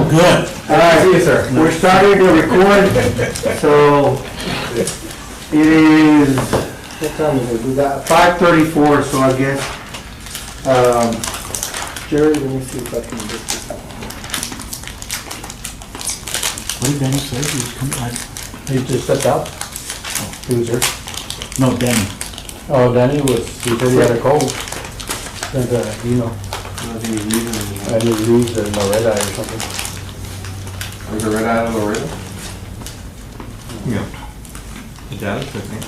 good. All right, see you, sir. We're starting to record, so it is, what time is it? We got 5:34, so I guess, Jerry, let me see if I can get this. What did Danny say? He was coming, He just stepped out? He was here? no, Danny. Oh, Danny was, he said he had a cold. Sent an email. And he leaves in Laredo or something. Was it right out of Laredo? Yeah. It does, I think.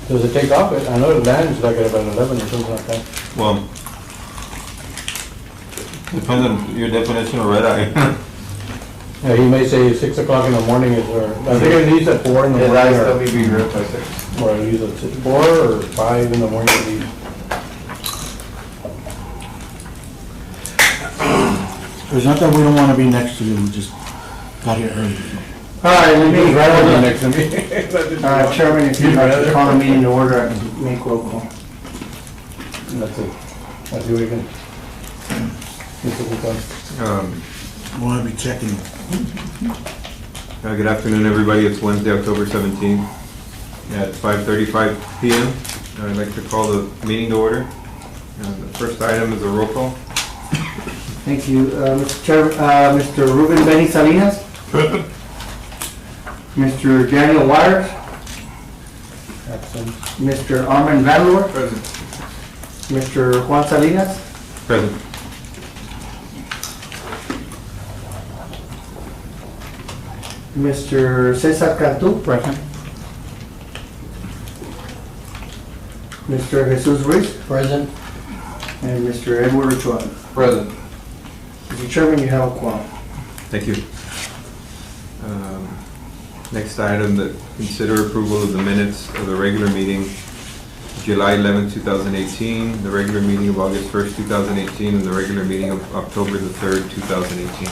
Does it take off? I know it lands like at about 11 or something like that. Well, depends on your definition of red eye. Yeah, he may say 6 o'clock in the morning is, or, I think it leaves at 4 in the His morning. eyes still Or may be red by 6. or it leaves at 4 or 5 in the morning it leaves. It's not that we don't want to be next to you, we just got here early. All right, let me, Right hold over on. next to me. Chairman, if you'd like to call a meeting to order, I can make roll call. That's it. That's the way we can. That's what we can. Want to be checking. Good afternoon, everybody. It's Wednesday, October 17th at 5:35 p.m. I'd like to call the meeting to order. The first item is a roll call. Thank you, Mr. Chair, Mr. Ruben Benny Salinas. Mr. Daniel Wires. Absent. Mr. Armin Vanlor. Present. Mr. Juan Salinas. Present. Mr. Cesar Cantu. Present. Mr. Jesus Ruiz. Present. And Mr. Edward Ochoa. Present. Mr. Chairman, you have a quorum. Thank you. Next item, the consider approval of the minutes of the regular meeting, July 11, 2018, the regular meeting of August 1st, 2018, and the regular meeting of October the 3rd, 2018.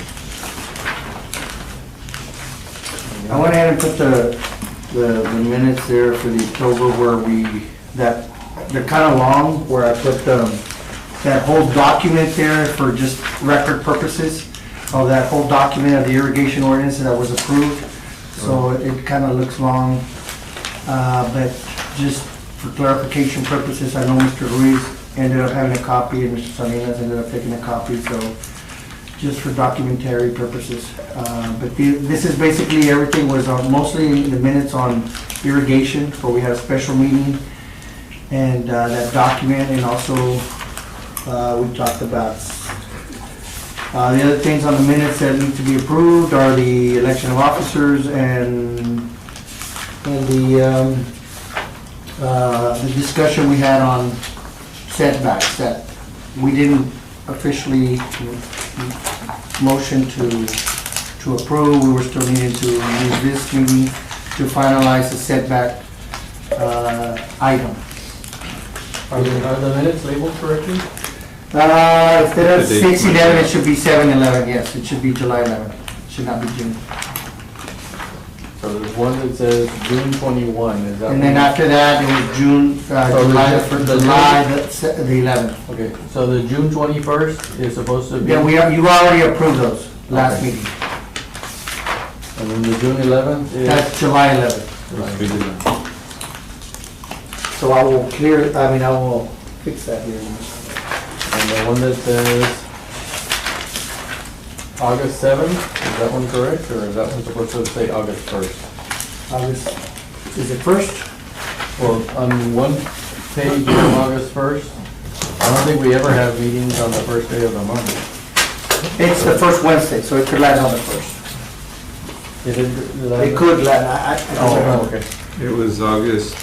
I went ahead and put the minutes there for the October where they're kind of long, where I put that whole document there for just record purposes of that whole document of the irrigation ordinance that was approved. So it kind of looks long, but just for clarification purposes, I know Mr. Ruiz ended up having a copy and Mr. Salinas ended up taking a copy, so just for documentary purposes. But this is basically, everything was mostly the minutes on irrigation, where we had a special meeting, and that document, and also we talked about the other things on the minutes that need to be approved are the election of officers and the discussion we had on setbacks that we didn't officially motion to approve. We were still needing to use this meeting to finalize the setback item. Are the minutes labeled correctly? Instead of 6/11, it should be 7/11, yes, it should be July 11th, it should not be June. So there's one that says June 21, is that? And then after that, it was June, July the 11th. Okay, so the June 21st is supposed to be? Yeah, you already approved those last meeting. And then the June 11th is? That's July 11th. Right. So I will I will fix that here. And the one that says August 7th, is that one correct, or is that one supposed to say August 1st? August, is it first? Well, on one page on August 1st, I don't think we ever have meetings on the first day of the month. It's the first Wednesday, so it could land on the first. It could land, Oh, okay. It was August,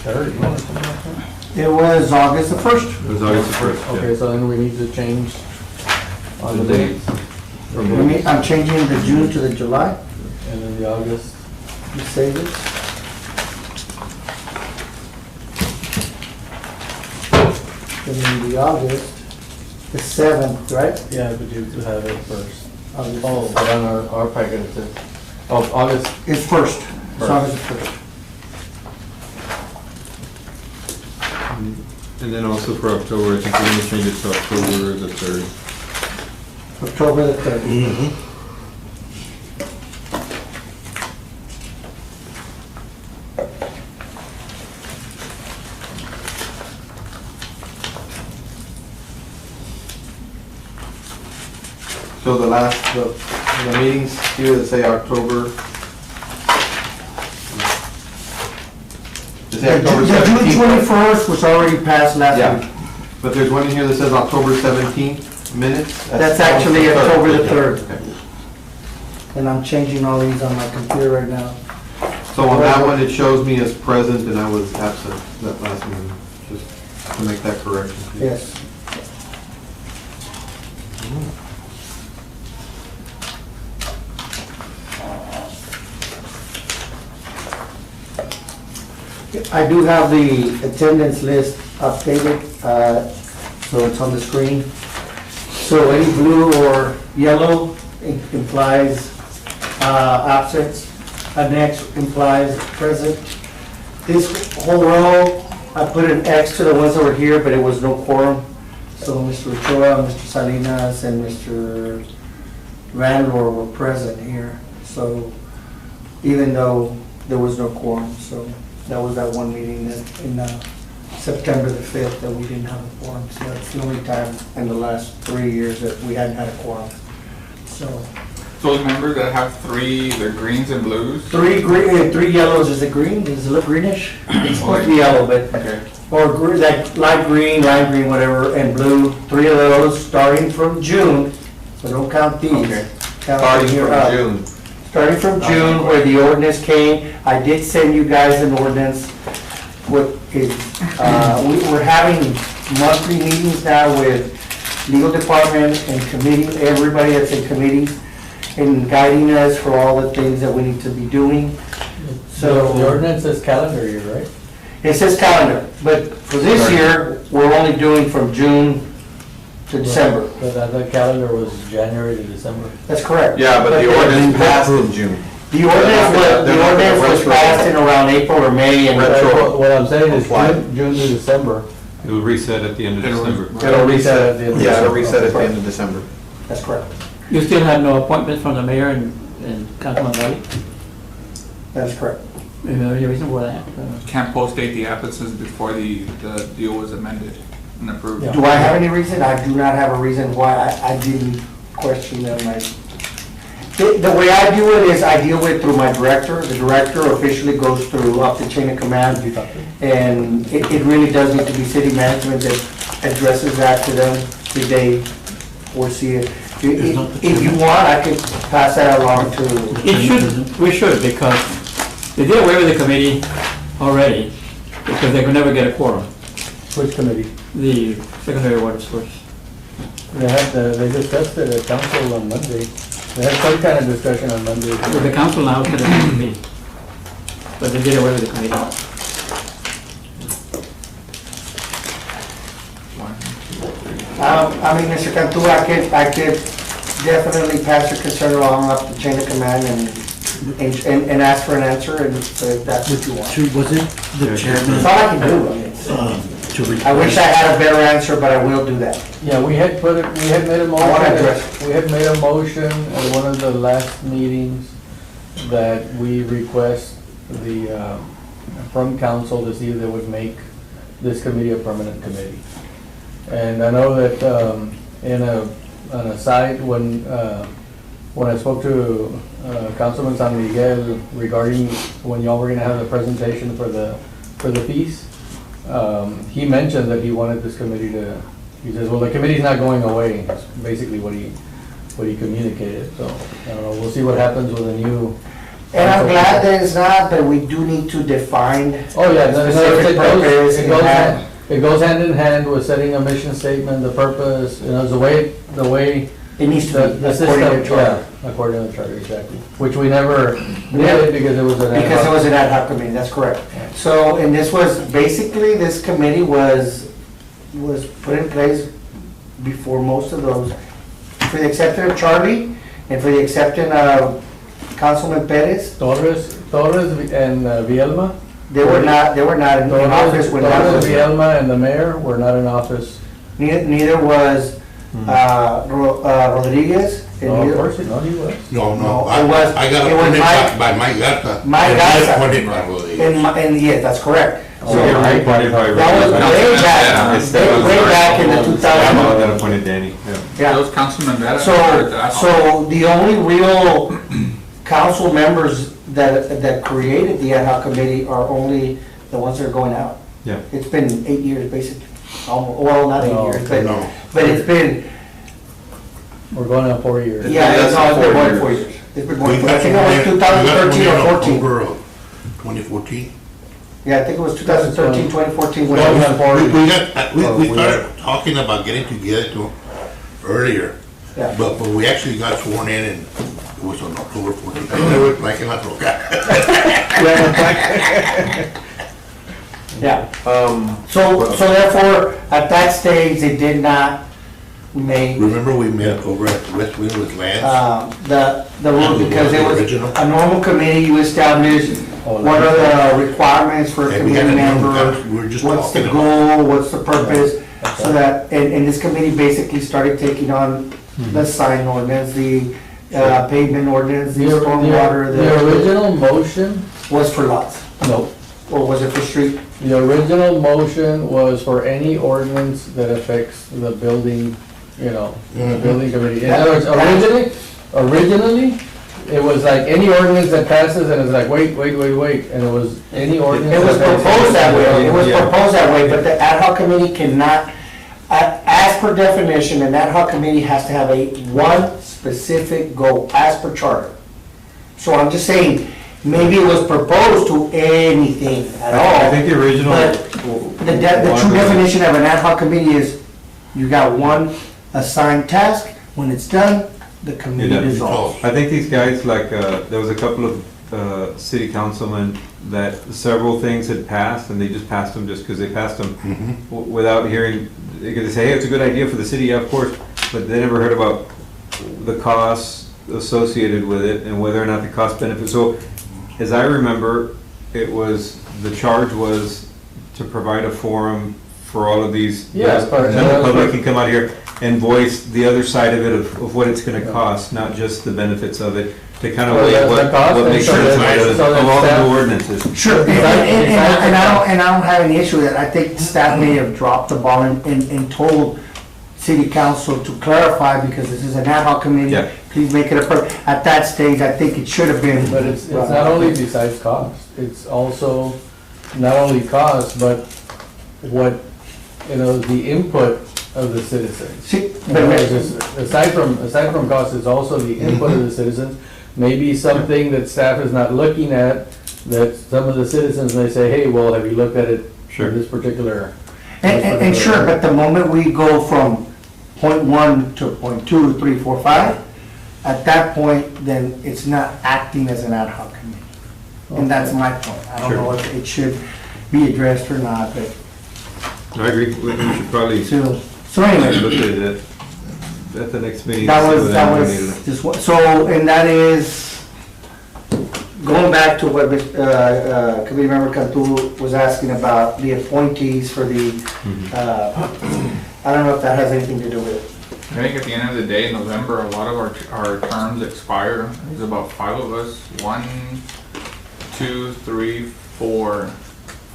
3rd, or something like that? It was August the 1st. it was August the 1st. yeah. Okay, so then we need to change on the The date. dates, I'm changing the June to the July. and then the August. You save it. And then the August, the 7th, right? Yeah, but you have it first. August. Oh, but on our packet it says, oh, August. It's first. It's First. August the 1st. And then also for October, I think we're going to change it to October the 3rd. October the 3rd. So the meetings here that say October. They say The October June 17th. 21st was already passed last Yeah, week. but there's one in here that says October 17th minutes. That's actually October the 3rd. Okay. And I'm changing all these on my computer right now. So on that one, it shows me as present and I was absent that last meeting, just to make that correction. please. Yes. I do have the attendance list updated, so it's on the screen. So any blue or yellow implies absence, an X implies present. This whole row, I put an X to the ones that were here, but it was no quorum. So Mr. Ochoa, Mr. Salinas, and Mr. Randall were present here. So even though there was no quorum, so that was that one meeting that in September the 5th that we didn't have a quorum. So that's the only time in the last 3 years that we hadn't had a quorum. So Those members that have three, they're greens and blues? three green, 3 yellows. Is it green? Does it look greenish? It's supposed to be yellow, but Okay. or like light green, lime green, whatever, and blue. 3 of those starting from June. So don't count these. Okay. Count Starting here from up. June. Starting from June, where the ordinance came, I did send you guys an ordinance. What is, we're having monthly meetings now with legal department and committee, everybody that's in committees, and guiding us for all the things that we need to be doing. So the So, ordinance says calendar year, right? it says calendar, but for this year, we're only doing from June to December. But the calendar was January to December. That's correct. Yeah, but the ordinance passed in June. The ordinance was passed in around April or May, and Retro. What I'm saying is Apply. June to December. It will reset at the end of December. It'll reset at the end of Yeah, it'll December. reset at the end of December. that's correct. You still have no appointments from the mayor and Councilman Valley? That's correct. Is there any reason for that? Can't post-date the absences before the deal was amended and approved. Yeah. Do I have any reason? I do not have a reason why I didn't question them. The way I do it is I deal with through my director. The director officially goes through up the chain of command. And it really does need to be city management that addresses that to them if they foresee it. If you want, I could pass that along to, It should, we should, because they did away with the committee already, because they could never get a quorum, Which committee? the secondary water source. They discussed it at council on Monday. They had some kind of discussion on Monday. But the council now said it's a committee, but they did away with the committee. I mean, Mr. Cantu, I could definitely pass your concern along up the chain of command and ask for an answer, and if that's what you want. Was it the chairman? That's all I can do. I mean, To request? I wish I had a better answer, but I will do that. Yeah, we had made a motion. I wanna address- We had made a motion at one of the last meetings that we request from council to see if they would make this committee a permanent committee. And I know that, on a side, when I spoke to, Councilman San Miguel regarding when y'all were gonna have the presentation for the fees, he mentioned that he wanted this committee to, he says, well, the committee's not going away, that's basically what he communicated, so, I don't know, we'll see what happens with the new. And I'm glad that it's not, but we do need to define Oh, yeah, no, specific purpose and have. it goes hand in hand with setting a mission statement, the purpose, you know, the way It needs to the be system, according to charter. yeah, according to the charter, exactly, which we never did because it was an. ad Because it hoc. was an ad hoc committee, that's correct. So, and this was, basically, this committee was put in place before most of those, for the exception of Charlie, and for the exception of Councilman Perez, Torres and Vielma. they were not in office when that Torres, was. Vielma, and the mayor were not in office. Neither was Rodriguez. and No, of neither- course, no, he was. No, No, no, it was- I got it was appointed Mike- by Mike Garza. Mike And Garza. I appointed by Rodriguez. And yeah, that's correct. So Oh, You're yeah. appointed by. that was way back, Esteban way back in the Esteban 2000. that appointed Danny, yeah. Yeah. Those councilmen that are the ad hoc. So the only real council members that created the ad hoc committee are only the ones that are going out. Yeah. It's been 8 years, basically. Well, not 8 No, years, but, no. but it's been, We're going on 4 years. yeah, it's been more than 4 years. It's been more than 4 years. I think it was 2013 or 14. October of 2014. Yeah, I think it was 2013, 2014. when Well, it was- on 4 years. We started talking about getting together earlier, Yeah. but we actually got sworn in and it was on October 14th. I never, like in La Troca. Yeah. So therefore, at that stage, they did not make, Remember we met over at West Wind with Lance? the rule, because it was Original. a normal committee, you established what are the requirements for a And we committee had a new member, we were just what's the talking about. goal, what's the purpose, so that, and this committee basically started taking on the sign ordinance, the pavement ordinance, the stormwater, The original motion, was for lots, no, or was it for street? the original motion was for any ordinance that affects the building, the building committee. In other words, originally, it was like any ordinance that passes and it's like, wait, and it was any ordinance. It was that passes- proposed that way, it was Yeah. proposed that way, but the ad hoc committee cannot, as per definition, an ad hoc committee has to have one specific goal, as per charter. So I'm just saying, maybe it was proposed to anything at all. I think the original. But the true definition of an ad hoc committee is, you got one assigned task, when it's done, the committee You're done. dissolves. I think these guys, like, there was a couple of city councilmen that several things had passed, and they just passed them just because they passed them without hearing, they could say, hey, it's a good idea for the city, yeah, of course, but they never heard about the costs associated with it and whether or not the cost benefit. So, as I remember, the charge was to provide a forum for all of these. Yeah, And the public can come out here and voice the other side of it, of what it's gonna cost, not just the benefits of it, to kind of Well, weigh the what cost, makes and so sense that- out of so that all the staff- new ordinances. Sure, and I don't have any issue with that. I think staff may have dropped the ball and told city council to clarify, because this is an ad hoc committee, Yeah. please make it at that stage, I think it should have been. But it's not only besides cost, it's also not only cost, but what, the input of the citizens. See, In other words, aside from cost, it's also the input of the citizens. Maybe something that staff is not looking at, that some of the citizens may say, hey, well, have you looked at it Sure. for this particular? And sure, but the moment we go from point 1 to point 2, 3, 4, 5, at that point, then it's not acting as an ad hoc committee. And that's my point. I don't know if it should be addressed or not, but, I agree, we should probably so anyway. look at it at the next meeting. That see was, what that we was needed. just what, so, and that is, going back to what Committee Member Cantu was asking about the appointees for the, I don't know if that has anything to do with it. I think at the end of the day, in November, a lot of our terms expire. There's about 5 of us. 1, 2, 3, 4.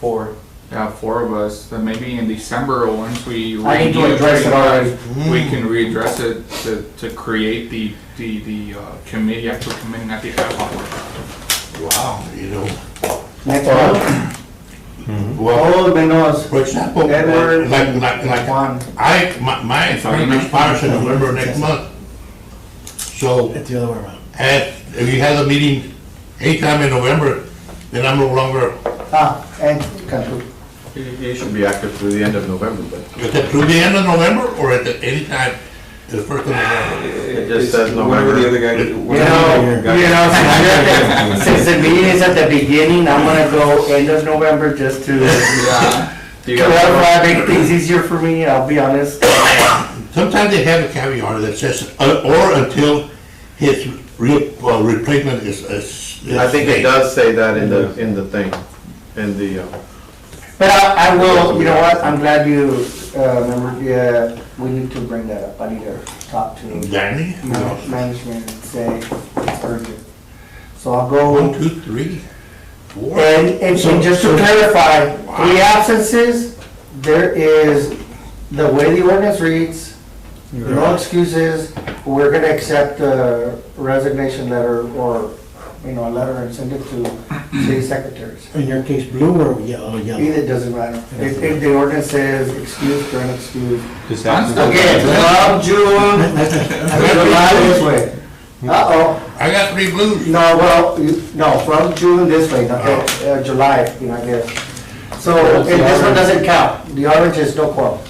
4. Yeah, 4 of us. Then maybe in December, once we I need to address it already. we can readdress it to create the committee, actual committee, not the ad hoc. Wow, Next one. well, Oh, Menos. for example, Edward, like, Juan. my term expires in November next month. So, It's the other way around. if you have a meeting anytime in November, then I'm no longer, And Cantu. He should be active through the end of November, but. is it through the end of November or at any time, the first of November? It just says Whatever the other guy. Since the meeting is at the beginning, I'm gonna go end of November just to clarify, make things easier for me, I'll be honest. Sometimes they have a caveat that says, or until his replacement is. I think it does say that in the thing, in the, But I will, you know what, I'm glad you, remembered, yeah, we need to bring that up, I need to talk to Danny? management and say it's urgent. So I'll go. 1, 2, 3, 4. And just to clarify, 3 absences, there is, the way the ordinance reads, No excuses, we're gonna accept a resignation letter or, a letter and send it to city secretaries. In your case, blue or yellow? Either doesn't matter. If the ordinance says excused or unexcused. Just I'm ask still Again, from June, July this way. Uh-oh, I got 3 blues. no, well, no, from June this way, okay, July, I guess. So, and this one doesn't count, the orange is no quorum.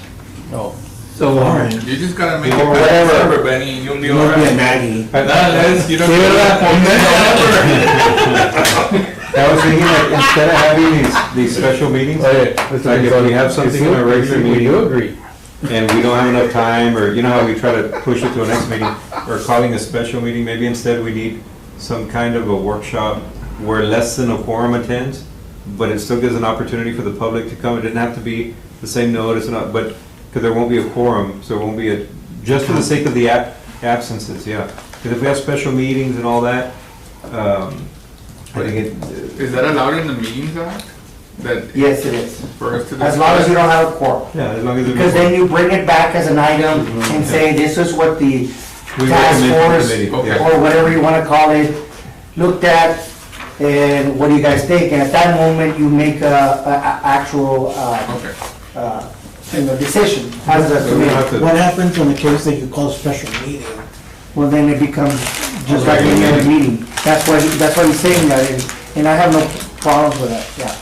No. So, All right. You just gotta make it Or past whatever. December, Benny, and you'll be You won't be a alright. Maggie. You don't I was thinking that instead of having these special meetings, like if we have something in a regular We meeting do agree. and we don't have enough time, or you know how we try to push it to a next meeting, or calling a special meeting, maybe instead we need some kind of a workshop where less than a quorum attends, but it still gives an opportunity for the public to come. It didn't have to be the same notice, but, because there won't be a quorum, so it won't be just for the sake of the absences, yeah. Because if we have special meetings and all that, I think Is that allowed in the Meetings Act? That Yes, it is, for us to. as long as you don't have a quorum. yeah, as long as. Because then you bring it back as an item and say, this is what the We task recommend to the force, committee, Okay. yeah. or whatever you wanna call it, looked at, and what do you guys think? And at that moment, you make a actual, Okay. decision as a So we don't have committee. to- What happens in the case that you call a special meeting? Well, then it becomes just like any other meeting. That's why he's saying that, and I have no problems with that, yeah.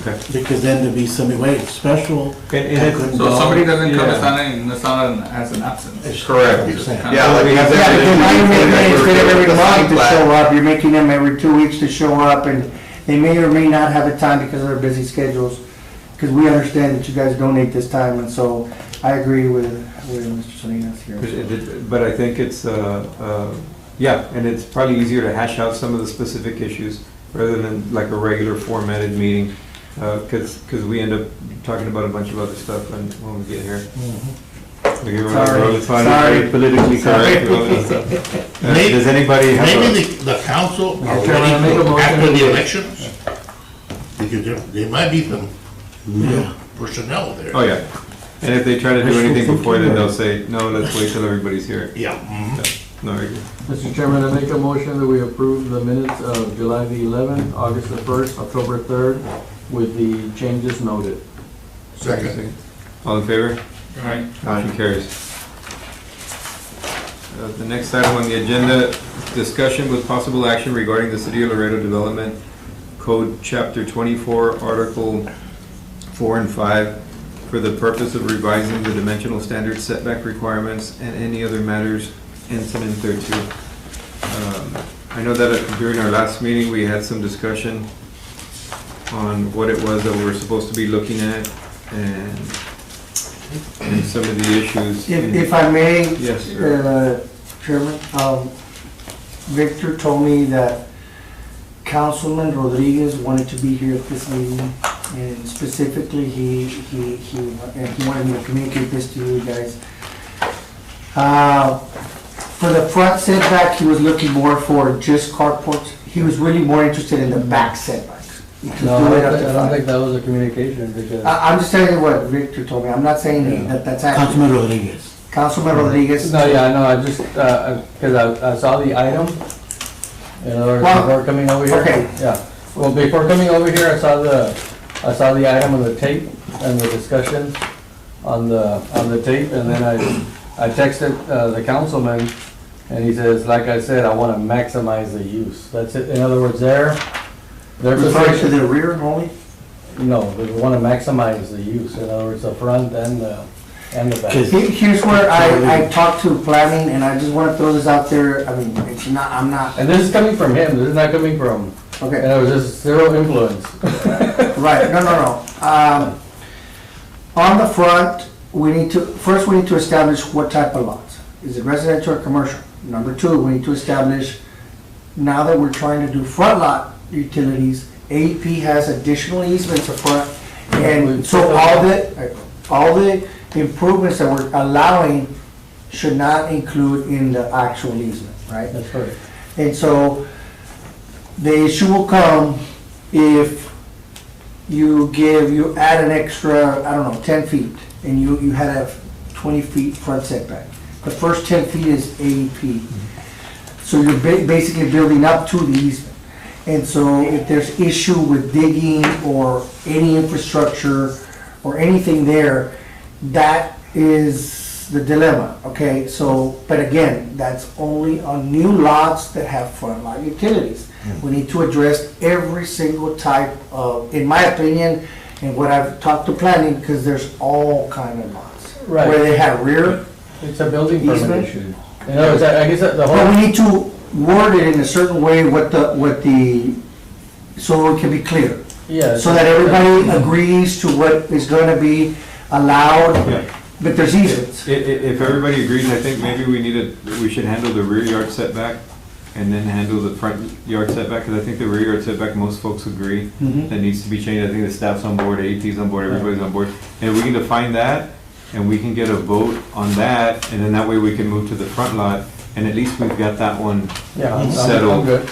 Okay. Because then there'd be somebody, wait, special. And I it- couldn't So go. if somebody doesn't come, Yeah. it's not as an absence. It's Correct. You're saying. Yeah, like we have Yeah, that. because now you're making it instead of every The month to sign show plan. up, you're making them every 2 weeks to show up, and they may or may not have the time because of their busy schedules. Because we understand that you guys donate this time, and so I agree with Mr. Salinas here. But I think it's, yeah, and it's probably easier to hash out some of the specific issues rather than like a regular formatted meeting. Because we end up talking about a bunch of other stuff when we get here. We were like, Sorry. well, it's fine, Sorry. it's politically Sorry. correct. and all that stuff. Maybe- Does anybody have Maybe a? the council are Okay, I'll make a waiting motion after the to- elections, because there might be some new personnel there. Oh, yeah. And if they try to do anything before then, they'll say, no, let's wait till everybody's here. Yeah. No, I agree. Mr. Chairman, I make a motion that we approve the minutes of July the 11th, August the 1st, October 3rd, with the changes noted. Second. All in favor? Right. Motion carries. The next item on the agenda, discussion with possible action regarding the City of Laredo Development Code, Chapter 24, Article 4 and 5, for the purpose of revising the dimensional standard setback requirements and any other matters incident thereto. I know that during our last meeting, we had some discussion on what it was that we were supposed to be looking at and some of the issues. If I may, Yes, sir. Chairman, Victor told me that Councilman Rodriguez wanted to be here at this meeting, and specifically, he wanted me to communicate this to you guys. For the front setback, he was looking more for just carports. He was really more interested in the back setbacks. You could No, do I it up to don't 5. think that was a communication because. I'm just telling you what Victor told me. I'm not saying that that's accurate. Councilman Rodriguez. Councilman Rodriguez. No, yeah, I know, I just, because I saw the item, in other words, Well, before coming over here. okay. Yeah, well, before coming over here, I saw the item on the tape and the discussion on the tape, and then I texted the councilman, and he says, like I said, I want to maximize the use. That's it, in other words, their Referring to position, the rear only? no, they want to maximize the use, in other words, the front and the back. Here's where I talked to planning, and I just want to throw this out there. I mean, it's not, I'm not, And this is coming from him, this is not coming from, okay, and it was just zero influence. right, no. On the front, first we need to establish what type of lots. Is it residential or commercial? Number 2, we need to establish, now that we're trying to do front lot utilities, AEP has additional easements up front, and so all the improvements that we're allowing should not include in the actual easement, right? That's correct. And so the issue will come if you add an extra, I don't know, 10 feet, and you had a 20 feet front setback. The first 10 feet is AEP. So you're basically building up to the easement. And so if there's issue with digging or any infrastructure or anything there, that is the dilemma, okay? So, but again, that's only on new lots that have front lot utilities. We need to address every single type of, in my opinion, and what I've talked to planning, because there's all kind of lots. Right. Where they have rear, It's a building permit Easement? issue. In other words, I guess the but whole, we need to word it in a certain way so it can be clear. yeah. So that everybody agrees to what is gonna be allowed, Yeah. but there's easements. If everybody agrees, I think maybe we should handle the rear yard setback and then handle the front yard setback, because I think the rear yard setback, most folks agree Mhm. that needs to be changed. I think the staff's on board, AEP's on board, everybody's on board. And if we can define that, and we can get a vote on that, and then that way we can move to the front lot, and at least we've got that one Yeah, I'm settled. good.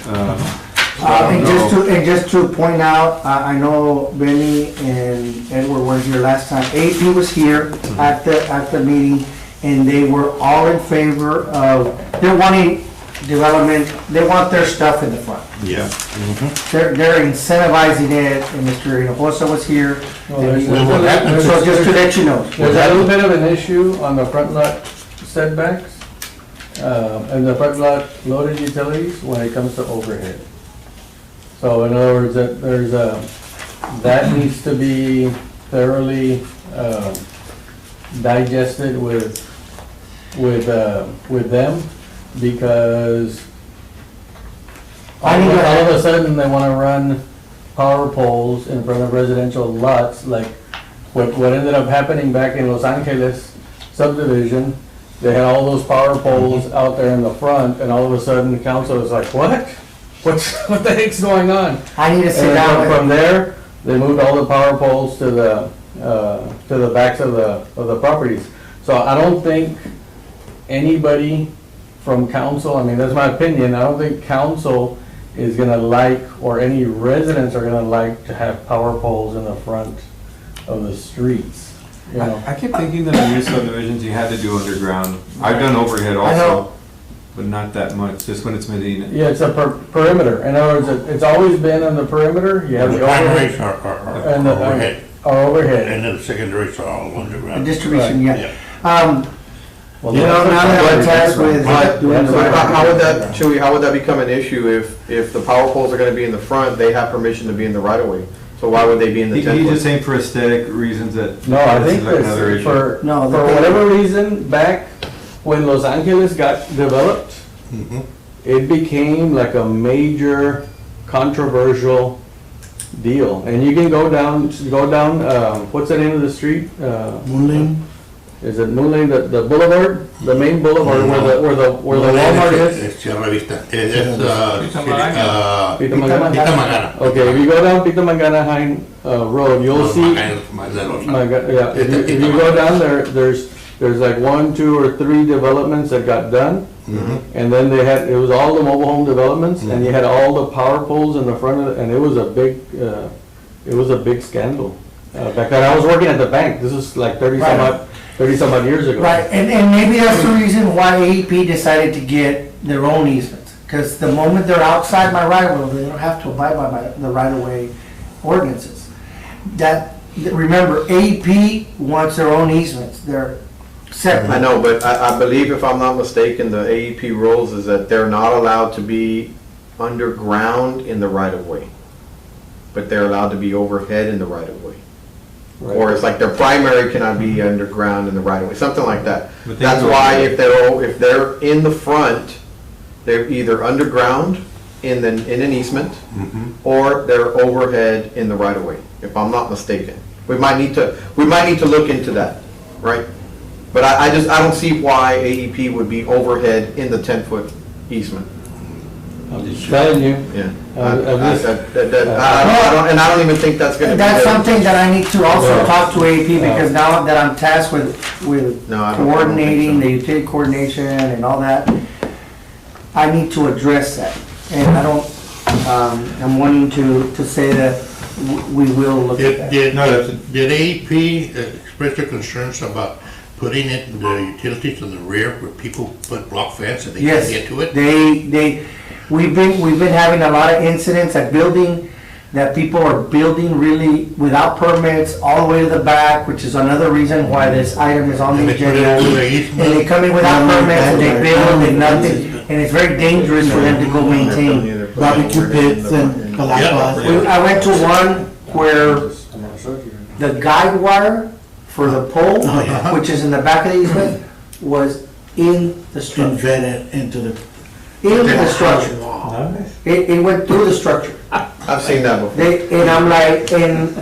And just to point out, I know Benny and Edward were here last time. AP was here at the meeting, and they were all in favor of, they're wanting development, they want their stuff in the front. Yeah. They're incentivizing it, and Mr. Hinojosa was here. Well, there's- Well, what happens So just to let you know. There's a little bit of an issue on the front lot setbacks, and the front lot loaded utilities when it comes to overhead. So in other words, that needs to be thoroughly, digested with them, because all of a sudden they wanna run power poles in front of residential lots, like what ended up happening back in Los Angeles subdivision. They had all those power poles out there in the front, and all of a sudden the council was like, what the heck's going on? I need to sit And down. from there, they moved all the power poles to the backs of the properties. So I don't think anybody from council, I mean, that's my opinion, I don't think council is gonna like, or any residents are gonna like to have power poles in the front of the streets, you know? I keep thinking that in new subdivisions, you had to do underground. I've done overhead I know. also, but not that much, just when it's Medina. Yeah, it's a perimeter. In other words, it's always been on the perimeter, you have The the primaries overhead, are and the- overhead, or overhead. and then the secondaries are all The underground. distribution, Yeah. yeah. Well, You know, now that I'm tasked with doing the But How would that, Chewy, how would that become an issue if the power poles are gonna be in the front, they have permission to be in the right of way? So why would they be in the He's 10 just foot? saying for aesthetic reasons that. No, I think that's another that issue. for No, the thing- whatever reason, back when Los Angeles got developed, Mhm. it became like a major controversial deal. And you can go down, what's the name of the street? Moonling, Is it Moon Lane, the boulevard, the main boulevard where the Walmart is? Es Sierra Vista. Es, Pita Pita Magana. Magana. Okay, if you go down Pita Magana Road, you'll see. My God, yeah, if you go down there, there's like 1, 2, or 3 developments that got done. And then it was all the mobile home developments, and you had all the power poles in the front of it, and it was a big scandal. Back then, I was working at the bank, this is like 30 some odd years ago. Right, and maybe that's the reason why AEP decided to get their own easements. Because the moment they're outside my right of way, they don't have to abide by the right of way ordinances. Remember, AEP wants their own easements, they're separate. I know, but I believe if I'm not mistaken, the AEP rules is that they're not allowed to be underground in the right of way. But they're allowed to be overhead in the right of way. Right. Or it's like their primary cannot be underground in the right of way, something like that. But they That's can go why overhead. if they're in the front, they're either underground in an easement, or they're overhead in the right of way, if I'm not mistaken. We might need to look into that, right? But I don't see why AEP would be overhead in the 10-foot easement. I'm just telling you. Yeah. I'm I don't even think that's gonna be. That's something that I need to also Yeah. talk to AEP, because now that I'm tasked with No, I don't think coordinating so. the utility coordination and all that, I need to address that. And I'm wanting to say that we will look at that. Did AEP express their concerns about putting it in the utilities in the rear where people put block fence and they Yes. can't get to it? We've been having a lot of incidents at building, that people are building really without permits all the way to the back, which is another reason why this item is on And the they put it agenda. over the And easement? they come in without permits and they build and nothing, and it's very dangerous for them to go maintain. Barbecue pits and palapas. I went to one where the guide wire for the pole, Oh, yeah. which is in the back of the easement, was in the structure. Embedded into the. In the structure. It went through the structure. I've seen that before. And I'm like, they didn't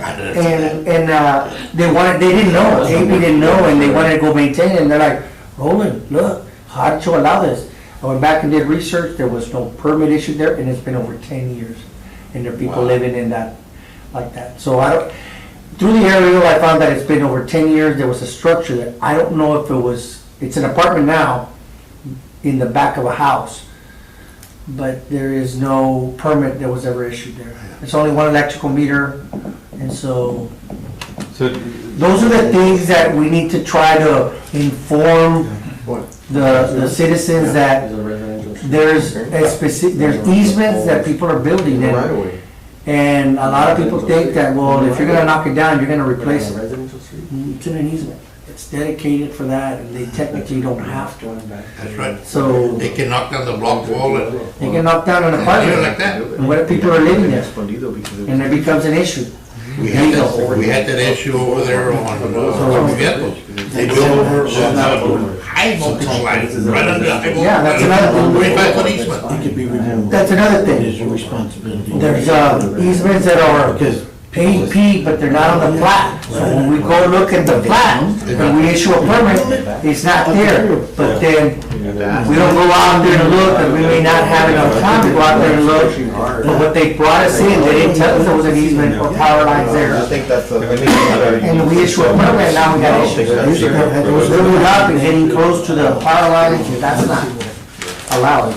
know, AP didn't know, and they wanted to go maintain it, and they're like, Roland, look, how did you allow this? I went back and did research, there was no permit issued there, and it's been over 10 years. And there are people living in that, like that. So through the aerial, I found that it's been over 10 years, there was a structure that, I don't know if it was, it's an apartment now, in the back of a house, but there is no permit that was ever issued there. It's only one electrical meter, and so, So, those are the things that we need to try to inform the citizens that there's there's easements that people are building, Right and, away. and a lot of people think that, well, if you're gonna knock it down, you're gonna replace it. It's in an easement, it's dedicated for that, and they technically don't have to. That's right. So, They can knock down the block wall and they can knock down an do it apartment, like that. and what if people are living there, and it becomes an issue. We had that issue over there on, Viejo. They built high voltage lines right under the high voltage. Yeah, that's another- 25-foot easement. It could be removed. That's another It thing. is your responsibility. There's easements that are AP, but they're not on the plat. So when we go look at the plat, and we issue a permit, it's not there. But then, we don't go out there and look, and we may not have enough time to go out there and look. But what they brought us in, they didn't tell us there was an easement or power lines I there. think that's a. And we issue a permit, now we got issues. It was really up and getting close to the power lines, and that's not allowed.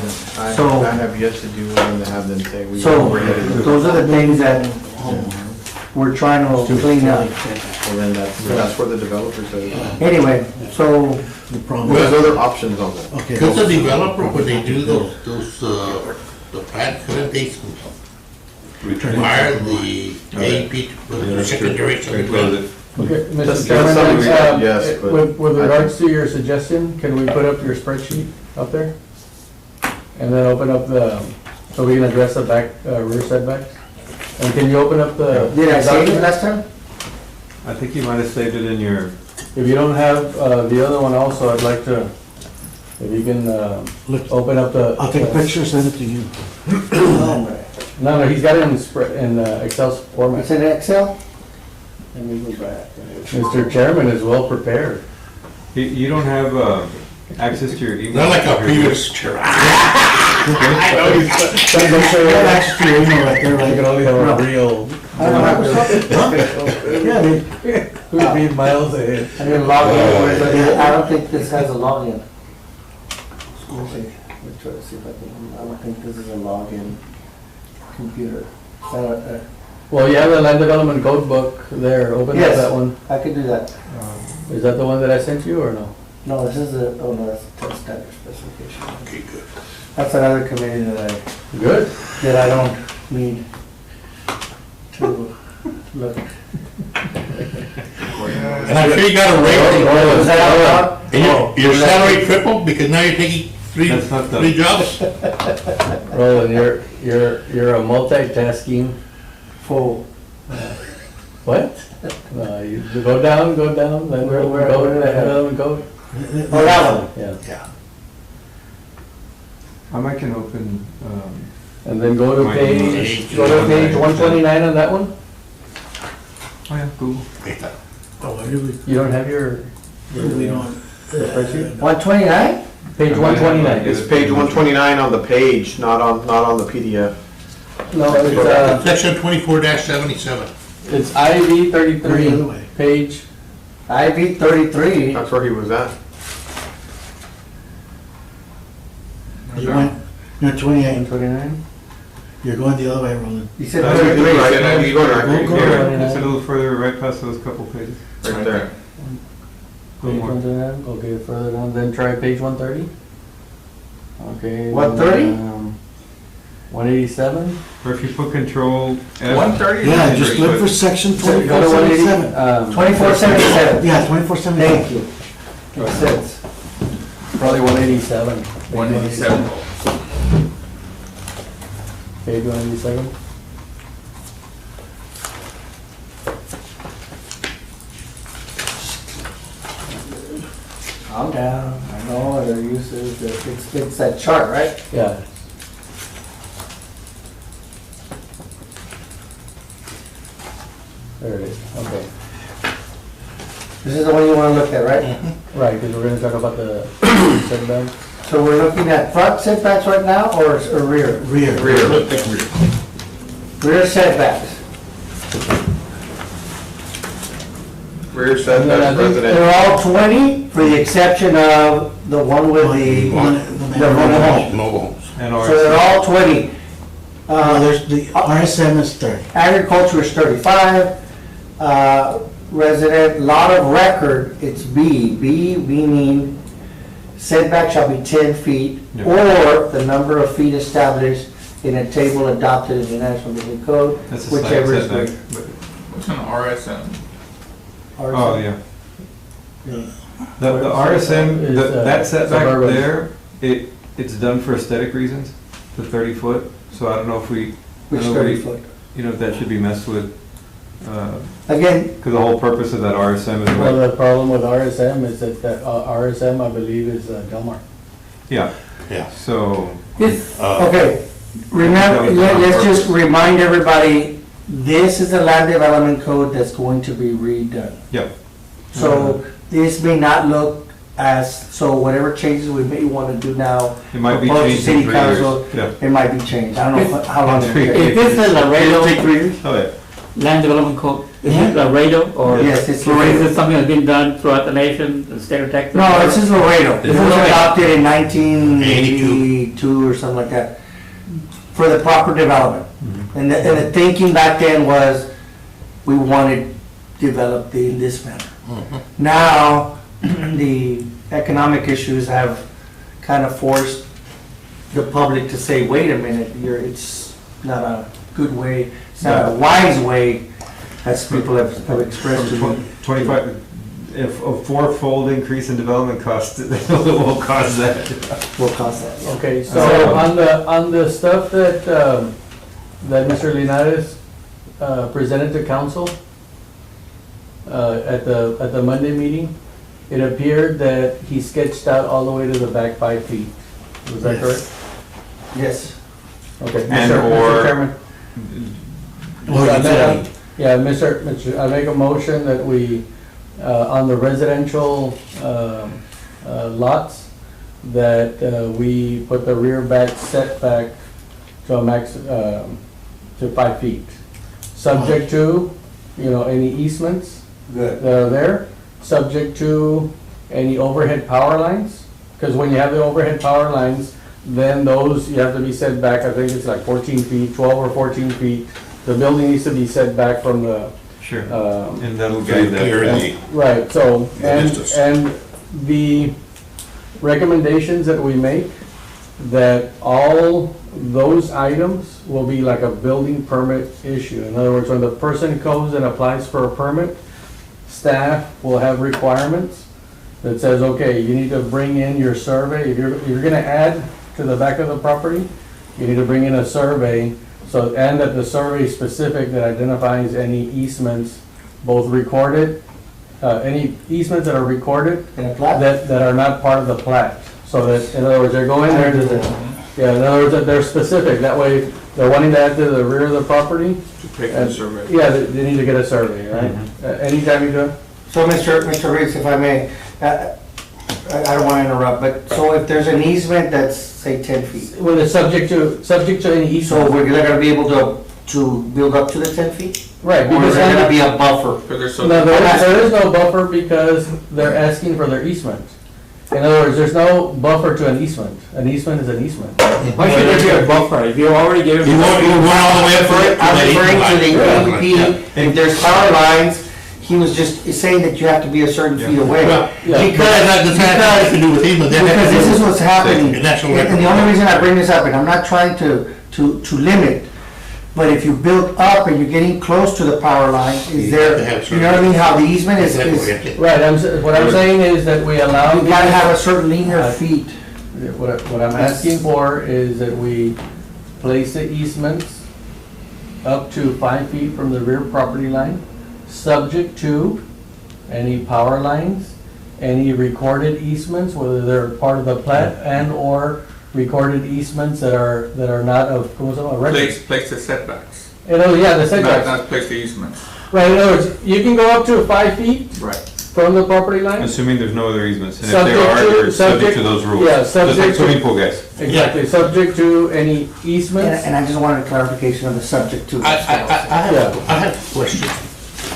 So, I have yet to do one and have them say we. so we're headed to- those are the things that we're trying to clean up. Well, then that's where the developer says. Anyway, so, The problem. There's other options on that. Okay. Because the developer, when they do the plant, couldn't they require the AP to put the secondary close something? it. Okay, That's Mr. Chairman, something we- then, yes, but with I regards to your suggestion, can we put up your spreadsheet up there? And then open up so we can address the back, rear setbacks? And can you open up the? did I say it document? last time? I think you might have saved it in your, If you don't have, the other one also, I'd like to, if you can, Look, open up the. I'll take a picture, send it to you. No, he's got it in Excel format. It's in Excel? Let me go back. Mr. Chairman is well prepared. you don't have, access to your email. Not like a previous chair. I know he's. You have access to your email right there, I right? can only have a real. I don't have Yeah, they, We'd be miles ahead. I didn't log in, but I don't think this has a login. Let me try to see if I can, I don't think this is a login computer. Well, you have the land development code book there, open up Yes. that one. I could do that. Is that the one that I sent you or no? No, this is a, oh no, that's a test standard specification. Okay, good. That's another committee Good. that I don't need to look. And I'm sure you got a raise. Was that out loud? And your salary tripled because now you're taking That's not the- three jobs? Roland, you're a multitasking fool. What? No, you go down, then Where- go where- to the development code. Oh, that one. Yeah, Yeah. I can open, and then go to My page, email. go to page 129 on that one. oh yeah, Google. oh, where do You don't have your we don't. spreadsheet? 129? Page 129. It's page 129 on the page, not on the PDF. No, it's, Section 24-77. it's IV Go the other 33, way. page, IV 33. That's where he was at. You went, you're 28, 129. you're going the other way, Roland. You said That's 33. Right, he's going right Go, go. Here, it's a little further, right past those couple pages. there. Page 129, okay, further down, then try page 130. Okay. 130? 187. Or if you put control F. 130? Yeah, just look for section Go to 180, 2477. 2477. Yeah, 2477. Thank you. Makes sense. Probably 187. 187. Page 187. Calm down. I know other uses. It's that chart, right? Yeah. There it is, okay. This is the one you want to look at, right? Right, because we're gonna talk about the setback. So we're looking at front setbacks right now or rear? Rear. Rear setbacks. Rear setback, residential. They're all 20 for the exception of the one with the mobile home. Mobile homes. And So they're all 20. There's the RSM is 30. Agriculture is 35. Resident, lot of record, it's B. B meaning setback shall be 10 feet Yeah. or the number of feet established in a table adopted in the National Building Code, That's a side whichever is setback. greater. but- What's an RSM? Oh, yeah. Yeah. The RSM, Is, that setback suburban. there, it's done for aesthetic reasons, the 30 foot, so I don't know if we, Which I know 30 we- foot? you know, if that should be messed with. Again, Because the whole purpose of that RSM is Well, like, the problem with RSM is that RSM, I believe, is Del Mar. yeah, Yeah. so, okay, remember, let's just remind everybody, this is the land development code that's going to be redone. yep. So this may not look as, so whatever changes we may want to do now. It might be propose to changed in city 3 years. council, Yeah. It might be changed, I don't know how long. it'll take. If this is Laredo Oh, yeah. land development code, is it Laredo or? Yes, it's Or is Laredo. it something that's been done throughout the nation, the state of Texas? No, this is Laredo. This was Laredo. adopted in 1982 or something like that, for the proper development. And the thinking back then was, we wanted developed in this manner. Now, the economic issues have kind of forced the public to say, wait a minute, it's not a good way, it's not a wise way, as people have expressed to me. 25, if a 4-fold increase in development costs, it will cause that. Will cause that. yeah. Okay, so So- on the stuff that, that Mr. Linares, presented to council, at the Monday meeting, it appeared that he sketched out all the way to the back 5 feet. Was that Yes. correct? Yes. Okay. And Mr. or- Chairman. Or Yeah, utility. Yeah, Mr., I make a motion that we, on the residential lots, that we put the rear back setback to a max, to 5 feet. Subject to, any easements Good. that are there, subject to any overhead power lines, because when you have the overhead power lines, then those, you have to be set back, I think it's like 14 feet, 12 or 14 feet. The building needs to be set back from the, Sure. um, And that'll guide Clear that. the, right, so, and, distance. and the recommendations that we make, that all those items will be like a building permit issue. In other words, when the person goes and applies for a permit, staff will have requirements that says, okay, you need to bring in your survey. If you're gonna add to the back of the property, you need to bring in a survey, so, and that the survey is specific that identifies any easements, both recorded, any easements that are recorded, In a plat? that are not part of the plat. So that, in other words, they're going there to the, yeah, in other words, that they're specific, that way, they're wanting to add to the rear of the property. To take the survey. Yeah, they need to get a survey, right? Anytime you do it. So, Mr. Riggs, if I may, I don't want to interrupt, but so if there's an easement that's, say, 10 feet, Well, it's subject to any so easement. we're not going to be able to build up to the 10 feet? Right, Or is because there going to be a buffer? Because there's so. no, there is no buffer because they're asking for their easement. In other words, there's no buffer to an easement. An easement is an easement. Why should there be a buffer? If you already gave you him. went all the way up for it? I'm referring to the AEP, if there's power lines, he was just saying that you have to be a certain feet away. Well, Yeah. Because, that has nothing to do with easement. That has because to do this is with- what's happening. And that's what And the only reason I bring this up, and I'm not trying to limit, but if you build up and you're getting close to the power line, is You there, have to have you know what I mean, how the easement is, Exactly. Right, what I'm saying is that we allow. you gotta have a certain linear feet. What I'm asking for is that we place the easements up to 5 feet from the rear property line, subject to any power lines, any recorded easements, whether they're part of the plat and/or recorded easements that are not of, ¿cómo se llama? Record. Place the setbacks, Yeah, the not, setbacks. not place the easements. Right, in other words, you can go up to 5 feet Right. from the property line. Assuming there's no other easements, and if Subject there are, to- they're subject subject- to those rules. yeah, Just like subject to- swimming pool guys. Exactly, subject to any easements. And I just wanted clarification on the subject to. I have a question.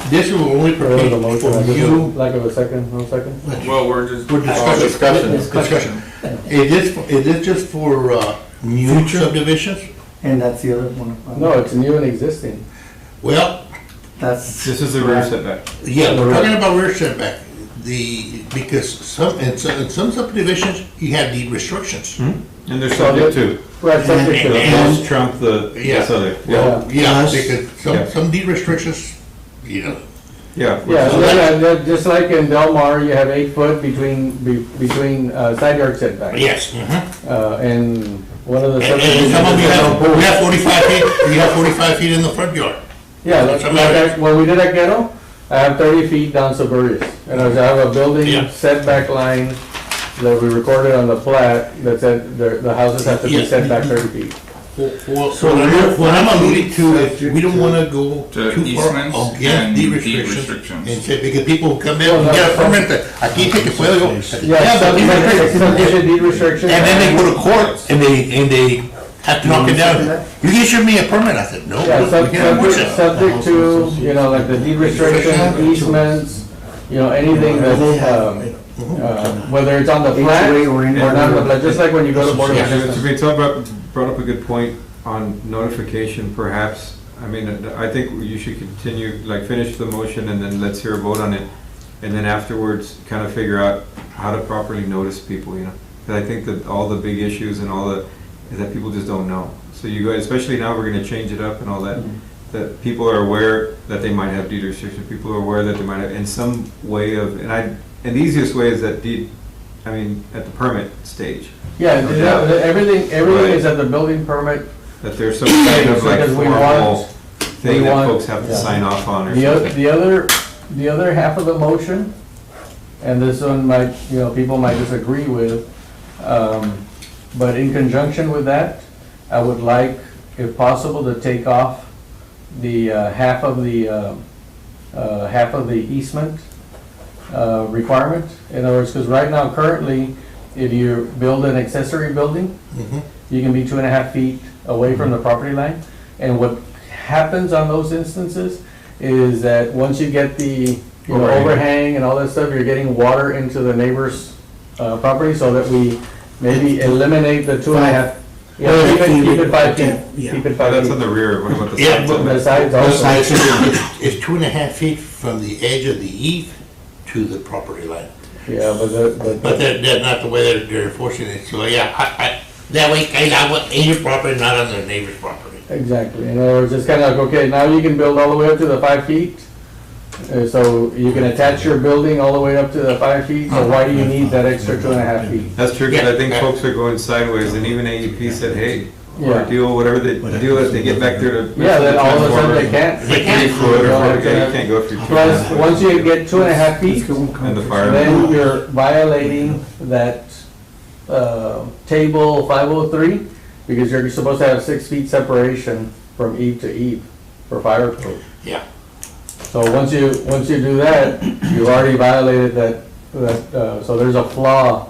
This will only Or the pertain motion, for I guess, you, lack of a second, no second? Well, we're just. for discussion. Discussion. Is this just for, new subdivisions? And that's the other one. No, it's new and existing. Well, That's. This is the rear setback. yeah, we're talking about rear setback. Because in some subdivisions, you have deed restrictions. And they're subject to. Right, subject to. And- Those trump the, Yeah. this other. Yeah. Yeah, Yes. because Yeah. some deed restrictions, you know. Yeah. Yeah, So just like in Del Mar, you have 8 foot between side yard setbacks. Yes. And one of the And subdivisions. some of them, has no pool. we have 45 feet, we have 45 feet in the front yard. Yeah, like Some areas. when we did at Ghetto, I have 30 feet down Saburius. And I have a building Yeah. setback line that we recorded on the plat that said the houses have to be Yeah. set back 30 feet. Well, what I'm alluding to is, we don't wanna go To too far easements against and deed deed restrictions. restrictions. And say, because people come in Well, and get a no, permit, that, aquí te que puedo yo. Yeah, but deed restrictions. subdivision deed restrictions. And then they go to court and they have to knock it down. You can issue me a permit, I said, no, Yeah, we can't enforce it. subject to, like the deed restriction, easements, anything that, whether it's on the plat HOA or or in- not on the plat, just like when you go to Board of Yeah. To Adjustment. be brought up a good point on notification, perhaps. I mean, I think you should continue, like, finish the motion and then let's hear a vote on it. And then afterwards, kind of figure out how to properly notice people, Because I think that all the big issues and is that people just don't know. So you guys, especially now, we're gonna change it up and all that, that people are aware that they might have deed restrictions, people are aware that they might have, in some way of, and the easiest way is that at the permit stage. Yeah, No doubt. everything Right. is at the building permit. That there's some kind of like Because we formal want- thing we that want- folks have to yeah. sign off on or The something. other half of the motion, and this one might, people might disagree with, but in conjunction with that, I would like, if possible, to take off the half of the easement requirement. In other words, because right now, currently, if you build an accessory building, Mhm. you can be 2.5 feet away from the property line. And what happens on those instances is that once you get the overhang and all that stuff, you're getting water into the neighbor's property, so that we maybe eliminate the 2.5. Yeah, keep it 5 feet. Yeah. Keep it Oh, 5 that's feet. on the rear, what about the Yeah, sides but of The it? sides The also. side is 2.5 feet from the edge of the eave to the property line. Yeah, But that's not the way they're enforcing it, so yeah, that way, I want in your property, not on the neighbor's property. exactly. In other words, it's kind of like, okay, now you can build all the way up to the 5 feet. So you can attach your building all the way up to the 5 feet, so why do you need that extra 2.5 feet? That's true, because I think Yeah. folks are going sideways, and even AEP said, hey, or Yeah. deal, whatever they deal, if they get back there to. Yeah, then all of a sudden they can't. They can't. 3 foot or You don't have 4, to yeah, have- you can't go through 2. Plus, once you get 2.5 feet, And the fire. then you're violating that table 503, because you're supposed to have 6 feet separation from eave to eave for fire code. Yeah. So once you do that, you've already violated that, so there's a flaw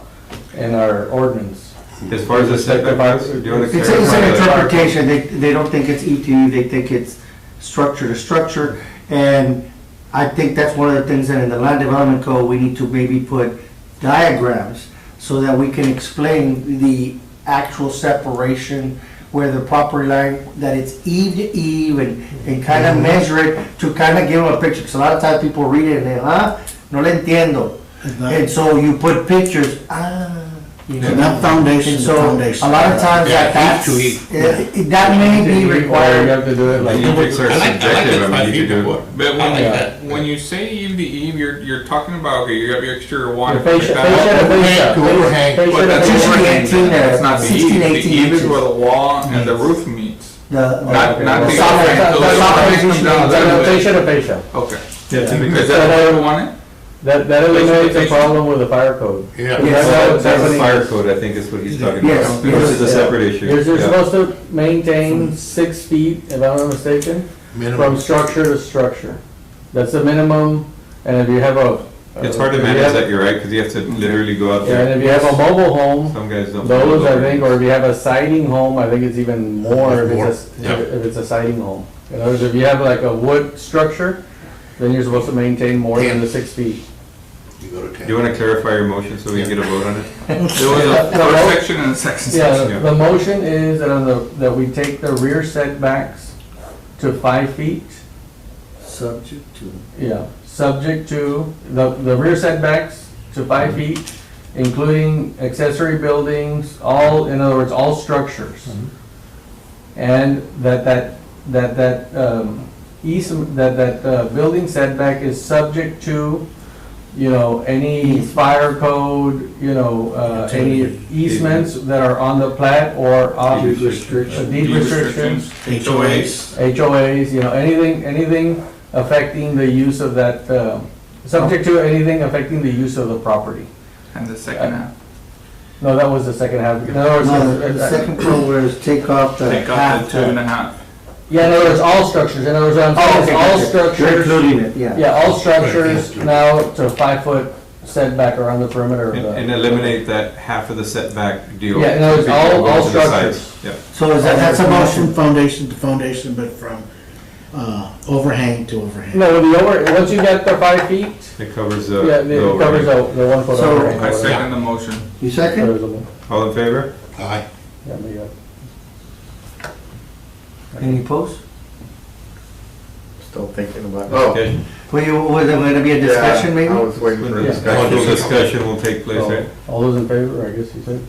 in our ordinance. As far as the setback goes, do you want to It's clarify? an that? interpretation, they don't think it's ETU, they think it's structure to structure, and I think that's one of the things that in the land development code, we need to maybe put diagrams so that we can explain the actual separation where the property line, that it's eve to eve and kind of measure it to kind of give them a picture. Because a lot of times people read it and they, no le entiendo. And so you put pictures, you know. And that foundation And is so foundation. a lot of times Yeah, that's, each to that may be Or you required. have to do it The like, metrics are I like subjective, the I 5 mean, you feet could do before. it. But I like that. when you say eve to eve, you're talking about, okay, you have your exterior wall. the fascia, like fascia that. to fascia. To overhang. Fascia But to that's fascia. usually overhang, 18 that's not the 16, eve. The 18 eve is inches. where the wall and the roof meets. The Not the the soffit- overhang. the So the soffit overhang comes usually down eighteen. that way. Fascia to fascia. Okay. Yeah, typically. Is that how you want it? That eliminates a problem with the fire code. Yeah. Yes. That's That's a happening. fire code, I think is what he's talking Yes, about, yes. which is a separate issue. You're Yeah. supposed to maintain 6 feet, if I'm not mistaken, from Minimum. structure to structure. That's the minimum, and if you have a. It's hard to if you manage have- that, you're right, because you have to literally go out Yeah, and there. if you have a mobile home, Some guys don't. those I think, or if you have a siding home, I think it's even more if More, it's yeah. if it's a siding home. In other words, if you have like a wood structure, then you're supposed to maintain more than the 6 feet. You go to Do 10. you want to clarify your motion so we can get a vote on it? There was a first section and a second Yeah, section. the motion is that we take the rear setbacks to 5 feet. Subject to. Yeah, subject to, the rear setbacks to 5 feet, including accessory buildings, in other words, all structures. And building setback is subject to, any fire code, any easements that are on the plat or Deed restrictions. deed restrictions, HOAs. HOAs, anything affecting the use of that, subject to anything affecting the use of the property. And the second half. No, that was the second half. In other words, No, the second part was take off the Take off half. the 2.5. yeah, in other words, all structures. In other words, what I'm saying is all You're structures. including it, yeah. Yeah, all structures now to 5 foot setback around the perimeter of And the. eliminate that half of the setback deal. Yeah, in other words, People go all to the sides. structures. Yeah. So is that's a Not motion? from foundation to foundation, but from overhang to overhang. No, once you get the 5 feet, It covers yeah, the. it covers the 1 foot So- overhang. I second the motion. You second? All in favor? Aye. Yeah, there you go. Any opposed? Still thinking about, oh. Okay. Was there gonna be a discussion maybe? I was waiting for a Yeah. discussion. Actual discussion will take place, So, right? all those in favor, I guess you said?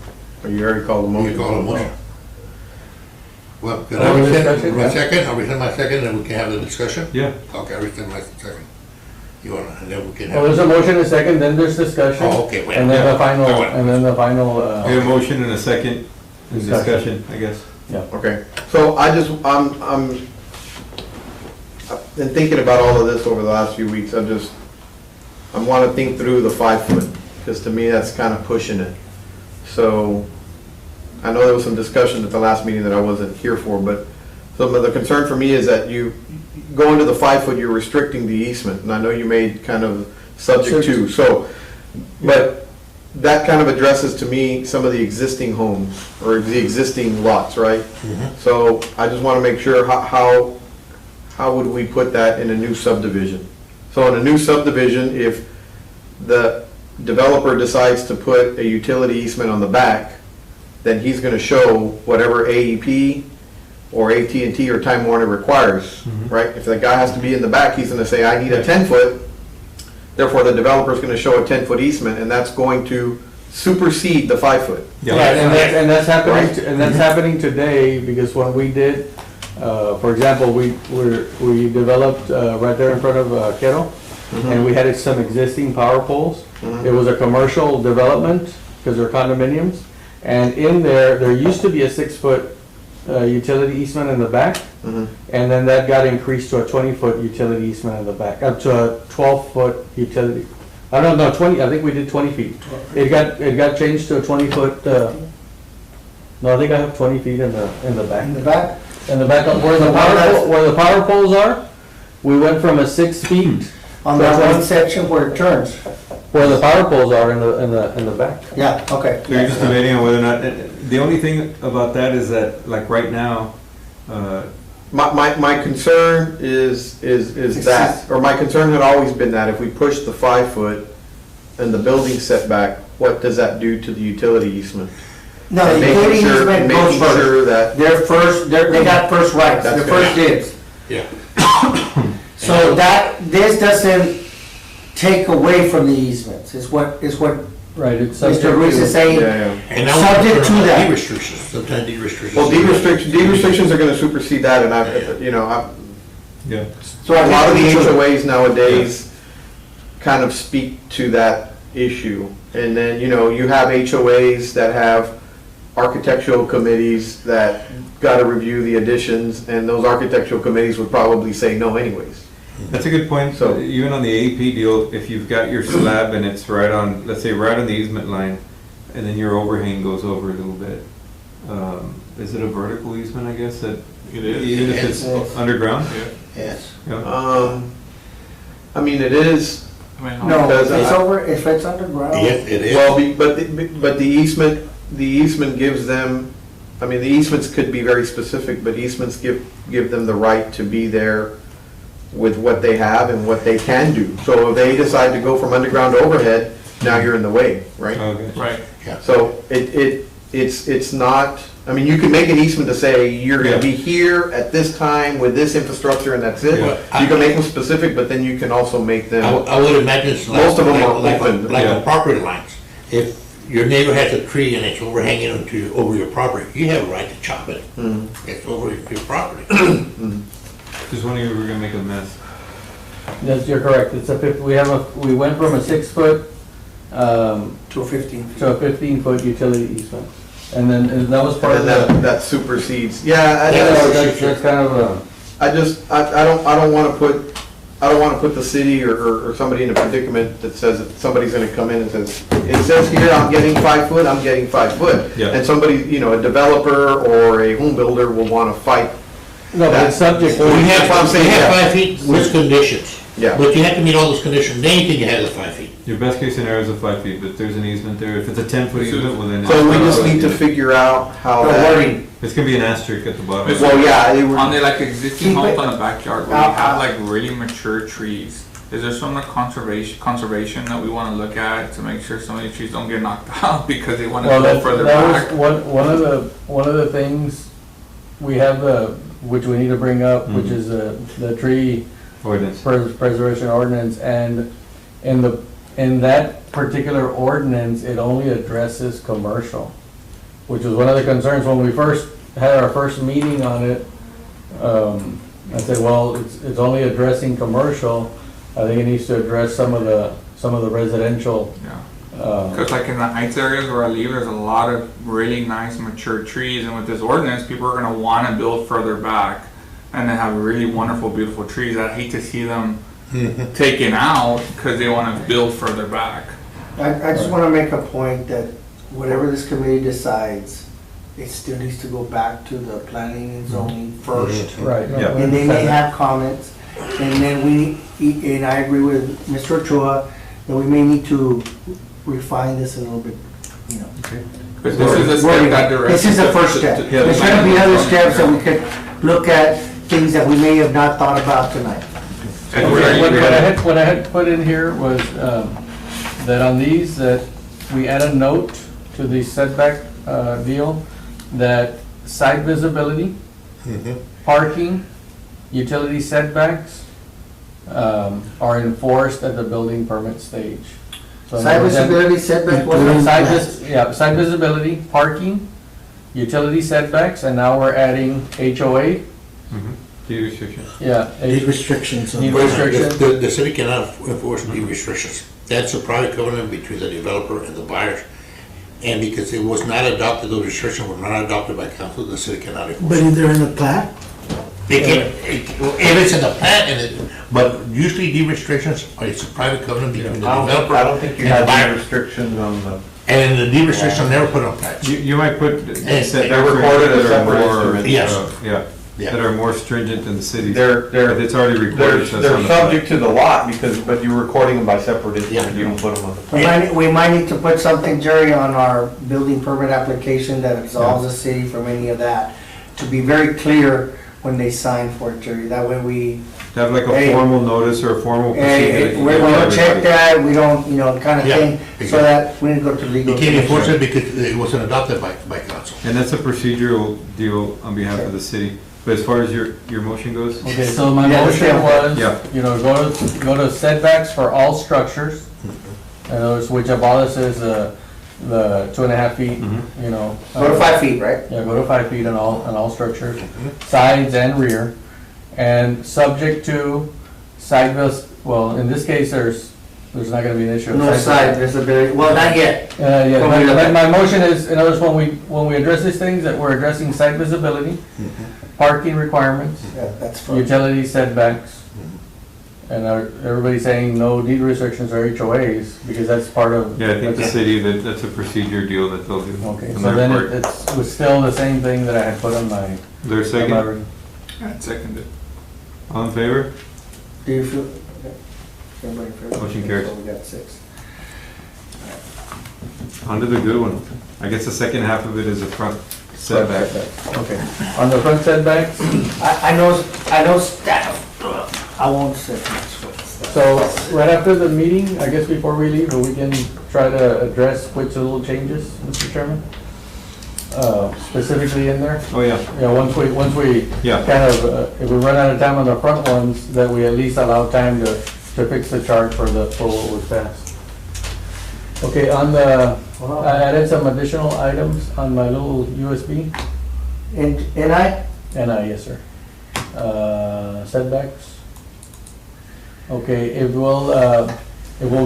You already called the motion. You call a motion. Well, can I Other rescind discussion, my yeah. second? I'll rescind my second and we can have the discussion? Yeah. Okay, I rescind my second. You wanna, and then we can Well, there's have. a motion and a second, then there's discussion. Oh, okay, wait. And then the final, I want- and then the final, We have a motion and a second discussion, I guess. Okay, so I've been thinking about all of this over the last few weeks. I want to think through the 5 foot, because to me, that's kind of pushing it. So, I know there was some discussion at the last meeting that I wasn't here for, but some of the concern for me is that you go into the 5 foot, you're restricting the easement, and I know you made kind of subject to, so, but that kind of addresses to me some of the existing homes, or the existing lots, right? So I just want to make sure, how would we put that in a new subdivision? So in a new subdivision, if the developer decides to put a utility easement on the back, then he's going to show whatever AEP or AT&T or Time Warner requires, right? If the guy has to be in the back, he's going to say, I need a 10-foot, therefore the developer's going to show a 10-foot easement, and that's going to supersede the 5 foot. yeah, and that's happening, and that's happening today, because when we did, for example, we developed right there in front of Quero, and we had some existing power poles. It was a commercial development, because they're condominiums, and in there used to be a 6-foot utility easement in the back, and then that got increased to a 20-foot utility easement in the back, up to a 12-foot utility. I don't know, 20, I think we did 20 feet. It got changed to a 20-foot, no, I think I have 20 feet in the back. In the back? In the back, where the power poles are, we went from a 6 feet, On that one section where it turns? where the power poles are in the back. Yeah, okay. So you're just debating on whether or not, the only thing about that is that, like, right now, My concern is that, or my concern had always been that if we push the 5 foot and the building setback, what does that do to the utility easement? No, And including making sure- easement making goes first. sure that- They're first, they got first rights, That's they're first dibs. Yeah. So this doesn't take away from the easements, is what Right, it's subject Mr. Ruiz is to, saying. And now Subject we're to talking about that. deed restrictions, sometimes deed restrictions. Well, deed restrictions are gonna supersede that, and Yeah. So a lot of the HOA. HOAs nowadays kind of speak to that issue. And then, you have HOAs that have architectural committees that gotta review the additions, and those architectural committees would probably say no anyways. That's a good point. So- So even on the AP deal, if you've got your slab and it's right on, let's say, right on the easement line, and then your overhang goes over a little bit, is it a vertical easement, I guess, that? It is. Even if it's underground? Yes. Yeah. I mean, it is, I mean, No, Because if it's underground. Yes, it is. well, but the easement gives them, I mean, the easements could be very specific, but easements give them the right to be there with what they have and what they can do. So if they decide to go from underground to overhead, now you're in the way, right? Okay. Right. So it's not, I mean, you can make an easement to say, you're gonna be here at this time with this infrastructure and that's it. Yeah. You can make them specific, but then you can also make them, I would imagine it's like, Most of them are like open, like yeah. on property lines. If your neighbor has a tree and it's overhanging over your property, you have a right to chop it. It's over your property. Just wondering if we were gonna make a mess. yes, you're correct, it's we went from a 6-foot, To 15 feet. to a 15-foot utility easement. And then, and that was part and of then the, that supersedes, yeah, that's kind of a, I don't wanna put the city or somebody in a predicament that says that somebody's gonna come in and says, it says here, I'm getting 5 foot, I'm getting 5 foot. Yeah. And somebody, a developer or a home builder will wanna fight, no, but it's subject Well, to, we That's what I'm have saying, yeah. 5 feet with conditions. Yeah. But you have to meet all those conditions, then you can have the 5 feet. Your best case scenario is a 5 feet, but there's an easement there. If it's a 10-foot easement, well then. so we it's- just need to figure out how The that. wording. It's gonna be an asterisk at the bottom. Well, yeah, they were. On the like existing Keep homes it- on the backyard, where we have like really mature trees, is there some like conservation that we wanna look at to make sure some of these trees don't get knocked out because they wanna well, go that further that back? was one of the things we have which we need to bring up, which is the tree Ordinance. preservation ordinance, and in that particular ordinance, it only addresses commercial, which was one of the concerns when we first had our first meeting on it. I said, well, it's only addressing commercial. I think it needs to address some of the residential. Yeah. uh, Because like in the heights areas where I live, there's a lot of really nice mature trees, and with this ordinance, people are gonna wanna build further back, and they have really wonderful, beautiful trees. I hate to see them taken out because they wanna build further back. I just want to make a point that whatever this committee decides, it still needs to go back to the planning and zoning first. Right. no, Yeah. And they may have comments, and then and I agree with Mr. Ochoa, that we may need to refine this a little bit, But this is a step that direction. This is the first step. to- There's gonna be other steps that we could look at, things that we may have not thought about tonight. And we're Okay, gonna- what I had put in here was, that on these, that we add a note to the setback, deal, that site visibility, parking, utility setbacks, are enforced at the building permit stage. So in Site other words, visibility setback, what Doing is site visibility, parking, utility setbacks, and now we're adding HOA, Deed restrictions. yeah. Deed restrictions. on- Deed restrictions. The city cannot enforce deed restrictions. That's a private covenant between the developer and the buyers. And because it was not adopted, those restrictions were not adopted by council, the city cannot enforce. But if they're in the plat, They can, if it's in the plat, but usually deed restrictions, it's a private covenant between the developer. I don't think you and the have buyer. any restrictions on the. And the deed restriction never put on plats. You might put Yes, setbacks they're recorded as that are separate more, instruments. Yes. yeah, Yeah. that are more stringent than the cities. They're But it's already recorded. so it's on the plan. subject to the lot but you're recording them by separate instruments, you don't put them on the. We might need to put something, Jerry, on our building permit application that absolves the city from any of that, to be very clear when they sign for it, Jerry. That way we, To have like a Hey. formal notice or a formal procedure. that you we're give gonna check everybody. that, we don't, kind of Yeah, thing, so that we didn't go to legal. You can't enforce it because it wasn't adopted by council. And that's a procedural deal on behalf of the city. But as far as your motion goes? Okay, so my Yeah, motion Yeah. was, go to setbacks for all structures. In other words, which abolishes the 2.5 feet, Mhm. Go to 5 feet, right? Yeah, go to 5 feet on all structures, sides and rear. And subject to side well, in this case, there's not gonna be an issue. of No side visibility, well, not yet. Yeah, When we look at- my motion is, in other words, when we address these things, that we're addressing site visibility, parking requirements, Yeah, that's fine. utility setbacks, and everybody's saying no deed restrictions or HOAs, because that's part of. Yeah, I think the city, that's a procedure deal that they'll do. Okay, on so their then part. it was still the same thing that I had put on my. Is there a second? I'd second it. All in favor? Do you feel? Okay. Everybody in favor? Motion carries. So we got 6. On to the good one. I guess the second half of it is a front setback. Okay, on the front setbacks, I know staff, I won't say much. so right after the meeting, I guess before we leave, we can try to address which little changes, Mr. Chairman? Specifically in there. Oh, yeah, Yeah, once we yeah. kind of, if we run out of time on the front ones, that we at least allow time to fix the chart for what was passed. Okay, on the, I added some additional items on my little USB. And I, Yes, sir. Setbacks. Okay, it will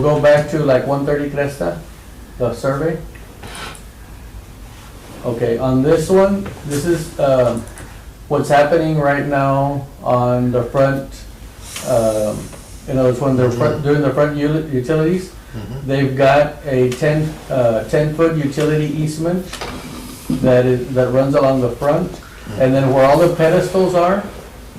go back to like 130 Cresta, the survey. Okay, on this one, this is what's happening right now on the front, it's when they're doing the front utilities. They've got a 10-foot utility easement that runs along the front. And then where all the pedestals are,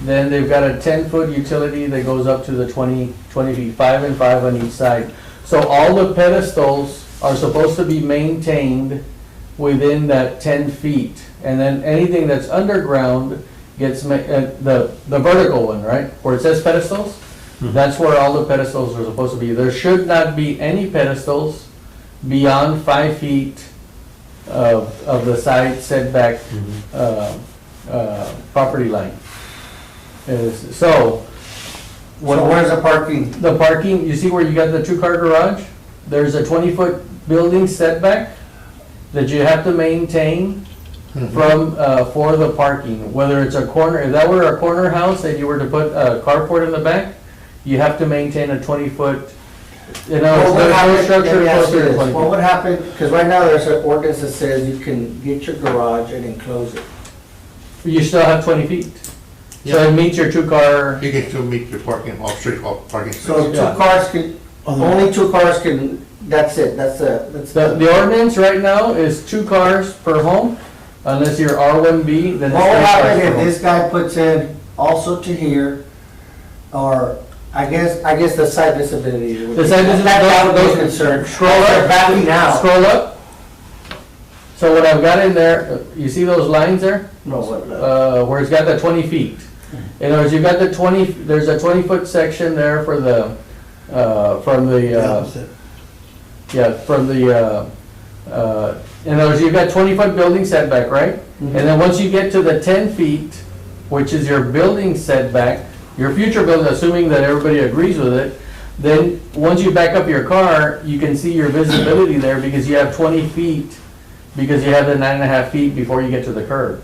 then they've got a 10-foot utility that goes up to the 20 feet, 5 and 5 on each side. So all the pedestals are supposed to be maintained within that 10 feet. And then anything that's underground gets, the vertical one, right? Where it says pedestals, that's where all the pedestals are supposed to be. There should not be any pedestals beyond 5 feet of the side setback property line. So where's the parking? the parking, you see where you got the 2-car garage? There's a 20-foot building setback that you have to maintain for the parking, whether it's a corner, if that were a corner house and you were to put a carport in the back, you have to maintain a 20-foot, there's no structure closer to 20 What feet. would happen, because right now there's an ordinance that says you can get your garage and enclose it. You still have 20 feet. So it meets your 2-car, You can still meet your parking, off-street parking space. So Yeah. 2 cars can, only 2 cars can, that's it, that's the ordinance right now is 2 cars per home, unless you're R1B, then it's 3 What would happen cars per if home. this guy puts in also to here, or, I guess the side visibility. would The be- side visibility, That would be those- a concern. scroll They're up. backing out. Scroll up. So what I've got in there, you see those lines there? No, what, Where it's got the 20 feet. In other words, you've got the 20, there's a 20-foot section there for the, from the, in other words, you've got 20-foot building setback, right? And then once you get to the 10 feet, which is your building setback, your future building, assuming that everybody agrees with it, then once you back up your car, you can see your visibility there because you have 20 feet, because you have the 9.5 feet before you get to the curb.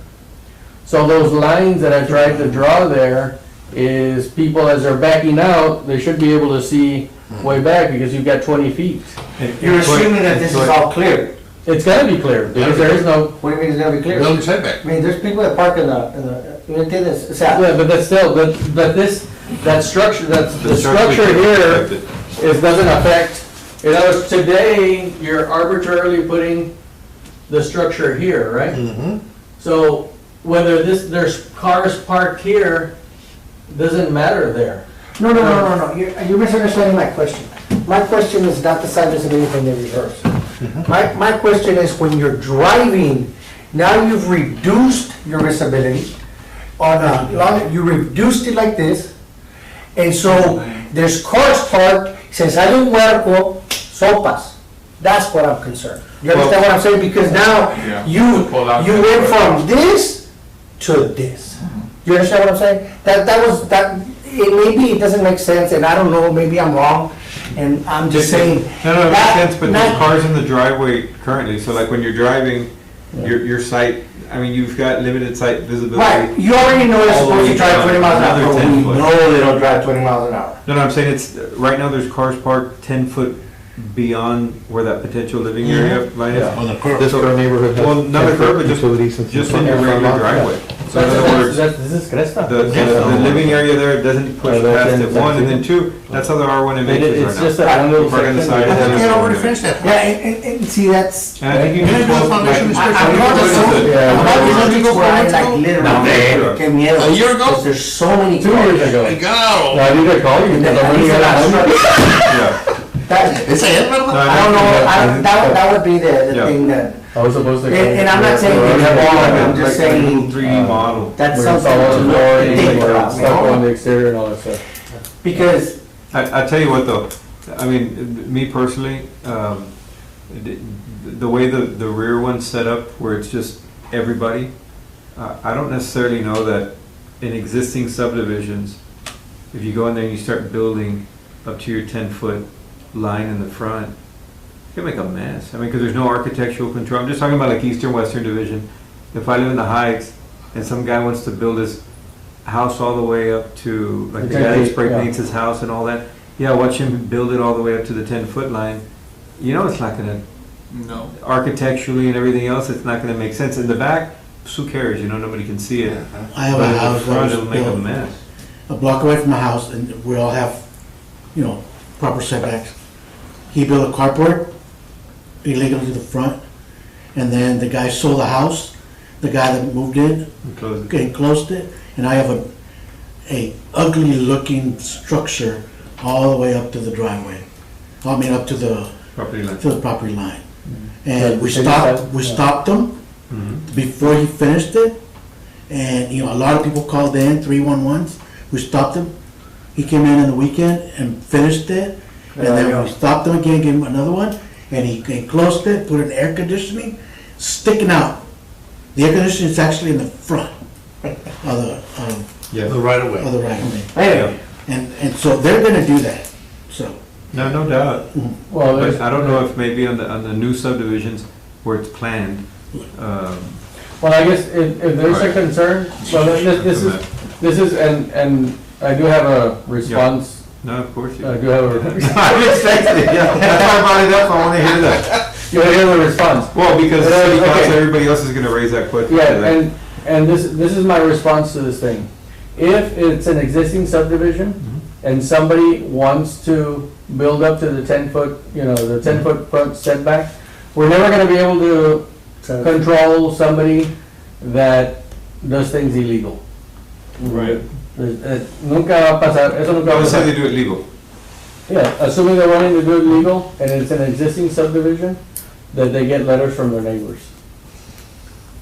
So those lines that I tried to draw there is people, as they're backing out, they should be able to see way back because you've got 20 feet. you're assuming that this is all clear. It's gotta be clear because there is no, What do you mean it's gonna be clear? Building setback. I mean, there's people that park in the, you know, this, it's out. yeah, but that's still, but this, that structure, that's, the structure should be here protected. doesn't affect, in other words, today, you're arbitrarily putting the structure here, right? So whether there's cars parked here, doesn't matter there. No, you're misunderstanding my question. My question is not the side visibility from the reverse. My question is when you're driving, now you've reduced your visibility. on a lot, you reduced it like this, and so there's cars parked, says hay un huerco, sopas. That's what I'm concerned. You understand what I'm saying? Because now, Yeah. you Pull out went the- from this to this. You understand what I'm saying? Maybe it doesn't make sense, and I don't know, maybe I'm wrong, and I'm just saying. No, it makes that- sense, but there's not- cars in the driveway currently, so like when you're driving, your sight, I mean, you've got limited sight visibility. Right, you already know they're All the supposed way to drive down 20 miles an hour, another but 10 we foot. know they don't drive 20 miles an hour. No, I'm saying it's, right now there's cars parked 10 foot beyond where that potential living area line is. On the curb. This our neighborhood has. Well, not a curb, but utilities and just stuff. in your regular driveway. So in other words, This is Cresta. the living area there doesn't push past it, one, and then two, that's how the R1 M8 is It's right just now. that one little Park on the section. side. I think you already finished that. Yeah, and see, that's. And I think you Can I can do a close, foundation like, inspection? I'm not What so, is it? Yeah. I'm not How long did you go where I for like it? literally, que miedo. A year ago? Because there's so many 2 years cars. ago. I got No, I need to call you because I'm running out of money. yeah. That- It's a head, No, I don't know, that would be the Yeah. thing that, I was supposed to. And I'm not saying Yeah, it's yeah, wrong, yeah, I'm just Like a little saying, 3D model. that's We're something installing to the flooring, think we're about. stuff on the exterior and all that stuff. Because, I tell you what though, I mean, me personally, the way the rear one's set up, where it's just everybody, I don't necessarily know that in existing subdivisions, if you go in there and you start building up to your 10-foot line in the front, you can make a mess. I mean, because there's no architectural control. I'm just talking about like Eastern Western Division. If I live in the Heights and some guy wants to build his house all the way up to, like the guy that spray paints his house and all that, yeah, watch him build it all the way up to the 10-foot line. You know, it's not gonna, No. architecturally and everything else, it's not gonna make sense. In the back, who cares, you know, nobody can see it. I have But a in the house that front, was it'll make a built mess. a block away from my house, and we all have, you know, proper setbacks. He built a carport illegal to the front, and then the guy sold the house, the guy that moved in, Close it. enclosed it, and I have a ugly looking structure all the way up to the driveway. I mean, up to the Property line. property line. And we So you stopped, said- we yeah. stopped him Mhm. before he finished it. And, you know, a lot of people called in, 311s. We stopped him. He came in the weekend and finished it. And then we stopped him again, gave him another one, and he enclosed it, put an air conditioning, sticking out. The air conditioning is actually in the front of Yeah. The right of way. the right of way. anyway, And so they're gonna do that, so. No doubt. Well, But there's, I don't know if maybe on the new subdivisions where it's planned, well, I guess if there's a concern, well, this is, and I do have a response, no, of course you. I do have a, I'm expecting it, yeah. That's why I brought it up, I want to hear that. you have the response. Well, because the city Okay. council, everybody else is gonna raise that question. Yeah, and this is my response to this thing. If it's an existing subdivision and somebody wants to build up to the 10-foot, you know, the 10-foot front setback, we're never gonna be able to control somebody that does things illegal. Right. Nunca va a pasar, eso nunca va a Let's say pasar. they do it legal. Yeah, assuming they're wanting to do it legal and it's an existing subdivision, that they get letters from their neighbors.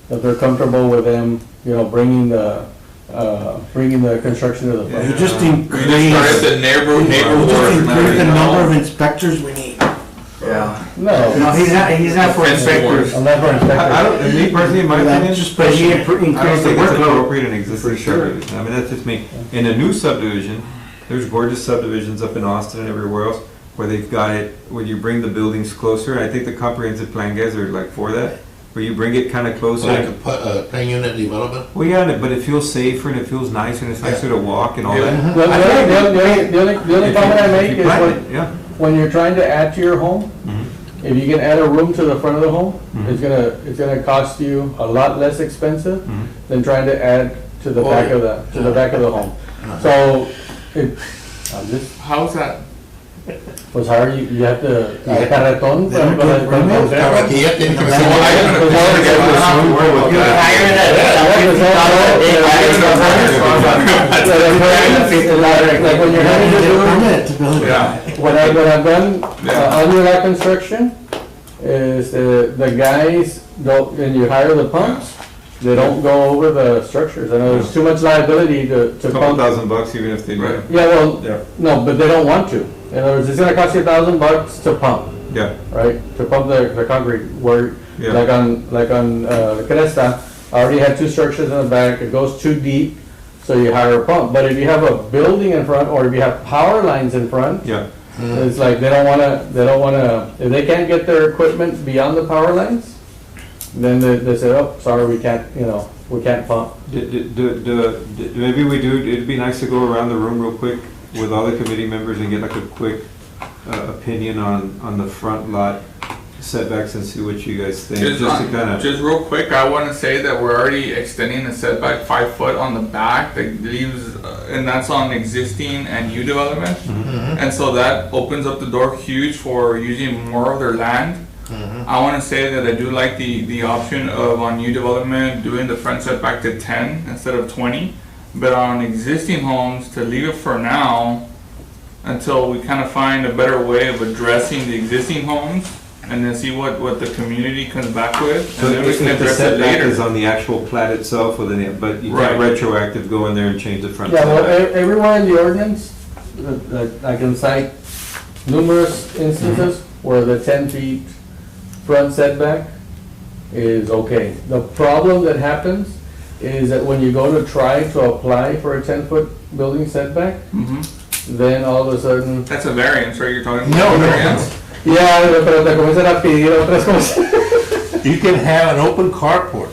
That they're comfortable with them, you know, bringing the construction to the You front. just We increase, just started the neighbor you just increase the number of war. inspectors we need. yeah. No, No, he's not for inspectors. I'm not for I inspectors. don't, me personally, in my opinion, But he I don't increased the think it's workload. appropriate in existing subdivision. I mean, that's just me. In a new subdivision, there's gorgeous subdivisions up in Austin and everywhere else where they've got it, where you bring the buildings closer. And I think the comprehensive plan guys are like for that, where you bring it kind of Like closer. a plan unit development. Well, yeah, but it feels safer and it feels nicer and it's nicer to walk and all that. The only comment I make If you is plan it, yeah. when you're trying to add to your home, Mhm. if you can add a room to the front of the home, Mhm. it's gonna cost you a lot less expensive Mhm. than trying to add to the Oh, back yeah. of the back of the home. So, I'm just, How's that? pues ahora you have to, hay carretón They don't para do permits. Ahora que ya tiene que Well, I ser. Like when you're having to Get a do, permit to build it. Yeah. what I've done under that construction is the guys don't, when you hire the pumps, they don't go over the structures. I know there's too much liability to Couple pump. $1,000 even if they do. Right. Yeah, well, Yeah. no, but they don't want to. In other words, it's gonna cost you $1,000 to pump, Yeah, right? To pump the concrete, where, Yeah. like on Cresta, I already had 2 structures in the back, it goes too deep, so you hire a pump. But if you have a building in front, or if you have power lines in front, yeah. it's like they don't wanna, if they can't get their equipment beyond the power lines, then they say, oh, sorry, we can't, we can't pump. Maybe we do, it'd be nice to go around the room real quick with all the committee members and get like a quick opinion on the front lot setbacks and see what you guys think. Just to kind of. Just real quick, I want to say that we're already extending the setback 5 foot on the back that leaves, and that's on existing and new development. And so that opens up the door huge for using more of their land. I want to say that I do like the option of on new development doing the front setback to 10 instead of 20, but on existing homes to leave it for now until we kind of find a better way of addressing the existing homes, and then see what the community comes back with, So and then we if can the address it setback is later. on the actual plat itself, but you can't Right. retroactive go in there and change the front Yeah, well, setback. everywhere in the ordinance, I can cite numerous instances where the 10 feet front setback is okay. The problem that happens is that when you go to try to apply for a 10-foot building setback, Mhm. then all of a sudden, That's a variance, right? You're talking No, about no. variance? yeah, pero te comienzan a pedir otras cosas. You can have an open carport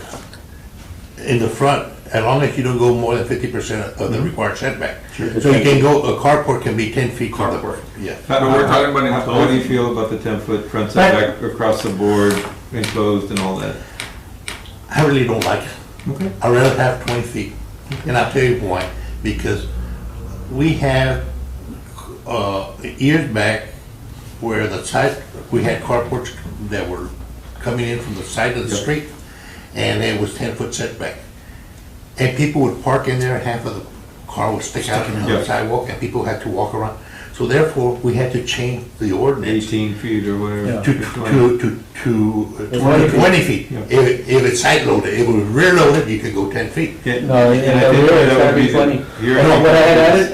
in the front, as long as you don't go more than 50% of the required setback. So you can go, a carport can be 10 feet from the, yeah. How- But we're talking about How do you feel about the 10-foot front setback across the board, enclosed and all that? I really don't like it. Okay. I'd rather have 20 feet. And I'll tell you why. Because we have, years back, where the side, we had carports that were coming in from the side of the street, and it was 10-foot setback. And people would park in there, half of the car would stick out on Yeah. the sidewalk, and people had to walk around. So therefore, we had to change the ordinance 18 feet or whatever. Yeah. to 20 feet. Yeah. If it's side loaded, if it was rear loaded, you could go 10 feet. Yeah, No, in and I the think rear, it's that gotta would be the- 20. your- No, but I had added.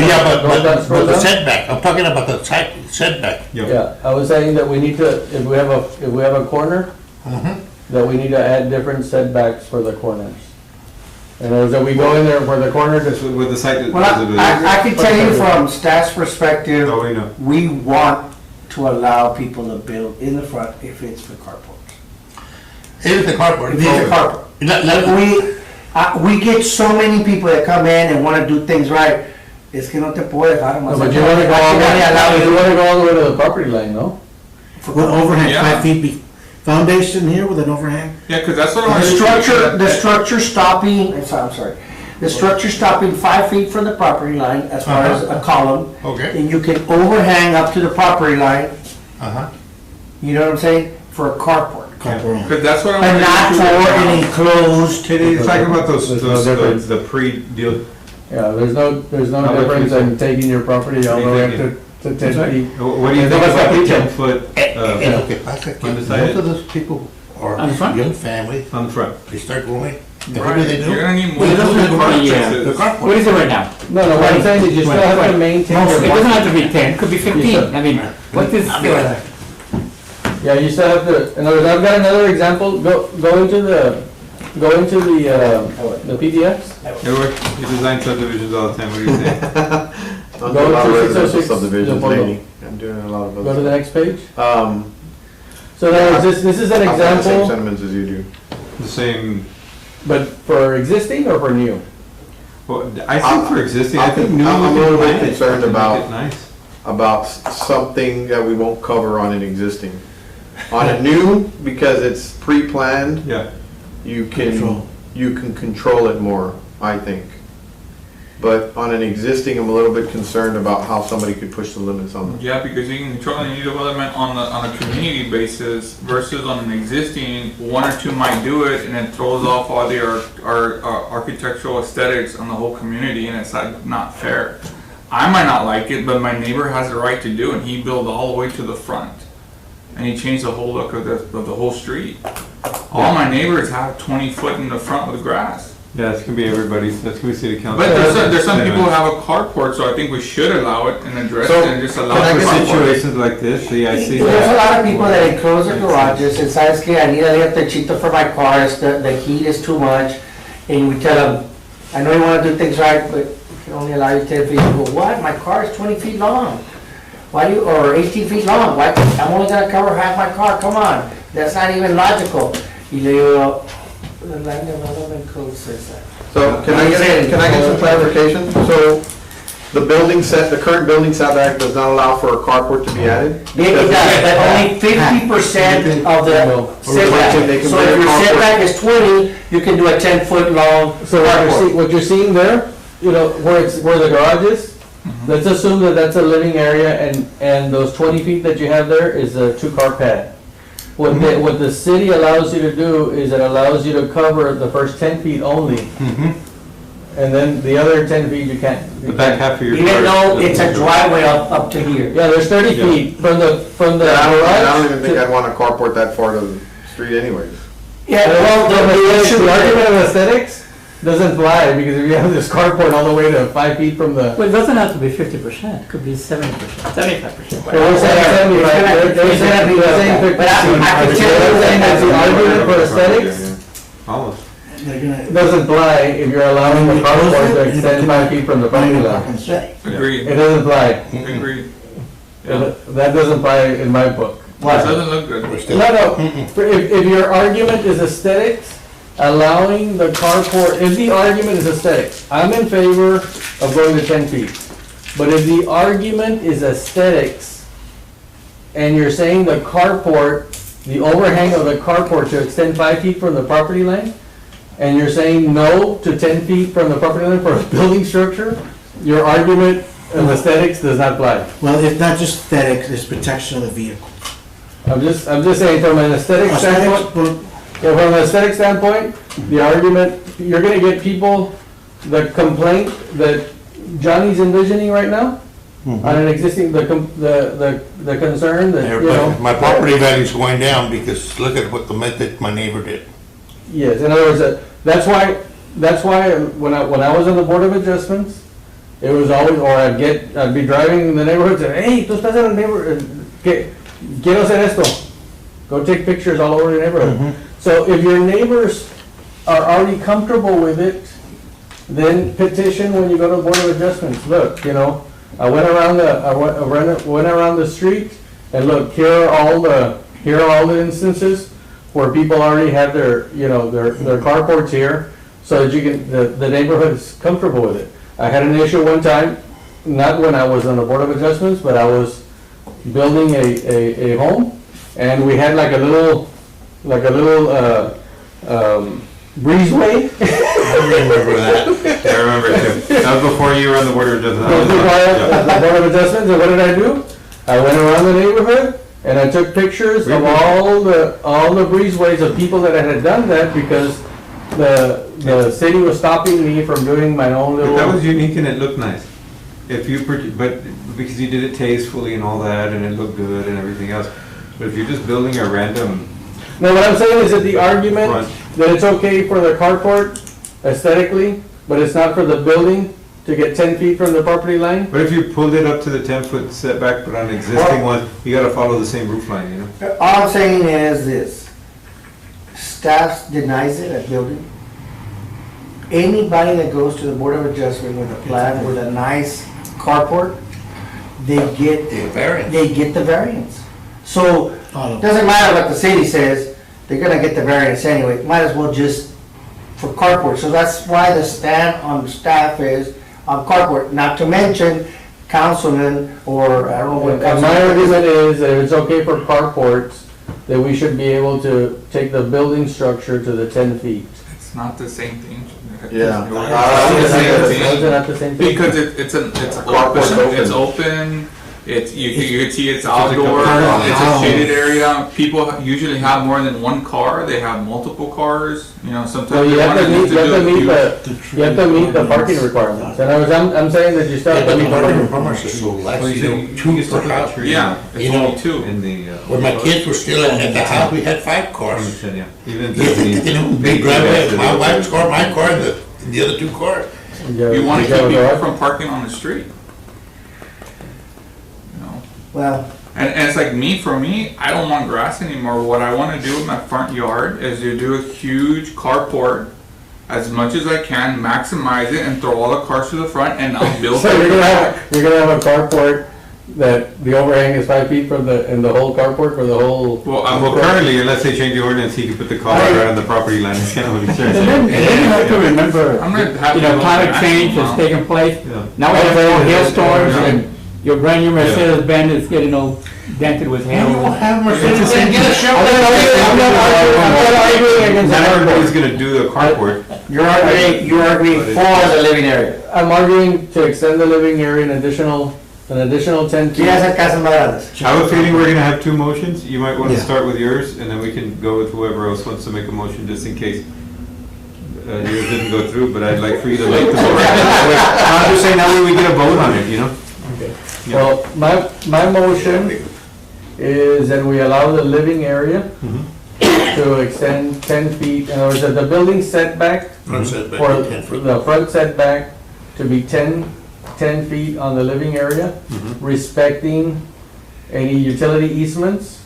Yeah, scroll down, but scroll the down. setback, I'm talking about the side setback. Yeah. Yeah, I was saying that we need to, if we have a corner, that we need to add different setbacks for the corners. And as that we go in there for the corner, Just with the site. Well, I can tell you from staff's perspective, Oh, we know. we want to allow people to build in the front if it's for carports. It is the carport. If it's a carport. We get so many people that come in and wanna do things right, es que no te puedes dejar no, más. but you wanna go all the way to the property line, no? With overhang, Yeah. 5 feet foundation here with an overhang. Yeah, because that's what I The want to structure, the structure stopping, I'm sorry, the structure stopping 5 feet from the property line as far as a column. Okay. And you can overhang up to the property line, Uh-huh. you know what I'm saying, for a carport. Because that's what I And want not for an enclosed. He's talking about those, There's no difference. the pre-deal. Yeah, there's no How about difference you? in taking your property all the way up to 10 feet. What do you Yeah, think that's about the what we 10-foot And lo que pasa es que undecided. most of those people are On the front? young families, on the front? they start going, and what Right, do they you're do? gonna need Well, it doesn't have to be, The what carport. is it right now? No, what I'm saying is you still have to maintain It your. doesn't have to be 10, it could be 15. I mean, what is, Yeah, you still have to, in other words, I've got another example, go into the PDFs. You design subdivisions all the time, what do you say? I'm Go doing a lot of to residential 606 subdivisions Leopoldo. lately. I'm doing a lot of Go to the those. next page. So in Yeah, other words, this is an I have the same example, sentiments as you do. The same, but for existing or for new? well, I think for existing, I think new. I'm a we can little bit plan it concerned and make about- it Nice. About something that we won't cover on an existing. On a new, because it's pre-planned, Yeah, you can Control. control it more, I think. But on an existing, I'm a little bit concerned about how somebody could push the limits on them. Yeah, because you can control any development on a community basis versus on an existing, one or two might do it and it throws off all the our architectural aesthetics on the whole community, and it's like not fair. I might not like it, but my neighbor has the right to do it, and he built all the way to the front. And he changed the whole look of the whole street. all my neighbors have 20 foot in the front with grass. Yeah, that's gonna be everybody's, that's gonna be city council. But there's some people who have a carport, so I think we should allow it and address So, it and just allow can I for get carport. Situations like this, yeah, I see There's a that. lot of people that enclose their garages and sabes que I need a techito for my car, the heat is too much. And we tell them, I know you wanna do things right, but we can only allow you 10 feet. You go, what? My car is 20 feet long. Why do you, or 18 feet long? Why, I'm only gonna cover half my car, come on. That's not even logical. You know, the land development code says that. So can I get some clarification? So the current building setback does not allow for a carport to be added? It does, but only 50% of the setback. They can So bring if a your carport. setback is 20, you can do a 10-foot long So carport. what you're seeing there, you know, where the garage is, let's assume that that's a living area and those 20 feet that you have there is a 2-car pad. What the city allows you to do is it allows you to cover the first 10 feet only. And then the other 10 feet you can't. The back half of your car. Even though it's a driveway up to here. Yeah, there's 30 Yeah. feet from the I don't garage. even think I'd want a carport that far to the street anyways. Yeah, well, the issue The argument is, of aesthetics doesn't fly, because if you have this carport all the way to 5 feet from the. Well, it doesn't have to be 50%, it could be 70%, 75%. Well, we're saying 75, they're saying But I can tell you They're saying that the argument for Yeah, aesthetics yeah. Almost. They're gonna. doesn't fly if you're allowing the carport to extend 5 feet from the property line. Agreed, It doesn't fly. agreed. Yeah. That doesn't fly in my book. It doesn't look good. No, if your argument is aesthetics, allowing the carport, if the argument is aesthetics, I'm in favor of going to 10 feet. But if the argument is aesthetics, and you're saying the carport, the overhang of the carport to extend 5 feet from the property line, and you're saying no to 10 feet from the property line for a building structure, your argument of aesthetics does not fly. Well, it's not just aesthetics, it's protection of the vehicle. I'm just saying from an aesthetic standpoint. Aesthetics, but Yeah, from an aesthetic standpoint, the argument, you're gonna get people, the complaint that Johnny's envisioning right now, on an existing, the concern that, you know. My property value's going down because look at what the method my neighbor did. Yes, in other words, that's why, when I was on the Board of Adjustments, it was always, or I'd be driving in the neighborhood, and say, hey, tú estás en el neighborhood, quiero hacer esto. Go take pictures all over the neighborhood. So if your neighbors are already comfortable with it, then petition when you go to the Board of Adjustments. Look, you know, I went around the street, and look, here are all the instances where people already have their, you know, their carports here, so that you can, the neighborhood is comfortable with it. I had an issue one time, not when I was on the Board of Adjustments, but I was building a home, and we had like a little breezeway. I remember that. I remember it too. That was before you were on the Board of Adjustment. At the Board of Adjustments, and what did I do? I went around the neighborhood, and I took pictures of all the breezeways of people that had done that, because the city was stopping me from doing my own But that was little. unique and it looked nice. If you, but because you did it tastefully and all that, and it looked good and everything else. But if you're just building a random No, what I'm saying is that the argument front, that it's okay for the carport aesthetically, but it's not for the building to get 10 feet from the property line. but if you pulled it up to the 10-foot setback, but on an existing one, you gotta follow the same roof line, you know? all I'm saying is this, staff denies it at building. Anybody that goes to the Board of Adjustment with a plan, with a nice carport, they get The variance. the variance. So, all of them. doesn't matter what the city says, they're gonna get the variance anyway, might as well just for carport. So that's why the stand on staff is on carport, not to mention councilman, or I don't know what. And my argument is that if it's okay for carports, that we should be able to take the building structure to the 10 feet. It's not the same thing. Yeah. It's not the same Is it thing. not the same thing? Because it's carport's open, open. it's open, It's, you can see it's like a outdoor, part of the it's a house. shaded area. People usually have more than one car, they have multiple cars, you know, sometimes. Well, you they have wanna to meet, just you have to do a meet few- the, you have to meet the parking requirements. And I'm saying that you still have Yeah, to but meet the the parking parking. requirements are so lax, Well, you you know, can two still per put a house. tree Yeah, it's You know, only two. in the. When my kids were still at the house, we had 5 cars. Yeah, even Disney. You know, big driveway, my wife's car, my car, and the other 2 cars. You wanna keep have a people garage? from parking on the street. You know? Well, And it's like me, for me, I don't want grass anymore. What I want to do in my front yard is to do a huge carport as much as I can, maximize it, and throw all the cars to the front, and I'll build. So you're gonna have a carport that the overhang is 5 feet from in the whole carport for the whole. Well, Well, currently, unless they change the ordinance, he can put the car right on the property line. It's kind of what he And then you have to remember, I'm not happy you know, with climate that. change has taken place. Yeah. Now we have more hailstorms Yeah. and your brand new Mercedes Benz is getting all dented with hail. You won't have Mercedes, then get a shovel. I'm not arguing against the Not everybody's carport. gonna do the carport. you're arguing for the living area. I'm arguing to extend the living area an additional 10 feet. Quieres hacer casas más grandes. I have a feeling we're gonna have 2 motions. You might wanna Yeah. start with yours, and then we can go with whoever else wants to make a motion, just in case yours didn't go through, but I'd like for you to make the motion. I'm just saying, that way we get a vote on it, you know? Yeah. Well, my motion is that we allow the living area to extend 10 feet, in other words, that the building setback Front setback, for 10 feet. the front setback to be 10 feet on the living area, respecting any utility easements,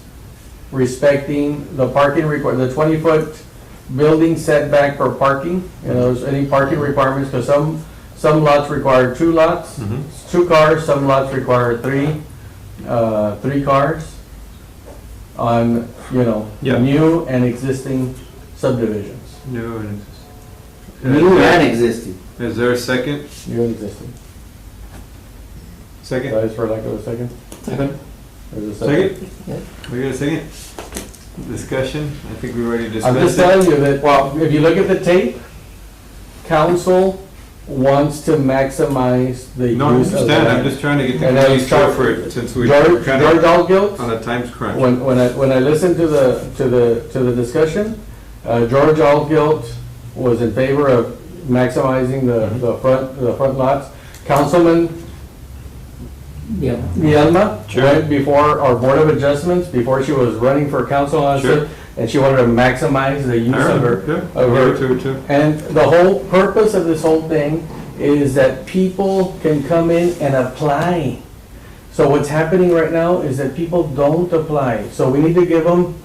respecting the parking the 20-foot building setback for parking, you know, any parking requirements, because some lots require 2 lots, 2 cars, some lots require 3 cars on, you know, Yeah. new and existing subdivisions. No, and New and existing. is there a second? New and existing. Second? Guys, for lack of a second? Second. There's a Second? We got a second? Discussion? I think we already discussed I'm just it. telling you that, well, if you look at the tape, council wants to maximize the use No, I of the understand, I'm land. just trying to get the And I committee was trying- for it, since we're George kind of Allgilt, on a time crunch. when I listened to the discussion, George Allgilt was in favor of maximizing the front lots. Councilman Yeah. Yelma Sure. went before our Board of Adjustments, before she was running for council, on Sure. it, and she wanted to maximize the use of her. Yeah, of her- give it to her too. And the whole purpose of this whole thing is that people can come in and apply. So what's happening right now is that people don't apply. So we need to give them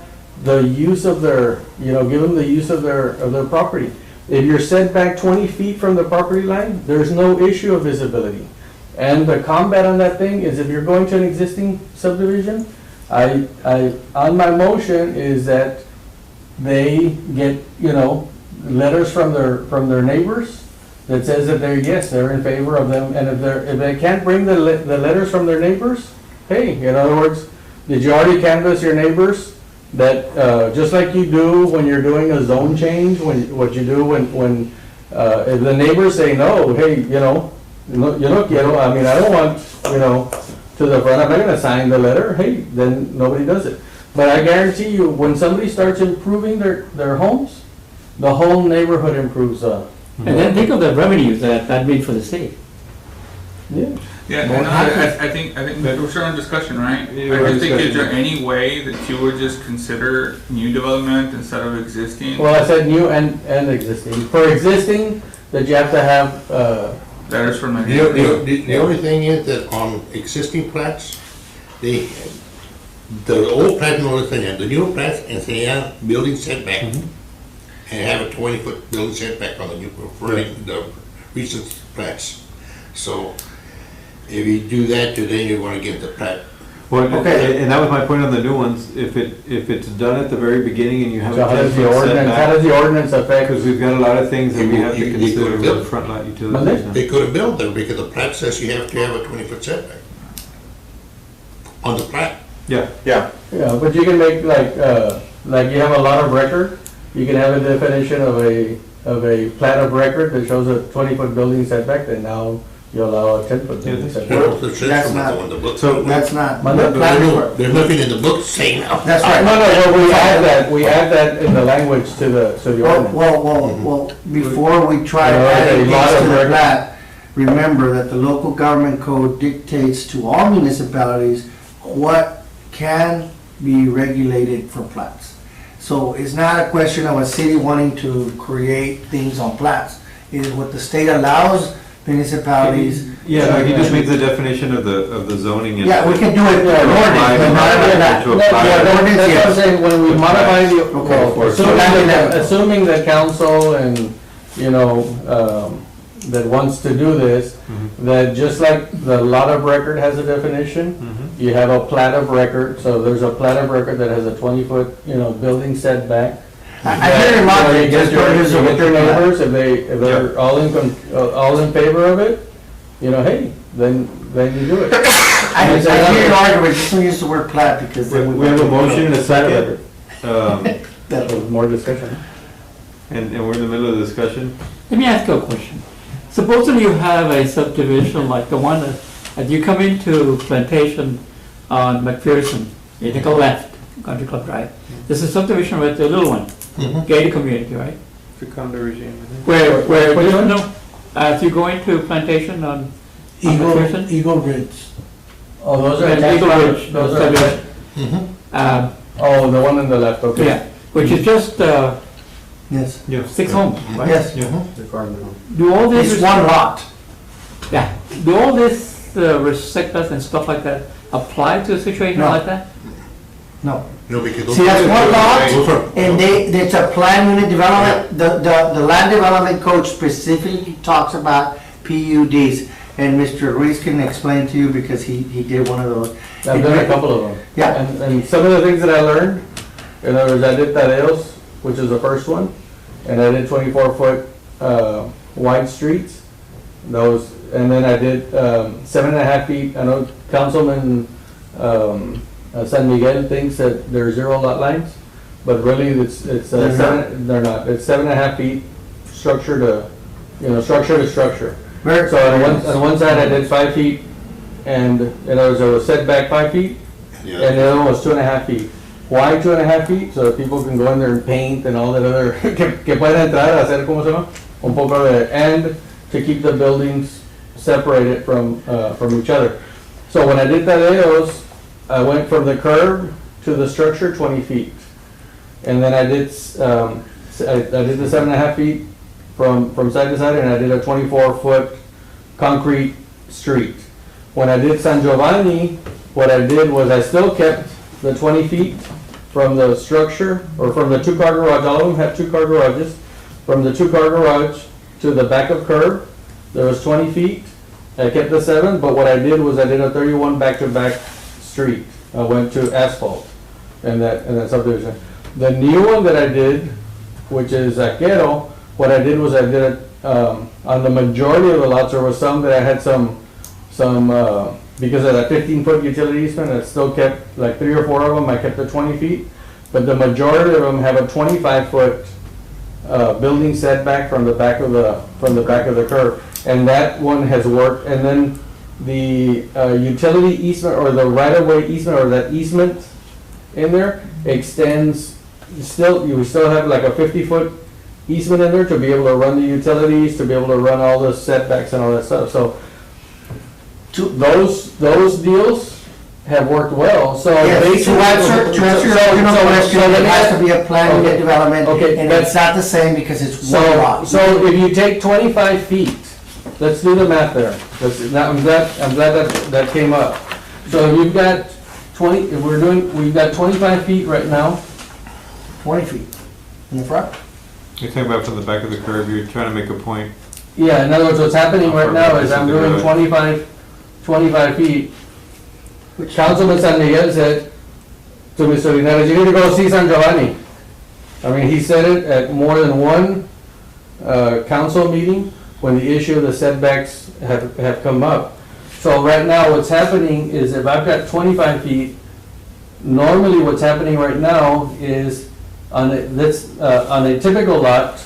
the use of their, give them the use of their property. If you're set back 20 feet from the property line, there's no issue of visibility. And the combat on that thing is if you're going to an existing subdivision, on my motion is that they get, letters from their neighbors that says that they're in favor of them, and if they can't bring the letters from their neighbors, hey, in other words, did you already canvass your neighbors? That, just like you do when you're doing a zone change, what you do when if the neighbors say no, hey, I don't want, to the front, I'm not gonna sign the letter, hey, then nobody does it. But I guarantee you, when somebody starts improving their homes, the whole neighborhood improves, And then think of the revenues that means for the city. yeah. Yeah, no, I think we're still in discussion, right? Yeah, I we're just think, is discussing. there any way that you would just consider new development instead of existing? Well, I said new and existing. For existing, that you have to have, Letters from the. The only thing is that on existing plats, the old plat no enseñan, the new plats enseñan building setback. And have a 20-foot building setback on the new, for the recent plats. So if you do that, then you're gonna get the plat. Well, Okay. and that was my point on the new ones, if it's done at the very beginning and you have a so how does the 10-foot ordinance, how setback, does the ordinance affect? because we've got a lot of things that we have to You consider could with build- front lot Monday? utilities. now. They couldn't build them because the plat says you have to have a 20-foot setback. On the plat. Yeah, Yeah, but you can make like you have a lot of record, you can have a definition of a plat of record that shows a 20-foot building setback, then now you allow a 10-foot building Well, setback. the That's system not- is on the book. So, That's not. But the planning board. There's nothing in the book saying that. That's right. No, but we add that in the language to the ordinance. Well, before we try to Well, add okay, things lot to of the record. plat, remember that the local government code dictates to all municipalities what can be regulated for plats. So it's not a question of a city wanting to create things on plats. It is what the state allows municipalities. yeah, like he just makes the definition of the zoning. and- Yeah, we can do it in an ordinance, but not in that. To apply Yeah, it. that's what I'm saying, when we modify the, Okay. well, assuming the council and, you know, that wants to do this, that just like the lot of record has a definition, you have a plat of record, so there's a plat of record that has a 20-foot, you know, building setback. I hear your logic, You get just your, put it you as get your a neighbors, if they're all in favor of it, you know, hey, then you do it. I hear your argument, just don't use the word plat because then We have a motion and a second, That was more discussion. and we're in the middle of the discussion. Let me ask you a question. Supposing you have a subdivision like the one that you come into Plantation on McPherson, you take a left, Country Club Drive. This is subdivision with the little one, gated community, right? The condo regime, I think. Where, you know, if you go into Plantation on McPherson. Eagle Ridge. Oh, those are Yeah, attached Eagle lots. Ridge, Those are subdivision. attached. Oh, the one on the left, okay. Yeah, which is just Yes, Yeah. 6 homes, right? yes. Do all this? It's one lot. Yeah, do all this setbacks and stuff like that apply to a situation No. like that? No. No, because those. See, that's one Those lot, are- and it's a planned unit development, the land development code specifically talks about PUDs, and Mr. Ruiz can explain to you because he did one of those. I've done a couple of them. Yeah. And some of the things that I learned, in other words, I did Tadeos, which is the first one, and I did 24-foot wide streets. Those, and then I did 7.5 feet. I know Councilman San Miguel thinks that there are 0 lot lines, but really it's They're not. they're not. It's 7.5 feet structure to, you know, structure to structure. Very- So on one side I did 5 feet, and in other words, there was setback 5 feet, Yeah. and the other one was 2.5 feet. Why 2.5 feet? So that people can go in there and paint and all that other, que puedan entrar a hacer, ¿cómo se llama? Un poco de, and to keep the buildings separated from each other. So when I did Tadeos, I went from the curb to the structure 20 feet. And then I did the 7.5 feet from side to side, and I did a 24-foot concrete street. When I did San Giovanni, what I did was I still kept the 20 feet from the structure, or from the 2-car garage. All of them have 2-car garages. From the 2-car garage to the back of curb, there was 20 feet. I kept the 7, but what I did was I did a 31 back-to-back street. I went to asphalt in that subdivision. The new one that I did, which is Aquero, what I did was I did it on the majority of the lots. There was some that I had some because of that 15-foot utility easement, I still kept like 3 or 4 of them. I kept the 20 feet, but the majority of them have a 25-foot building setback from the back of the curb, and that one has worked. And then the utility easement, or the right-of-way easement, or that easement in there extends. You still have like a 50-foot easement in there to be able to run the utilities, to be able to run all the setbacks and all that stuff. So those deals have worked well. So Yes, basically, to answer your original question, let it me has ask- to be a planned unit Okay. development, Okay, and but- it's not the same because it's one lot. So if you take 25 feet, let's do the math there. I'm glad that came up. So if you've got 20, we've got 25 feet right now. 20 feet in the front. You're talking about from the back of the curb, you're trying to make a point. Yeah, in other words, what's happening right now is I'm doing 25 feet. Councilman San Miguel said to Mr. Linares, you need to go see San Giovanni. I mean, he said it at more than one council meeting when the issue of the setbacks have come up. So right now, what's happening is if I've got 25 feet, normally what's happening right now is on a typical lot,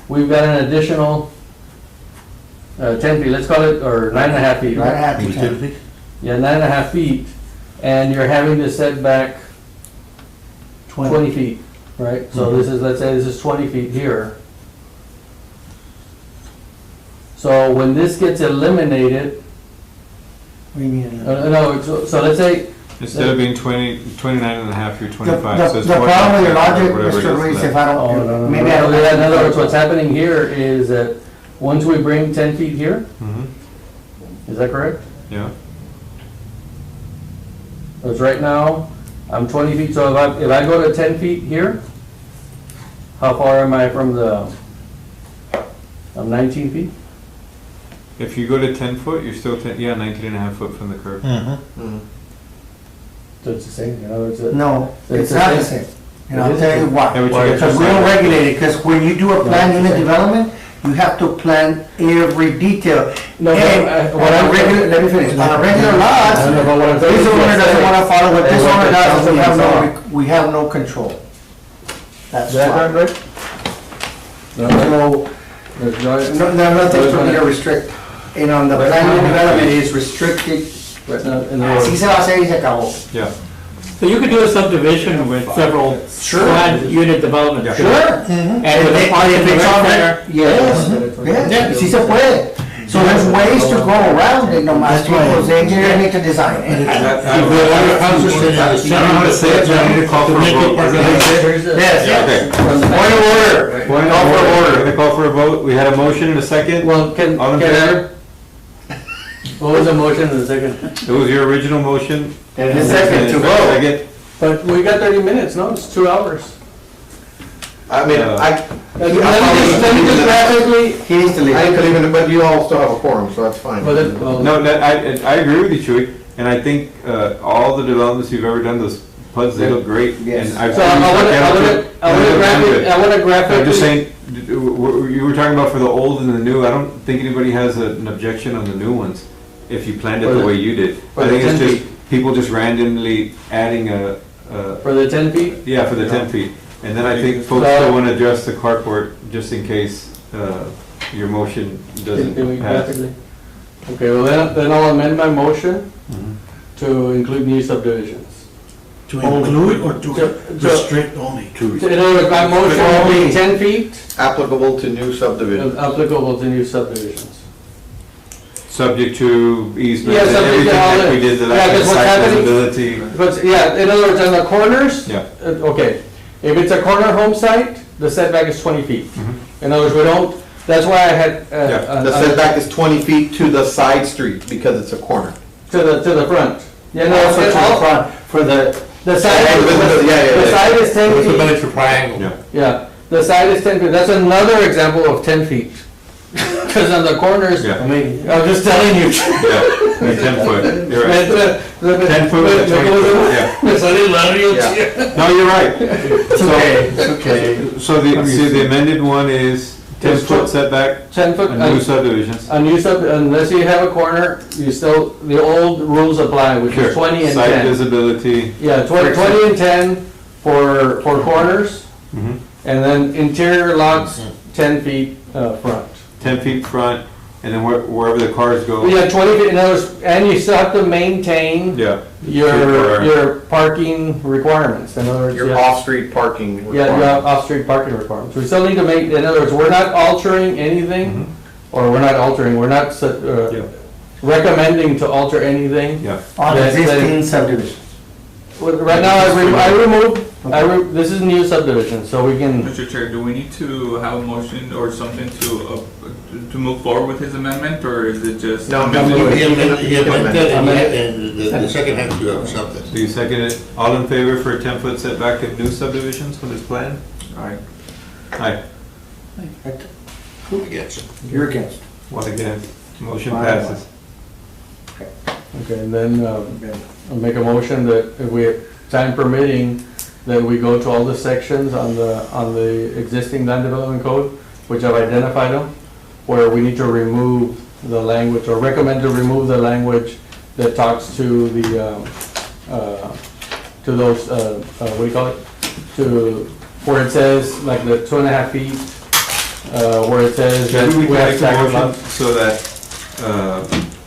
we've got an additional 10 feet, let's call it, or 9.5 feet, right? 9.5 to 10. Utilities? Yeah, 9.5 feet, and you're having to set back 20 feet, right? So this is, let's say this is 20 feet here. So when this gets eliminated, What do you mean? no, so let's say, Instead of being 29 and a half, you're The 25. So it's problem with your 45, logic, whatever it Mr. is Ruiz, left. if I oh, don't, no, maybe I don't. in other words, what's happening here is that once we bring 10 feet here, Mhm. is that correct? Yeah. Because right now, I'm 20 feet, so if I go to 10 feet here, how far am I from the, I'm 19 feet? If you go to 10 foot, you're still 19 and a half foot from the curb. So it's the same, in other words, No, it's It's not the the same. same. And I'll tell you Yeah, why. but you get Because your we don't side. regulate it, because when you do a plan unit development, you have to plan every detail. No, but, And what on I'm- a regular, let me finish, on a regular lot, I know, but what I'm saying this is owner let's doesn't say wanna follow what they this want owner the does, and council we have no control. That's Is that why. correct? No, there's no, No, nothing for me to restrict. And on the plan unit development, it is restricted. in other Así words, se va a hacer y se acabó. Yeah. So you could do a subdivision with several Sure. planned unit developments. Sure. And with a park in the If it's rec already- center. Yes, yes, sí se puede. So there's ways to go around it, no más That's why- people, the engineer need to design it. I don't know how to say it, so I need to call for a vote. Yes, Okay. Point of order. Point of order. We're gonna call for a vote. We had a motion and a second. well, can, All in can favor? what was the motion in the second? It was your original motion. And the second to vote. Second. But we got 30 minutes, no, it's 2 hours. I mean, Let me just rapidly, He needs to leave. I could even, but you all still have a quorum, so that's fine. well, then, well, No, I agree with you, Chuy, and I think all the developments you've ever done, those PUDs, they look great. Yes. And I've so seen I wanna graphically, I'm just saying, you were talking about for the old and the new, I don't think anybody has an objection on the new ones, if you planned it For the the- way you did. for I the think it's 10 just, people just randomly adding for the 10 feet, yeah, for the 10 feet. And then I think folks So- still want to adjust the carport, just in case your motion can we doesn't pass. graphically? Okay, well then I'll amend my motion Mhm. to include new subdivisions. To include or to So- restrict only? So in other words, my motion will be 10 feet Applicable to new subdivisions. applicable to new subdivisions. Subject to easement Yeah, and subject to everything all like that. we did the Yeah, last 'cause what's site happening- visibility. But, yeah, in other words, on the corners, Yeah. okay, if it's a corner home site, the setback is 20 feet. Mhm. In other words, we don't, that's why I had, Yeah. The setback is 20 feet to the side street because it's a corner. to the front. Yeah, no, Also to the all- front, for the, the side, Yeah, yeah, the yeah. side is 10 It's a feet. miniature triangle. Yeah. Yeah, the side is 10 feet, that's another example of 10 feet. Because on the corners, Yeah. I mean, I'm just telling you. Yeah, 10 foot, you're right. 10 foot with 20 foot, yeah. Me sale largo, Yeah. tío. No, you're right. it's okay, it's okay. So the amended one is 10 foot setback 10 foot, on new subdivisions. unless you have a corner, you still, the old rules apply, which Sure. is 20 and Site 10. visibility. Yeah, 20 and 10 for corners, Mhm. and then interior lots, 10 feet front. 10 feet front, and then wherever the cars go. Yeah, 20 feet, in other words, and you still have to maintain Yeah. your parking requirements, in other words. Your yeah. off-street parking Yeah, requirement. yeah, off-street parking requirements. We still need to make, in other words, we're not altering anything, or we're not Yeah. recommending to alter anything. Yeah. On Yes, existing subdivision. Well, right now, I removed, this is new subdivision, so we can, Mr. Chair, do we need to have a motion or something to move forward with his amendment, or is it just? No, He amended it, and the second has to have something. So you second it. All in favor for a 10-foot setback in new subdivisions when it's planned? Alright. Aye. Who gets it? You're against. One against. Motion Fine. passes. okay, and then, I'll make a motion that if we, time permitting, that we go to all the sections on the existing land development code, which I've identified them, where we need to remove the language, or recommend to remove the language that talks to the, to those, what do you call it? To, where it says, like the 2.5 feet, where it says that Maybe we we can have make a staggered motion lots.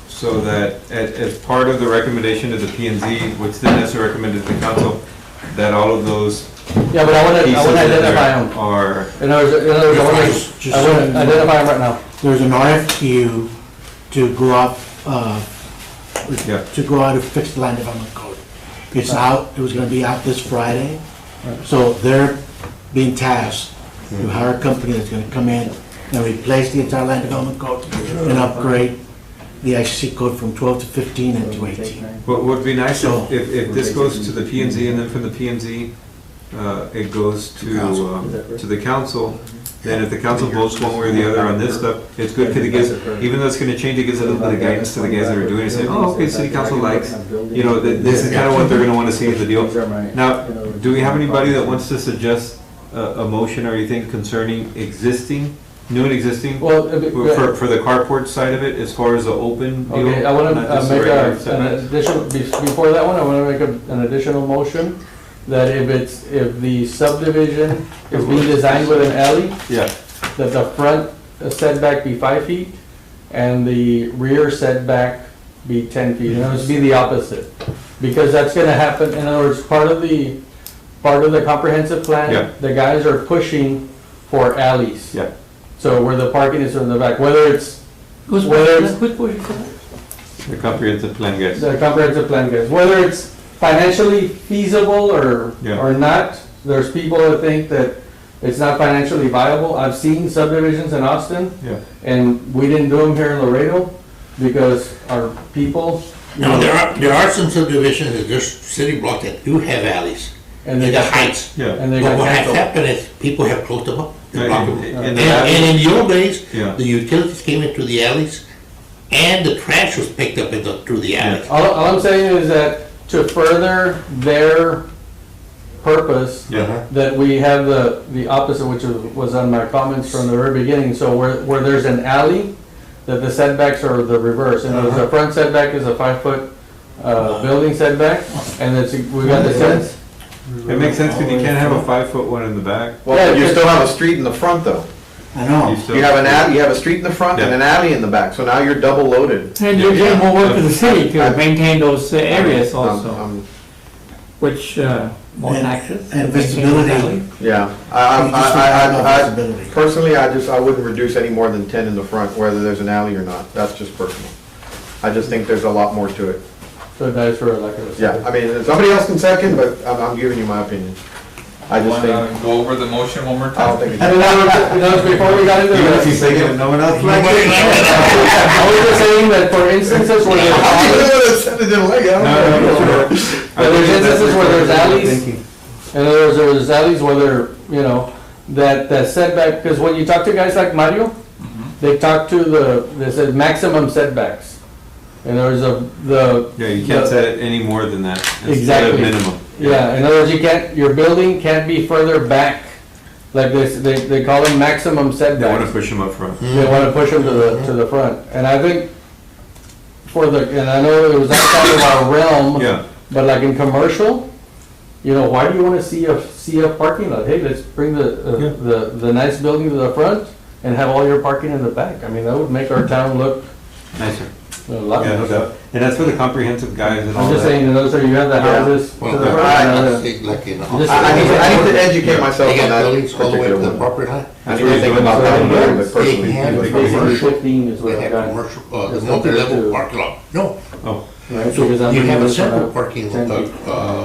so that as part of the recommendation of the P and Z, which then has to recommend to the council, that all of those Yeah, but I wanna pieces in identify there them. are, In other words, I wanna identify them right now. There's an RFQ to go out, Yeah. to go out and fix the land development code. It's out, it was gonna be out this Friday, so they're being tasked to hire a company that's gonna come in and replace the entire land development code and upgrade the ICC code from 12 to 15 and to 18. what would be nice So- if this goes to the P and Z, and then from the P and Z, it goes to the council, then if the council votes one way or the other on this stuff, it's good because it gives, even though it's gonna change, it gives a little bit of guidance to the guys that are doing it, saying, oh, okay, city council likes, you know, this is kind of what they're gonna wanna see in the deal. Now, do we have anybody that wants to suggest a motion or anything concerning existing, new and existing, Well, for the carport side of it, as far as the open deal? okay, I wanna not just the make regular an setbacks? additional, before that one, I wanna make an additional motion that if the subdivision is being designed with an alley, Yeah, that the front setback be 5 feet and the rear setback be 10 feet. In other words, be the opposite. Because that's gonna happen, in other words, part of the comprehensive Yeah. plan, the guys are pushing for alleys. yeah. So where the parking is in the back, whether it's Who's Whether pushing for that? The comprehensive plan, guys. the comprehensive plan guys, whether it's financially feasible Yeah. or not, there's people that think that it's not financially viable. I've seen subdivisions in Austin, Yeah. and we didn't do them here in Laredo because our people, you Now, know, there are some subdivisions in this city block that do have alleys, and they in the got, heights. Yeah. and they But got what has canceled. happened is people have closed them up. They block them. And And in the old days, Yeah. the utilities came into the alleys and the trash was picked up through the alleys. All I'm saying is that to further their purpose, Yeah. that we have the opposite, which was on my comments from the very beginning. So where there's an alley, that the setbacks are the reverse. And the front setback is a 5-foot building setback, and it's, we got the sense. It makes sense because you can't have a 5-foot one in the back. Well, Yeah, you because- still have a street in the front though. I know. still- You have an alley, you have a street in the front and Yeah. an alley in the back, so now you're double loaded. And you're getting more work to the city to I- maintain those areas Um, also, which, more And- access. and to maintain those visibility. alleys. Yeah, You just don't have no visibility. personally, I wouldn't reduce any more than 10 in the front, whether there's an alley or not. That's just personal. I just think there's a lot more to it. So that's for like a. Yeah, I mean, somebody else can second, but I'm giving you my opinion. I just think, Wanna go over the motion one more I don't time? think it's. And that was before we got into the. no one else I was just saying that for instances where there's alleys, but there's instances where there's alleys, and there's alleys where there, you know, that setback, because when you talk to guys like Mario, they talk to they said maximum setbacks. And there's Yeah, you can't set it any more than that. Instead Exactly. of minimum. Yeah, in other words, your building can't be further back, like this, they call them maximum They want to setbacks. push them up front. They wanna push them to the front, and I think and I know it was outside of our realm, Yeah, but like in commercial, you know, why do you wanna see a parking lot? Hey, let's bring the nice building to the front and have all your parking in the back. I mean, that would make our town look nicer. a lot Yeah, no nicer. doubt. And that's for the comprehensive guys and all I'm just that. saying, you know, so you have the Yeah. houses to Well, the front. I and think like in. Just- I need to educate myself They on got that buildings all the way particular to the one. property line. I need to think about that one, but personally. They have It's the basically commercial, 15 is what they I have got. commercial, the That's multi-level what they parking lot. No, Oh, Right, so because I'm you have a doing separate this parking, 10 feet.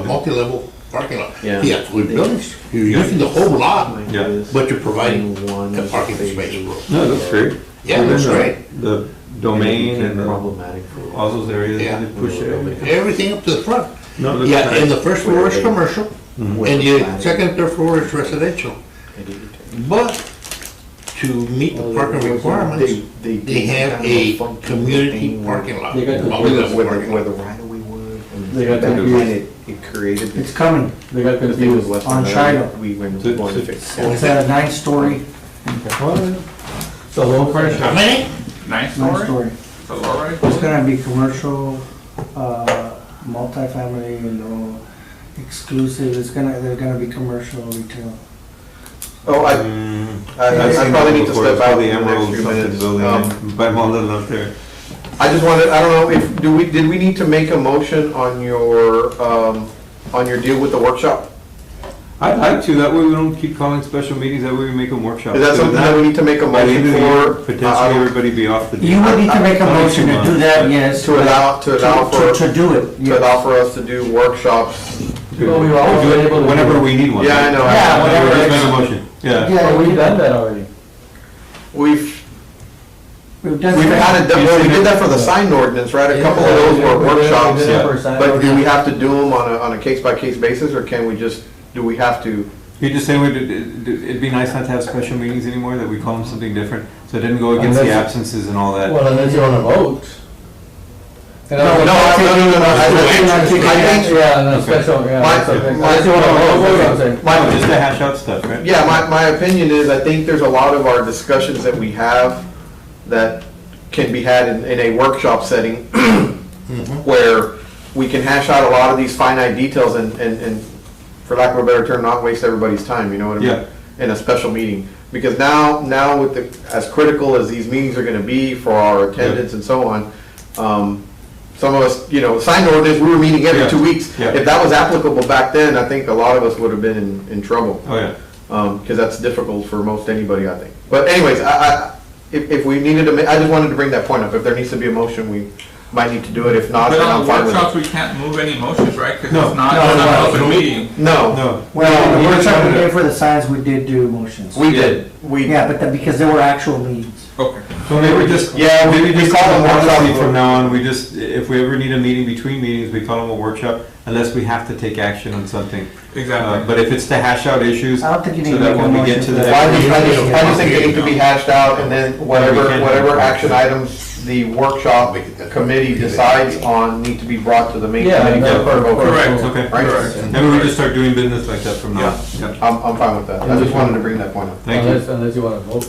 multi-level parking lot. Yeah. Yeah, with buildings, you're using the whole lot, yeah. but you're providing a parking space. No, that's great. Yeah, that's great. The domain and Problematic. all those areas, Yeah. they push it. Everything up to the front. No, that's Yeah, and nice. the first floor is commercial, Mhm. and the second and third floor is residential. But to meet the parking requirements, they have a community parking lot. They got the- multi-level Where parking the lot. right of way was. They got and confused. it created. It's coming. They got Because it was confused. less On than Shiloh. We were So- going to so- fix. It's a 9-story, So low price. How many? Nice story? 9-story. It's a low rate? It's gonna be commercial, multifamily, exclusive, they're gonna be commercial retail. Oh, I I've seen probably that need to before. step It's out called the in the next Emerald few something minutes. building by Malden up there. I just wanted, I don't know if, did we need to make a motion on your deal with the workshop? I'd like to, that way we don't keep calling special meetings, that way we make them workshops. Is that something that we need to make a By the end motion of the year, for? potentially everybody be off the. You would need to make a motion to do that, yes. To allow To do it, to yes. allow for us to do workshops. Well, we were always Do it able to. whenever we need one. Yeah, I know. Yeah, Whenever whatever. we make a motion, yeah. Yeah, we've done that already. We've done had it, well, we did that for the sign ordinance, right? A couple of those were workshops. We did it for sign But do we ordinance. have to do them on a case-by-case basis, or can we just, do we have to? You just say it'd be nice not to have special meetings anymore, that we call them something different, so it didn't go against the Unless- absences and all that. Well, unless you wanna vote. No, I think, Yeah, no, special, yeah. My- that's okay. my- Unless you wanna vote, I'm saying. No, just to hash out stuff, right? yeah, my opinion is, I think there's a lot of our discussions that we have that can be had in a workshop setting, where we can hash out a lot of these finite details and, for lack of a better term, not waste everybody's time, you know what I mean? Yeah. In a special meeting. Because now with as critical as these meetings are gonna be for our attendance and so on, some of us, sign ordinance, we were meeting every Yeah. 2 weeks. Yeah. If that was applicable back then, I think a lot of us would have been in trouble. Oh, yeah. Because that's difficult for most anybody, I think. But anyways, if we needed to, I just wanted to bring that point up. If there needs to be a motion, we might need to do it. If not, But then on I'm the fine with workshops, it. we can't move any motions, right? Because No. it's not, No, it's not no, an open meeting. No, No. Well, the No, workshop we no. did for the signs, we did do motions. we did. Yeah, but because there were actual meetings. Okay. So maybe just, Yeah, we maybe just call them workshops. honestly from now on, we just, if we ever need a meeting between meetings, we call them a workshop, unless we have to take action on something. Exactly. But if it's to hash out issues, I don't think you need so to that make a when we motion get to for the. that. I just think they need to be hashed out, and then whatever action items the workshop committee decides on need to be brought to the main Yeah, committee. no, for vote. Correct. Okay. Right? Correct. Maybe we just start doing business like that from now on. Yeah. I'm fine with that. I just wanted to bring that point up. Thank you. Unless you wanna vote.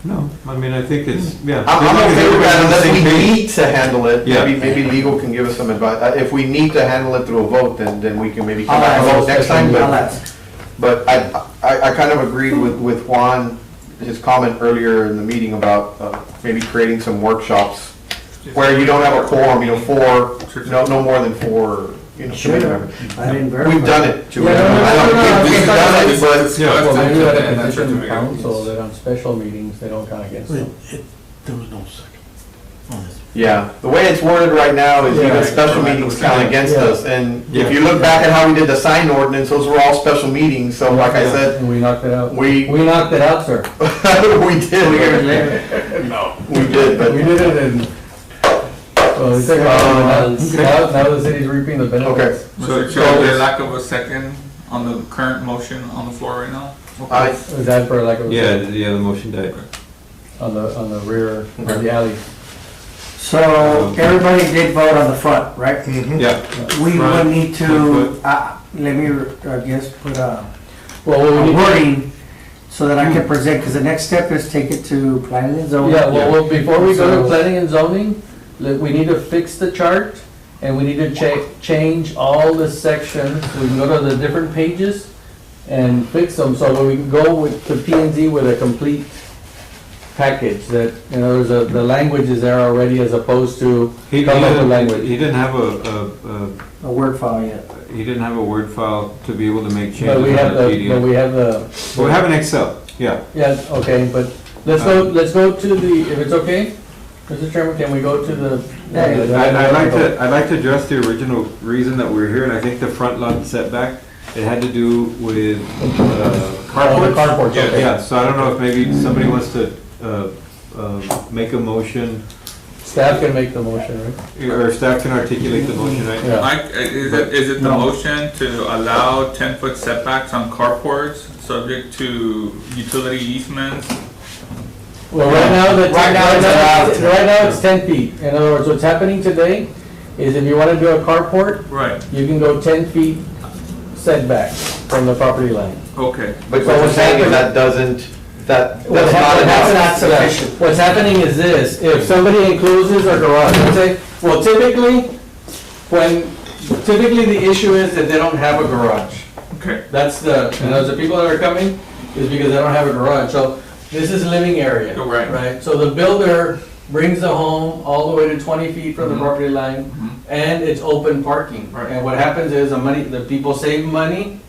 No, I mean, I think it's, yeah. I'm okay with that unless we need to handle it. Yeah. Maybe legal can give us some advice. If we need to handle it through a vote, then we can maybe come I'll back and ask. vote next time. I'll ask. But I kind of agreed with Juan, his comment earlier in the meeting about maybe creating some workshops where you don't have a quorum, no more than four, committee members. I didn't verify. We've done it. Julie. Yeah, no, I don't think okay, we've done it, but Discussed Well, maybe we it, had and a that's petition what to we council that on special meetings, they don't count against them. There was no second on this. yeah, the way it's worded right now is even Yeah. special meetings count against Yeah. us. And if you look back at how we did the sign ordinance, those were all special meetings. So like I said, And we knocked it out. we knocked it out, sir. we did. We did, but. We did it in, well, it's like, now the city's reaping the benefits. Mr. Chair, the lack of a second on the current motion on the floor right now? Is that for like a? Yeah, the motion died. On the rear, of the alley. So everybody did vote on the front, right? Yeah. We Front, would need 10 to, foot. let me, I guess, put a Well, we need. wording so that I can present, because the next step is take it to planning and zoning. Yeah, well, before we go to So- planning and zoning, we need to fix the chart, and we need to change all the sections. We can go to the different pages and fix them, so that we can go with, to P and Z with a complete package, that, the language is there already as opposed to He come up with didn't, language. he didn't have A word file yet. he didn't have a Word file to be able to make changes But on we the have the, PDF. but we have the. Well, we have an Excel, yeah. Yeah, okay, but let's go to the, if it's okay, Mr. Chairman, can we go to the? I'd like to address the original reason that we're here, and I think the front lot setback, it had to do with carports. Carports, okay. Yeah, so I don't know if maybe somebody wants to make a motion, Staff can make the motion, right? or staff can articulate the motion, right? Yeah. Mike, is it the motion to allow 10-foot setbacks on carports, subject to utility easements? Well, right now it's it's 10 feet. In other words, what's happening today is if you want to do a carport, Right, you can go 10 feet setback from the property line. okay. But what you're saying is that's not enough. Yeah. What's happening is this, if somebody encloses a garage, let's say, well, typically the issue is that they don't have a garage. Okay. That's the people that are coming, is because they don't have a garage. So this is living area. Oh, right. Right? So the builder brings the home all the way to 20 feet from the property line, and it's open parking. Right. And what happens is the people save money,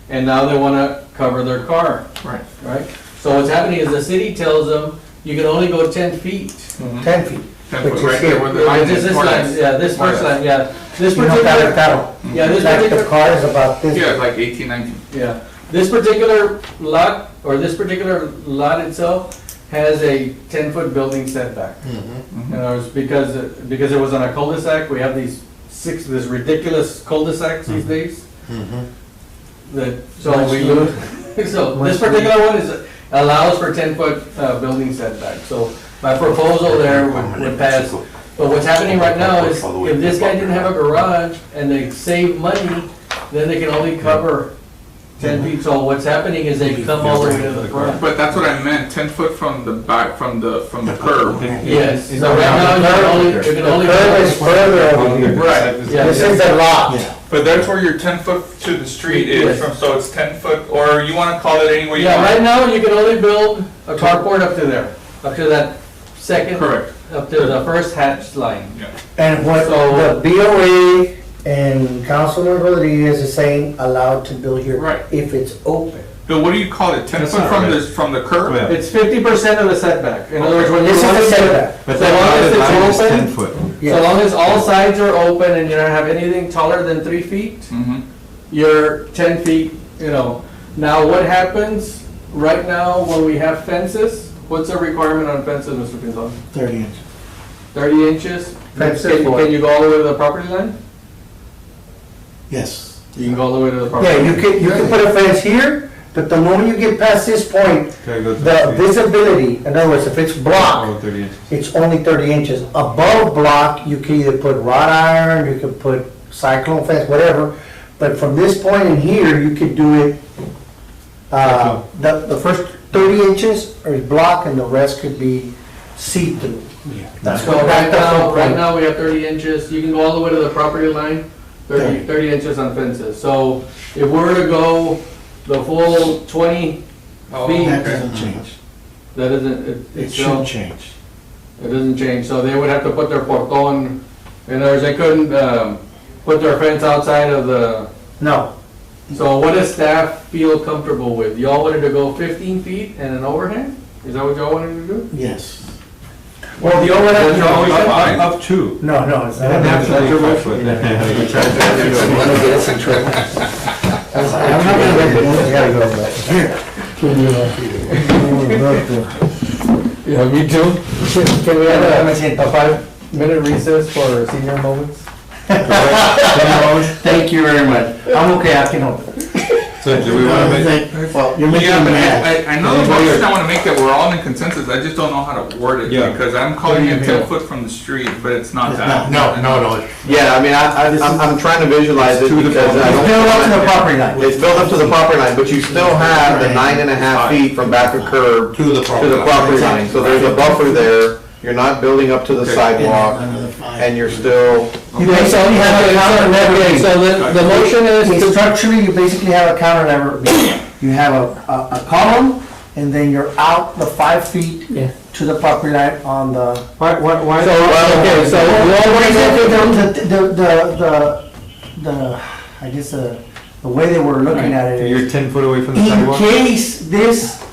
and now they wanna cover their car, Right. right? So what's happening is the city tells them, you can only go 10 feet. 10 feet. 10 Which foot is right there here. where the line This is. is more or line, less. yeah, this More or first less. line, yeah. This You know, particular, cattle. yeah, this Like the particular, car is about this. Yeah, like 18, 19. yeah. This particular lot, or this particular lot itself, has a 10-foot building setback. Mm-hmm. And it was because it was on a cul-de-sac, we have this ridiculous cul-de-sacs these days. That, so we lose, so this particular one allows for 10-foot building setback. So my proposal there would pass. But what's happening right now is, if this guy didn't have a garage and they save money, then they can only cover 10 feet. So what's happening is they come all the way to the front. But that's what I meant, 10 foot from the back, from the curb. Yes, so right now you can only. The curb is further. Right. Yeah, This is the lot. Yeah. But that's where your 10 foot to the street is Yes. from, so it's 10 foot, or you wanna call it any way you Yeah, right want. now you can only build a carport up to there, up to that second. Correct. Up to the first hatch line. And what So- the BOA and Councilman Rodriguez is saying, allowed to build here. Right. If it's open. But what do you call it, 10 That's foot not from right. from the curb? Yeah. It's 50% of the setback. In other words, when This is you're the setback. But So that long as dotted it's line is open, 10 foot. so long as all sides are open and you don't have anything taller than 3 feet, Mhm. you're 10 feet, you know. Now, what happens right now when we have fences? What's the requirement on fences, Mr. Pinzon? 30 inches. 30 inches? Fence Can for- can you go all the way to the property line? Yes. You can go all the way to the property Yeah, line. you can put a fence here, but the moment you get past this point, Okay, go to the the street. visibility, in other words, if it's block, Oh, 30 inches. it's only 30 inches. Above block, you can either put wrought iron, you can put cyclone fence, whatever. But from this point in here, you could do it, the first 30 inches is block and the rest could be see-through. That's So what, right that's the now, right point. now, we have 30 inches, you can go all the way to the property line, 30 inches on fences. So if we're to go the full 20 Oh, feet, That okay. doesn't change. that isn't, It it's should still, change. it doesn't change. So they would have to put their portón, in other words, they couldn't put their fence outside of the, No, so what does staff feel comfortable with? Y'all wanted to go 15 feet and an overhang? Is that what y'all wanted to do? Yes. well, the overhead, Up to. no, it's not. That's your motion. I'm not gonna let it gotta go, but here. Yeah, me too. Can we have a 5-minute recess for senior moments? Thank you very much. I'm okay, I can help. So do we want to make, Well, you're making Yeah, me but mad. I know the motion I wanna make that we're all in consensus, I just don't know how to word it, Yeah. because I'm calling it 10 foot from the street, but it's not It's that. No. Yeah, I mean, I'm trying to visualize it To the because I It's don't. built up to the property line. It's built up to the property line, but you still have the 9.5 feet from back of curb To the to the property line. So there's a buffer there, you're not building up to the sidewalk, Another 5. and you're still, You basically have a counter lever. So the motion is Structurally, you basically have a counter lever. You have a column, and then you're out the 5 feet Yeah. to the property line on the. Why? Okay, so we all want to The, I guess, the way they were looking at it you're is, 10 foot away from the in sidewalk? case this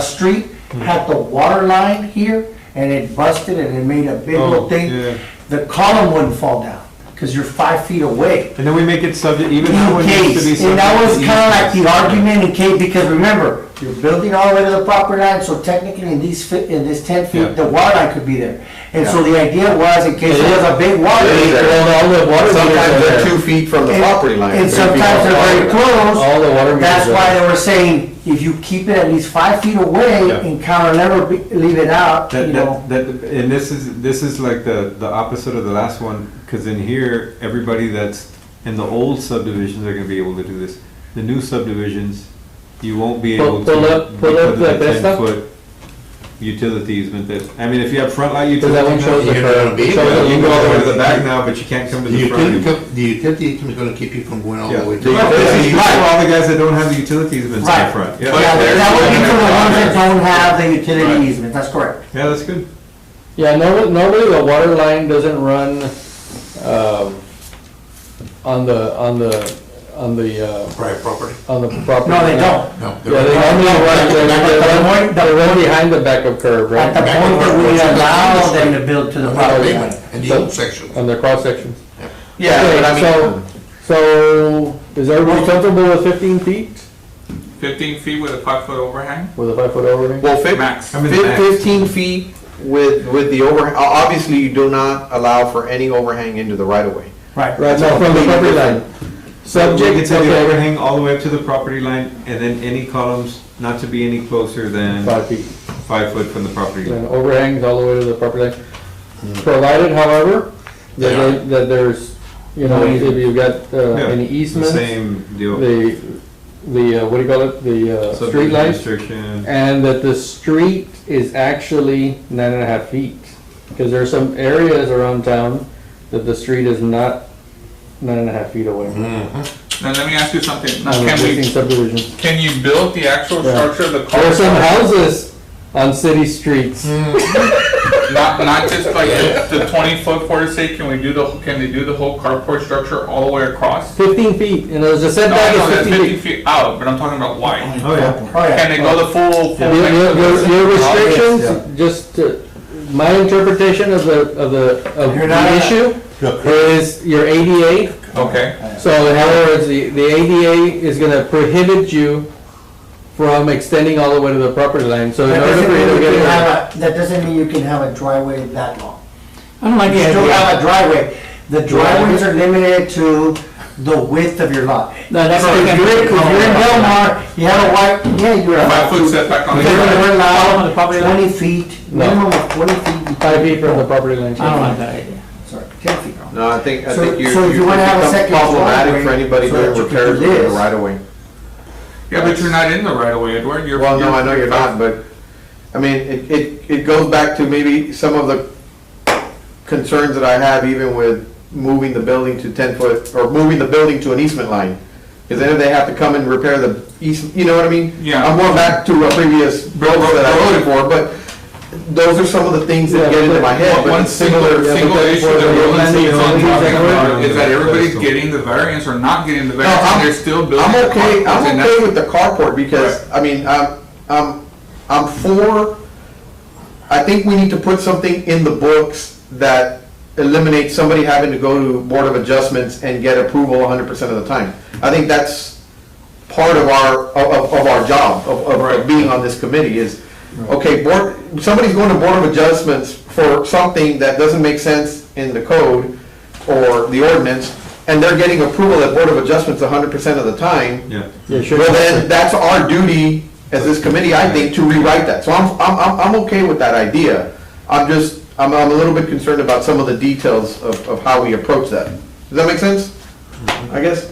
street had the water line here, and it busted and it made a big Oh, little thing, yeah. the column wouldn't fall down, because you're 5 feet away. And then we make it subject, even that In one needs to be case, subject. and that was to kind of like the easements. argument in case, because remember, you're building all the way to the property line, so technically in these, in this 10 Yeah. feet, the water line could be there. And so the idea was, in case there was a big water It is leak, there. all the water sometimes they're meters are 2 feet from the And- property line. and 3 feet sometimes from the they're very property line. close. all the water meters. That's are- why they were saying, if you keep it at least 5 feet away Yeah. and counter never leave it out, you know. And this is like the opposite of the last one, because in here, everybody that's in the old subdivisions are gonna be able to do this. The new subdivisions, you won't be able to. Pull up because of the the 10 Vesta. foot. utility easement that, I mean, if you have front light Because that one utility. shows the You're gonna curve. be- It shows You can go all the way to the the- back now, but you can't come to The the front. utility easement is gonna keep you from going all Yeah. the way to. This is for all the guys that don't have the utility easements in the Right. front. Yeah, that would be for the ones that don't have the utility Right. easement, that's correct. Yeah, that's good. Yeah, normally the water line doesn't run, on the Private property. property. No, they don't. No. Yeah, they normally run, they run behind the backup curve, At the right? point that we allow them to build to the property line. And the old section. On their cross sections. Yeah, but I mean, So, is everybody comfortable with 15 feet? 15 feet with a 5-foot overhang? With a 5-foot overhang? well, Max. I mean, max. 15 feet with the overhang, obviously you do not allow for any overhang into the right of way. Right. Right, no, from the property line. We Subject, can say the okay, overhang all the way up to the property line, and then any columns not to be any closer than 5 feet. 5 foot from the property line. And overhangs all the way to the property line. Provided, however, that there's, you know, if you've got Yeah, any the easements, same deal. the, what do you call it, the street Subdivision lights, restriction. and that the street is actually 9.5 feet. Because there are some areas around town that the street is not 9.5 feet away. Now, let me ask you something. Now, On can existing we, subdivisions. can you build the actual Yeah. structure of the car? There are some houses on city streets. Not just like the 20-foot for the sake, can they do the whole carport structure all the way across? 15 feet, you know, the No, I setback know is that's 15 50 feet. feet out, but I'm talking about wide. Oh, yeah. Oh, yeah. Can they go the full Your length? restrictions, just, my interpretation of You're the not- issue is your ADA. Okay. So in other words, the ADA is gonna prohibit you from extending all the way to the property line, so in That order doesn't for you mean to you get can it. have a, that doesn't mean you can have a driveway that long. I don't like the You still idea. have a driveway. The driveways are limited to the width of your lot. No, that's So what if you're in Belmar, you have a wide, yeah, you're allowed 5 foot to. setback on the You're driveway. On the property allowed line? 20 feet, No. minimum of 20 feet. 5 feet from the property line. I don't like that idea. Sorry, 10 feet. No, I think So- you so if you wanna have a become second problematic driveway, for anybody so that doing you can repairs do in the this. right of way. Yeah, but you're not in the right of way, Edward. You're. Well, no, I know you're not, but, I mean, it goes back to maybe some of the concerns that I have even with moving the building to 10 foot, or moving the building to an easement line. Because then they have to come and repair the east, you know what I mean? Yeah. I'm going back to a previous bill that I voted for, but those are some of the things that get into my head. but One it's single similar- issue that we're talking about is that everybody's Coastal. getting the variance or not getting the No, variance, I'm- and they're still building. I'm okay, carports, and I'm that's- okay with the carport because, I mean, I'm for, I think we need to put something in the books that eliminates somebody having to go to Board of Adjustments and get approval 100% of the time. I think that's part of our job, of being on this committee is, okay, somebody's going to Board of Adjustments for something that doesn't make sense in the code or the ordinance, and they're getting approval at Board of Adjustments 100% of the time. Yeah. Yeah, sure. Well, then, that's our duty as this committee, I think, to rewrite that. So I'm okay with that idea. I'm a little bit concerned about some of the details of how we approach that. Does that make sense? I guess,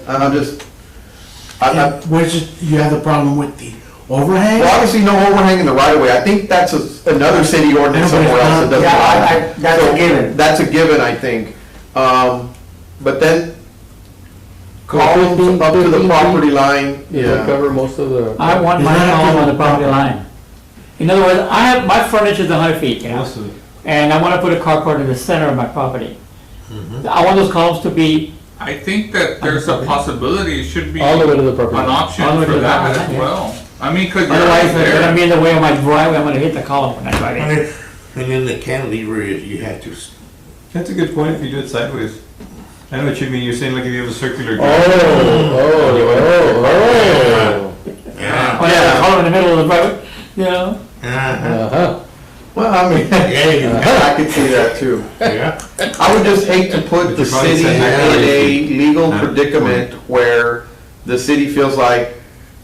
Yeah, where's you have the problem with the overhang? well, obviously, no overhang in the right of way. I think that's another city ordinance somewhere else that doesn't. Yeah, allow it. that's a So, given. That's a given, I think. But then, Well, columns 15 up to the 15 property line, It'll yeah. cover most of the. I want my Is that column up to on the the property property? line. In other words, my frontage is 100 feet, you know, Most of it. and I want to put a carport in the center of my property. I want those columns to be, I think that there's a possibility, it should be All the way to an the property line. option All the way to for the that property as line, well. I mean, cause you're otherwise right they're gonna be there. in the way of my driveway, I'm gonna hit the column when I drive in. And then the cantilever is, you have to, That's a good point if you do it sideways. I know what you mean, you're saying like if you have a circular. Oh. yeah. Oh, yeah, the column in the middle of the driveway, you know? Uh-huh. Well, I mean, I could see that too. Yeah. I would just hate to put the But you're probably city saying that in a legal Yeah. predicament where the city feels like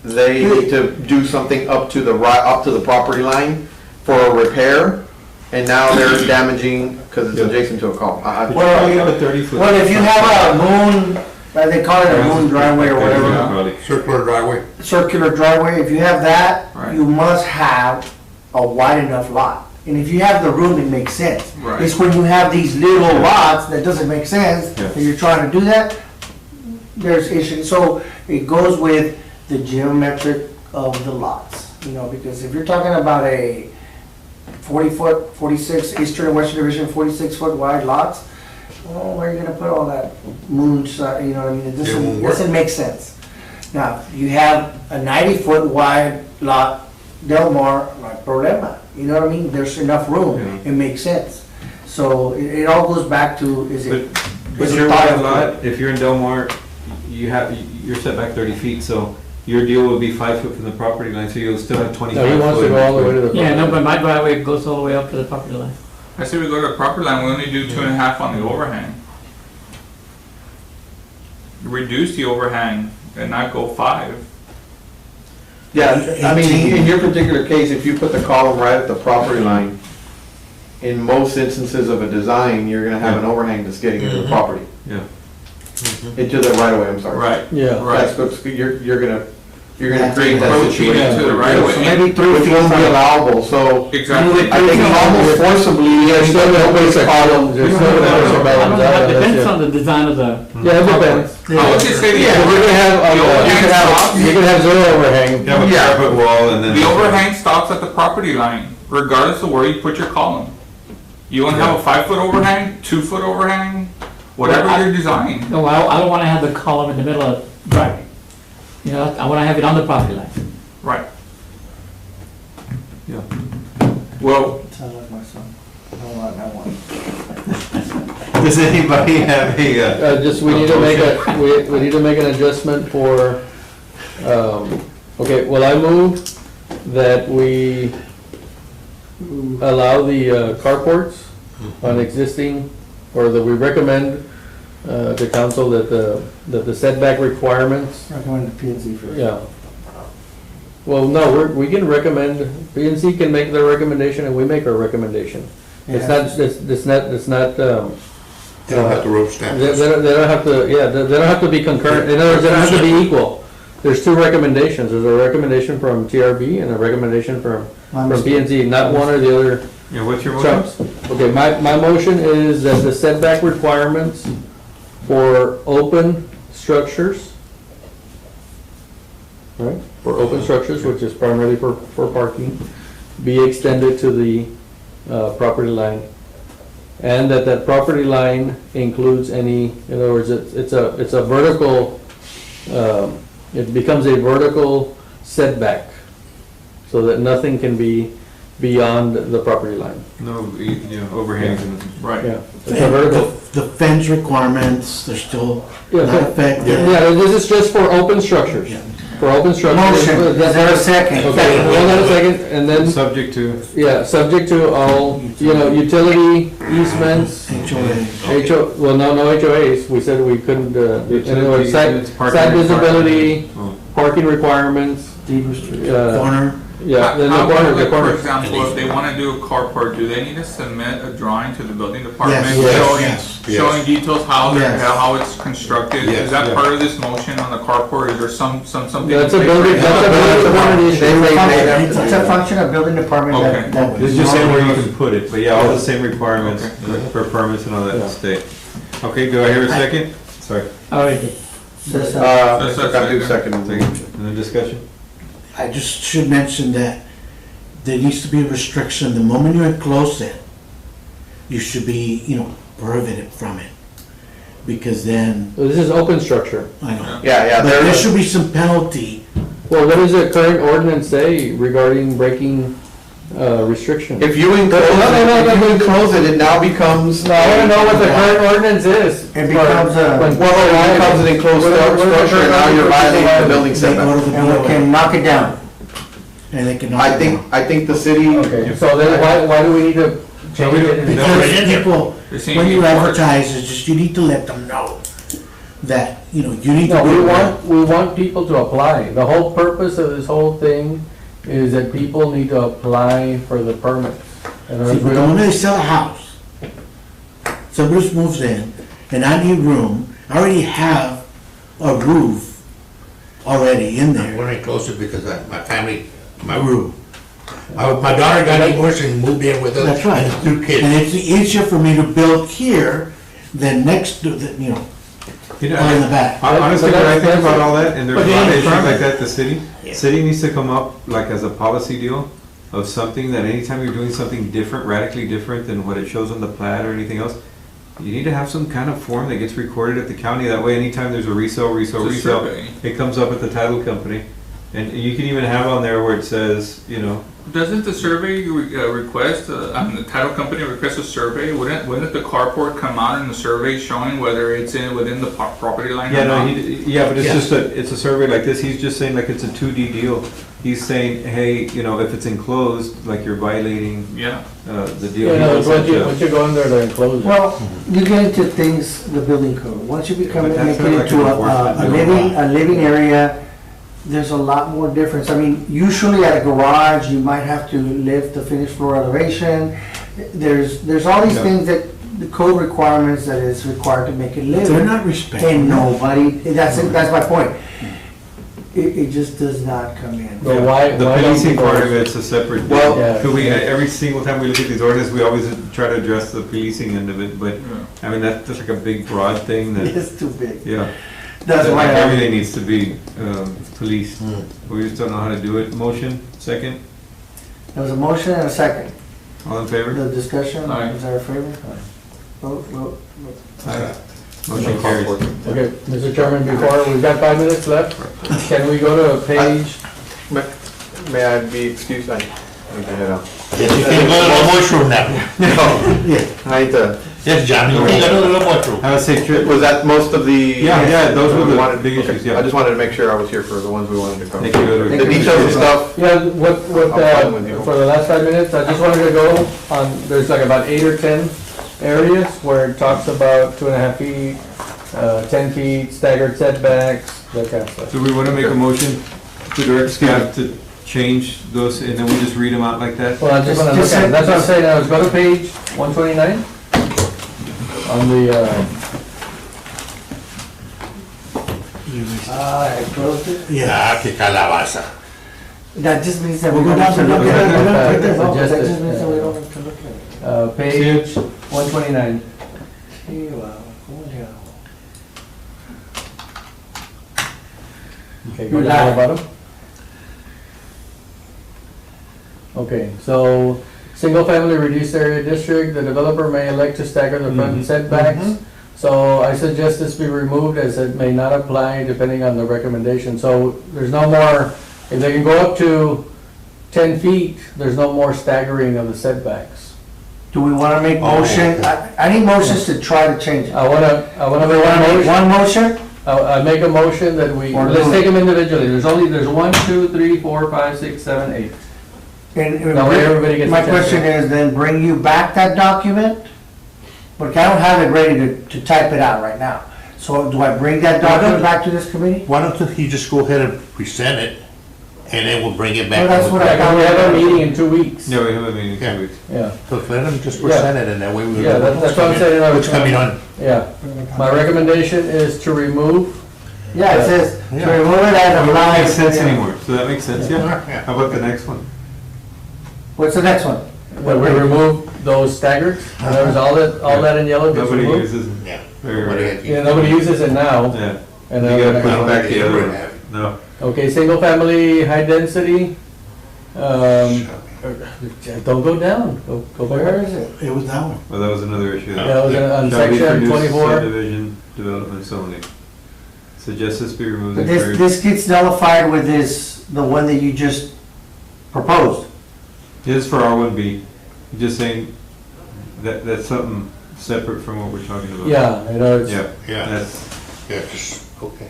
they need to do something up to the property line for a repair, and now they're damaging, because it's adjacent to a column. But you probably have a 30-foot. Well, if you have a moon, they call it a moon driveway or whatever, Probably. Circular driveway. circular driveway, if you have that, Right. you must have a wide enough lot. And if you have the room, it makes sense. Right. It's when you have these little lots that doesn't make sense, Yeah. and you're trying to do that, there's issues. So it goes with the geometric of the lots, because if you're talking about a 40-foot, 46, Eastern and Western Division, 46-foot wide lots, well, where are you gonna put all that moonshine, you know what I mean? It It won't work. doesn't make sense. Now, you have a 90-foot wide lot, Del Mar, no hay problema, you know what I mean? There's enough room, Yeah. it makes sense. So it all goes back to, But is your it wide thought lot, of? if you're in Del Mar, you're set back 30 feet, so your deal will be 5 foot from the property line, so you'll still have 25 No, foot. he wants to go all the way to the. Yeah, no, but my driveway goes all the way up to the property line. I say we go to the property line, we only do 2.5 on the overhang. Reduce the overhang and not go 5. Yeah, I mean, in your particular case, if you put the column right at the property line, in most instances of a design, you're gonna have an overhang that's getting into the property. Yeah. Into the right of way, I'm sorry. Right. Yeah. That's what's, you're gonna create that Encroaching situation. into the right of So way. maybe 3 Which feet won't be from, allowable, so Exactly. I think almost forcibly, There's still gonna be there's some columns, there's still gonna be some I don't know, it columns, depends yeah. on the design of the. Yeah, it depends. I would just say the Because you can have, the overhang you can have zero overhang. You have a Yeah. carpet wall and then. The overhang stops at the property line, regardless of where you put your column. You want to have a 5-foot overhang, 2-foot overhang, whatever Well, your design. No, I don't wanna have the column in the middle of the driveway. I wanna have it on the property line. Right. Yeah. Well, sounds like my son. I don't like that one. Does anybody have a, Just, we need to make we need to make an adjustment for, okay, well, I move that we allow the carports on existing, or that we recommend to council that the setback requirements, Recommend the PNC for. yeah. Well, no, we can recommend, PNC can make their recommendation and we make our recommendation. It's not, They don't have to rope stamp They us. don't have to, yeah, they don't have to be concurrent, in other words, they don't have to be equal. There's 2 recommendations, there's a recommendation from TRB and a recommendation from P&Z, not one or the other. yeah, what's your motion? Okay, my motion is that the setback requirements for open structures, right, for open structures, which is primarily for parking, be extended to the property line. And that property line includes any, in other words, it's a vertical, it becomes a vertical setback, so that nothing can be beyond the property line. No, overhangs and. right. Yeah, it's a vertical. The fence requirements, they're still Yeah, not affected. Yeah, this is just for open structures. Yeah. For open structures. Motion, is there a second? Okay, hold on a second, and then, Subject to. yeah, subject to all, utility easements, HOA. well, no HOAs, we said we couldn't, in other words, Utilities, site parking visibility, Oh. parking requirements, Deed restriction, uh, corner. yeah, then the How- corner, like, the corner. For example, if they want to do a carport, do they need to submit a drawing to the building department Yes. showing, Yes. showing details how Yes. how it's constructed? Yes. Is that Yeah. part of this motion on the carport? Is there something? That's a in building, place? that's a building department issue. It's a function of building department Okay. that. This is just saying where you can put it, but yeah, all the same requirements Okay. for permits and all Yeah. that state. Okay, do I hear a second? Sorry, All right. Mr. Cantu, second. second, and then discussion? I just should mention that there needs to be a restriction, the moment you enclose it, you should be, prohibited from it. Because then, This is open structure. I know, Yeah, but there should be some penalty. Well, what does the current ordinance say regarding breaking restrictions? if you enclose it, it now becomes. No, I wanna know what the current ordinance is. It becomes a- When- Well, it becomes an enclosed structure, and now you're violating the building They go setback. to the And we BOA, can knock it down. and they can knock I it think, down. I think the city. Okay, so then why do we need to change it? Because people, They seem when to you be enforced. advertise, it's just, you need to let them know that, you need to. No, do we want people to apply. The whole purpose of this whole thing is that people need to apply for the permits. And See, if we but don't- when they sell a house, somebody just moves in, and I need room, I already have a roof already in I'm there, gonna close it because my family, my roof. My daughter got divorced and moved in with us. That's right. And his two kids. And it's easier for me to build here than next to, you know, You know, or in the back. honestly, when I think about all that, and there's But a lot of they- issues like that, the city needs to come up like as a policy deal of something that anytime you're doing something different, radically different than what it shows on the plat or anything else, you need to have some kind of form that gets recorded at the county. That way, anytime there's a resale, It's a survey. it comes up at the title company. And you can even have on there where it says, you know, Doesn't the survey request, the title company request a survey? Wouldn't the carport come out in the survey showing whether it's within the property line yeah, or no, not? yeah, but it's Yeah. just it's a survey like this. He's just saying like it's a 2D deal. He's saying, hey, you know, if it's enclosed, like you're violating Yeah. the deal. Yeah, He no, wants once it you, to- once you go in there, they're enclosed. Well, you get into things, the building code, once you become, But make that's it not like into an enforcement a living area, there's a lot more difference. I mean, usually at a garage, you might have to lift the finished floor elevation. There's all these Yeah. things that, the code requirements that is required to make it They're living. not respectful. And nobody, that's my point. It just does not come in. But why, The why don't policing people- part of it's a separate. Well, Yeah. Could we, every single time we look at these ordinances, we always try to address the policing end of it, but, I mean, that's just like a big broad thing that, It's too big. yeah. That's that why I, everything needs to be, policed. We just don't know how to do it. Motion, second, there was a motion and a second. all in favor? The discussion, Aye. is there a favor? Vote. Aye. Motion carries. Okay, Mr. Chairman, before, we've got 5 minutes left. Can we go to page, May I be excused? I need to head out. Yes, you can go to the washroom now. I need to, Yes, John, you can go to the washroom. Have a safe trip. was that most of the? Yeah, those were we the wanted- big okay. issues, yeah. I just wanted to make sure I was here for the ones we wanted to cover. Thank you, Edward. The details and stuff, yeah, I'm fine with you. for the last 5 minutes, I just wanted to go on, there's like about 8 or 10 areas where it talks about 2.5 feet, 10 feet, staggered setbacks, that kind of stuff. Do we want to make a motion to direct staff to change those, and then we just read them out like that? Well, I just want to look at it, that's what I'm saying, I was go to page 129 on the, I closed it. Yeah. Ah, que calabaza. That just means that we We'll don't go have to down look to at it. the- Right there, no, That Suggested, just means that we yeah. don't have to look at it. page 129. Sí, wow, ¿cómo le hago? Okay, You're go down to live. the bottom. Okay, so, single-family reduced area district, the developer may elect to stagger the front setbacks. So I suggest this be removed as it may not apply depending on the recommendation. So there's no more, if they can go up to 10 feet, there's no more staggering of the setbacks. Do we want to make motion? I need motions to try to change it. I wanna Do we want to make one motion? I make a motion that we, Or let's do- take them individually. There's 1, 2, 3, 4, 5, 6, 7, 8. And That way everybody gets a my chance question to- is then bring you back that document? But I don't have it ready to type it out right now. So do I bring that document back to this committee? Why don't he just go ahead and present it, and then we'll bring it back. Well, that's what I Yeah, we have a meeting in 2 weeks. Yeah, we have a meeting in Yeah. 2 weeks. Yeah, So let him just present it, and that way we. Yeah, that's what I'm saying. What's coming on? yeah. My recommendation is to remove, Yeah, it says to Yeah. remove it as It a don't line. make sense anymore, so that makes sense, yeah? Yeah. How about the next one? What's the next one? that we remove those staggered. And there was all that in yellow gets Nobody removed. uses, Yeah. very Nobody rare. had- Yeah, nobody uses it now. Yeah, And you then gotta we're put gonna- it back the other Never way. have. No, Okay, single family, high density. Don't go down, go Where back. is it? It was that one. well, that was another issue. Yeah, it was on Shall be section produced 24. Subdivision development zoning. Suggest this be removed. But and this, carried. this gets nullified with this, the one that you just proposed. This is for R1B, just saying that, that's something separate from what we're talking about. Yeah, you know, it's, Yeah, Yeah, that's, yeah, just, okay,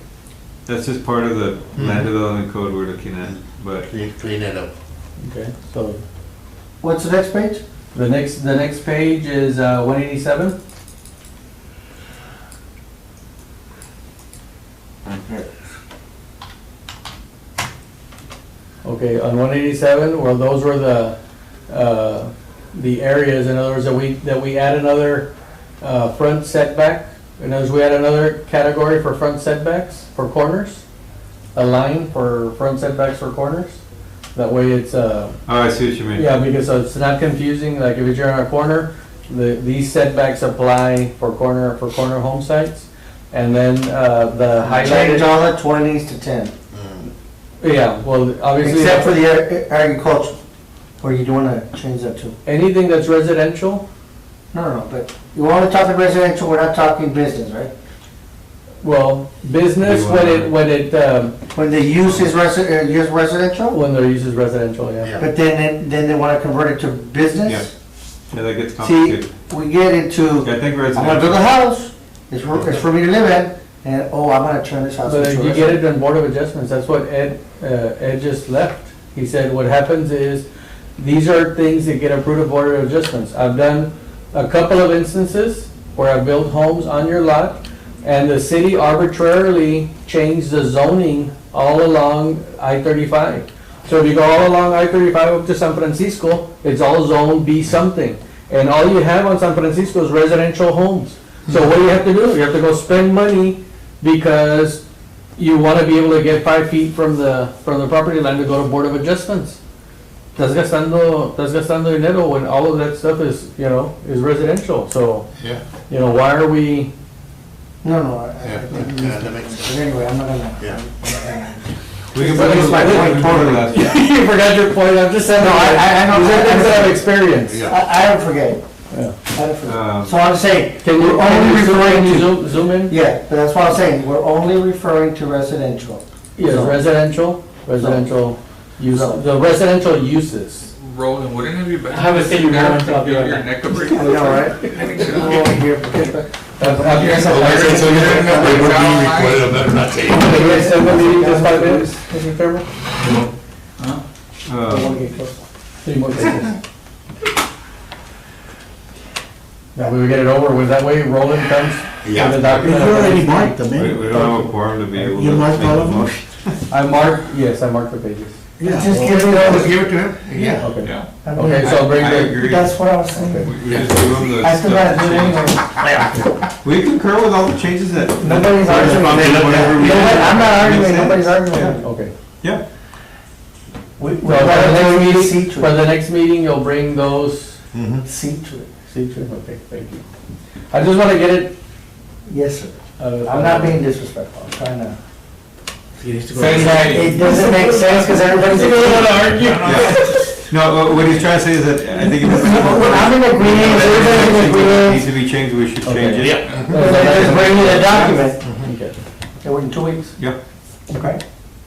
that's just part of the land development code we're looking at, but clean it up. okay, so What's the next page? the next page is 187. Okay, on 187, well, those were the areas, in other words, that we add another front setback. In other words, we add another category for front setbacks for corners, a line for front setbacks for corners. That way it's, Oh, I see what you mean. yeah, because it's not confusing, like if you're on a corner, these setbacks apply for corner home sites. And then, the Change highlighted, all the 20s to 10. yeah, well, obviously. Except for the agriculture, where you don't want to change that to. Anything that's residential, No, but you're only talking residential, we're not talking business, right? well, business, when it, When the use is residential, when their use is residential, yeah. but then they want to convert it to business? Yeah, that gets See, complicated. we get into, Yeah, I think I'm gonna build a residential. house, it's for me to live in, and, oh, I'm gonna turn this house into But a you get residence. it on Board of Adjustments, that's what Ed just left. He said what happens is, these are things that get approved at Board of Adjustments. I've done a couple of instances where I've built homes on your lot, and the city arbitrarily changed the zoning all along I-35. So if you go all along I-35 up to San Francisco, it's all Zone B something. And all you have on San Francisco is residential homes. So what do you have to do? You have to go spend money because you want to be able to get 5 feet from the property line to go to Board of Adjustments. Estás gastando dinero when all of that stuff is, is residential. So, Yeah. why are we, No, Yeah, that makes sense. but anyway, I'm not gonna. Yeah. We can But put it's it my we point can put it totally. last. you forgot your point, I'm just saying. No, I know. These are things that I've experienced. Yeah. I don't forget. Yeah. I don't forget. Um, So I'm saying, Can you, we're only referring to, zoom in? yeah, but that's what I'm saying, we're only referring to residential. Yes, Zone. residential use, Zone. the residential uses. Roland, wouldn't it be better? I have a to sit thing there going to to give right your now. neck a break? I know, right? Over here. They would be required, I better not say. Can you extend the meeting just 5 minutes, Mr. Chairman? I wanna get close. 3 more pages. Now we would get it over with, that way Roland comes Yeah. with the You document. already marked them, We eh? don't have a quorum to be able to. You marked make all the of them? motion. I marked the pages. Just give it over. Give it to him? Yeah. Okay. Yeah. Okay, so I'll bring I the, agree. That's what I was saying. We just give them the I still stuff gotta do it to anyway. change. We concur with all the changes that. Nobody's arguing. Whatever we You know what, I'm not arguing, Makes sense. nobody's arguing. okay. Yeah. We So for the gotta next see meeting, to for it. the next meeting, you'll bring those, See to it. okay, thank you. I just wanna get it. Yes, sir. I'm not being disrespectful, I'm trying to. He needs to go. It doesn't make sense, because everybody's. No, what he's trying to say is that I think if it's. I'm in agreement, everybody's in agreement. Needs to be changed, we should change it. Yeah. Just bring me the document. Okay. Okay, in 2 weeks? Yeah. Okay.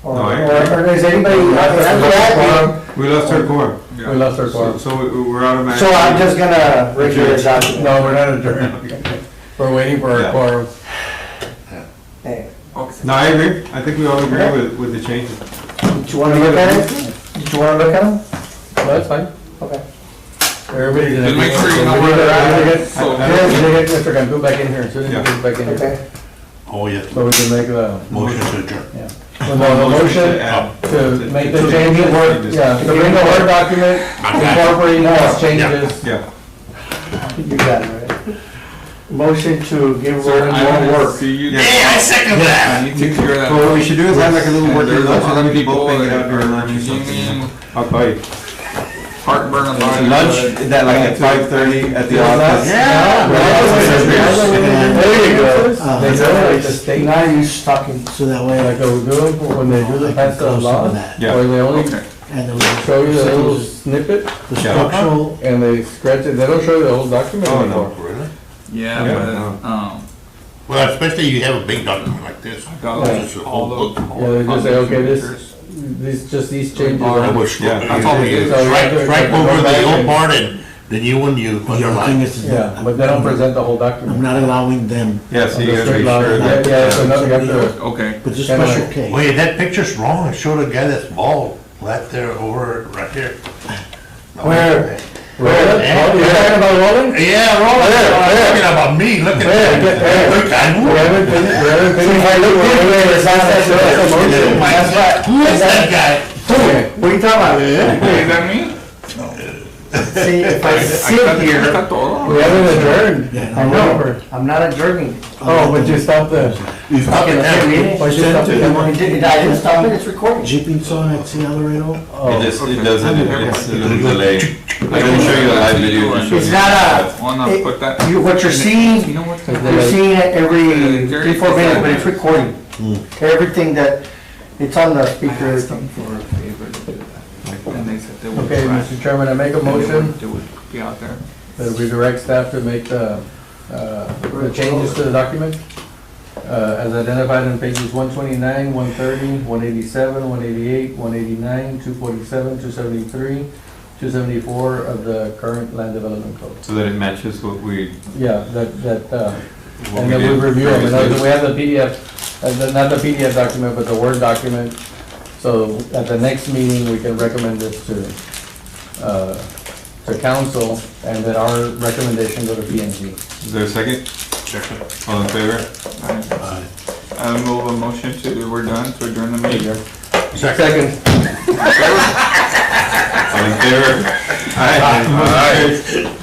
Or No, I agree. or is anybody, that's what I We lost our quorum. We lost our So quorum. so we're automatic. So I'm just gonna regular the document. No, we're not adjourned. We're waiting for our Yeah. quorum. Hey, No, I agree. I think we all agree with the changes. did you wanna look at it? Did you wanna look at them? No, that's fine. Okay. Everybody's in Just make agreement. sure you So know we where need to- they're at. we need to get- So- Get Mr. Cantu back in here, as soon as he Yeah. gets back in here, Okay. Oh, yes. so we can make the, Motion to adjourn. the motion add- to make the changes, yeah, to bring the Word document, incorporating those changes. Yeah. You got it, right? Motion to give Sir, Roland I more don't work. see you. Yeah, I second that. I need to clear that. Well, what we should do is have like a little And working there's a lunch, lot and of then we can people both hang that out during are lunch or something. giving I'll call you. heartburn about it. Lunch, that like at 5:30 at the office. Yeah. There you go. Uh, They go like the state, Now you're just talking. So that way, like they do when they do the pass the Close law, to that. Yeah. or they only Okay. and the show you the little snippet, the structural, and they scratch it, they don't show you the whole document Oh, anymore. no. Really? Yeah, Yeah. but, Well, especially you have a big document like this. got Yeah. It's a all whole the. book. Yeah, they just say, okay, these changes. I are- wish, Yeah. That's all it is. strike over the old part and the new one you the other thing underline. is, Yeah, but they don't present the whole I'm document. not allowing them, Yeah, so you The gotta straight be line, sure that. yeah, so no, you have to, Okay. but just Kinda special like- case. Wait, that picture's wrong. It showed a guy that's bald right there over, right here. Where? Roland? Oh, you're talking about Roland? Yeah, Roland, talking about me, look at There, that. there. Look, I We know. haven't finished, we haven't finished. If I look this way, it's not that good. That's a motion. That's right. Who is that guy? What are you talking about? Hey, is that me? See, if I sit here, We haven't adjourned. Yeah, I know, I'm not adjourning. Oh, but you stopped the. You stop it now. Meeting? But you stopped the camera. I didn't stop it, it's recording. Jeeping song at Sea Laredo. Oh. It just, it doesn't, it's a little delay. I didn't show you a live video. it just shows It's you- not Well, no, put that. a, what you're seeing, You know what? you're seeing it every 3-4 minutes, but it's recording. Everything that, it's on the speaker. Asking for a favor to do that. And they said they would. Okay, try. Mr. Chairman, I make a And they motion would- They would be out there. that we direct staff to make the changes to the document as identified on pages 129, 130, 187, 188, 189, 247, 273, 274 of the current land development code. So that it matches what we, Yeah, what and we then did we review them, and previously. we have the PDF, not the PDF document, but the Word document. So at the next meeting, we can recommend this to council, and that our recommendation go to P&Z. Is there a second? Second. All in favor? I move a motion to, we're done, to adjourn the meeting. Second. All in favor? Aye.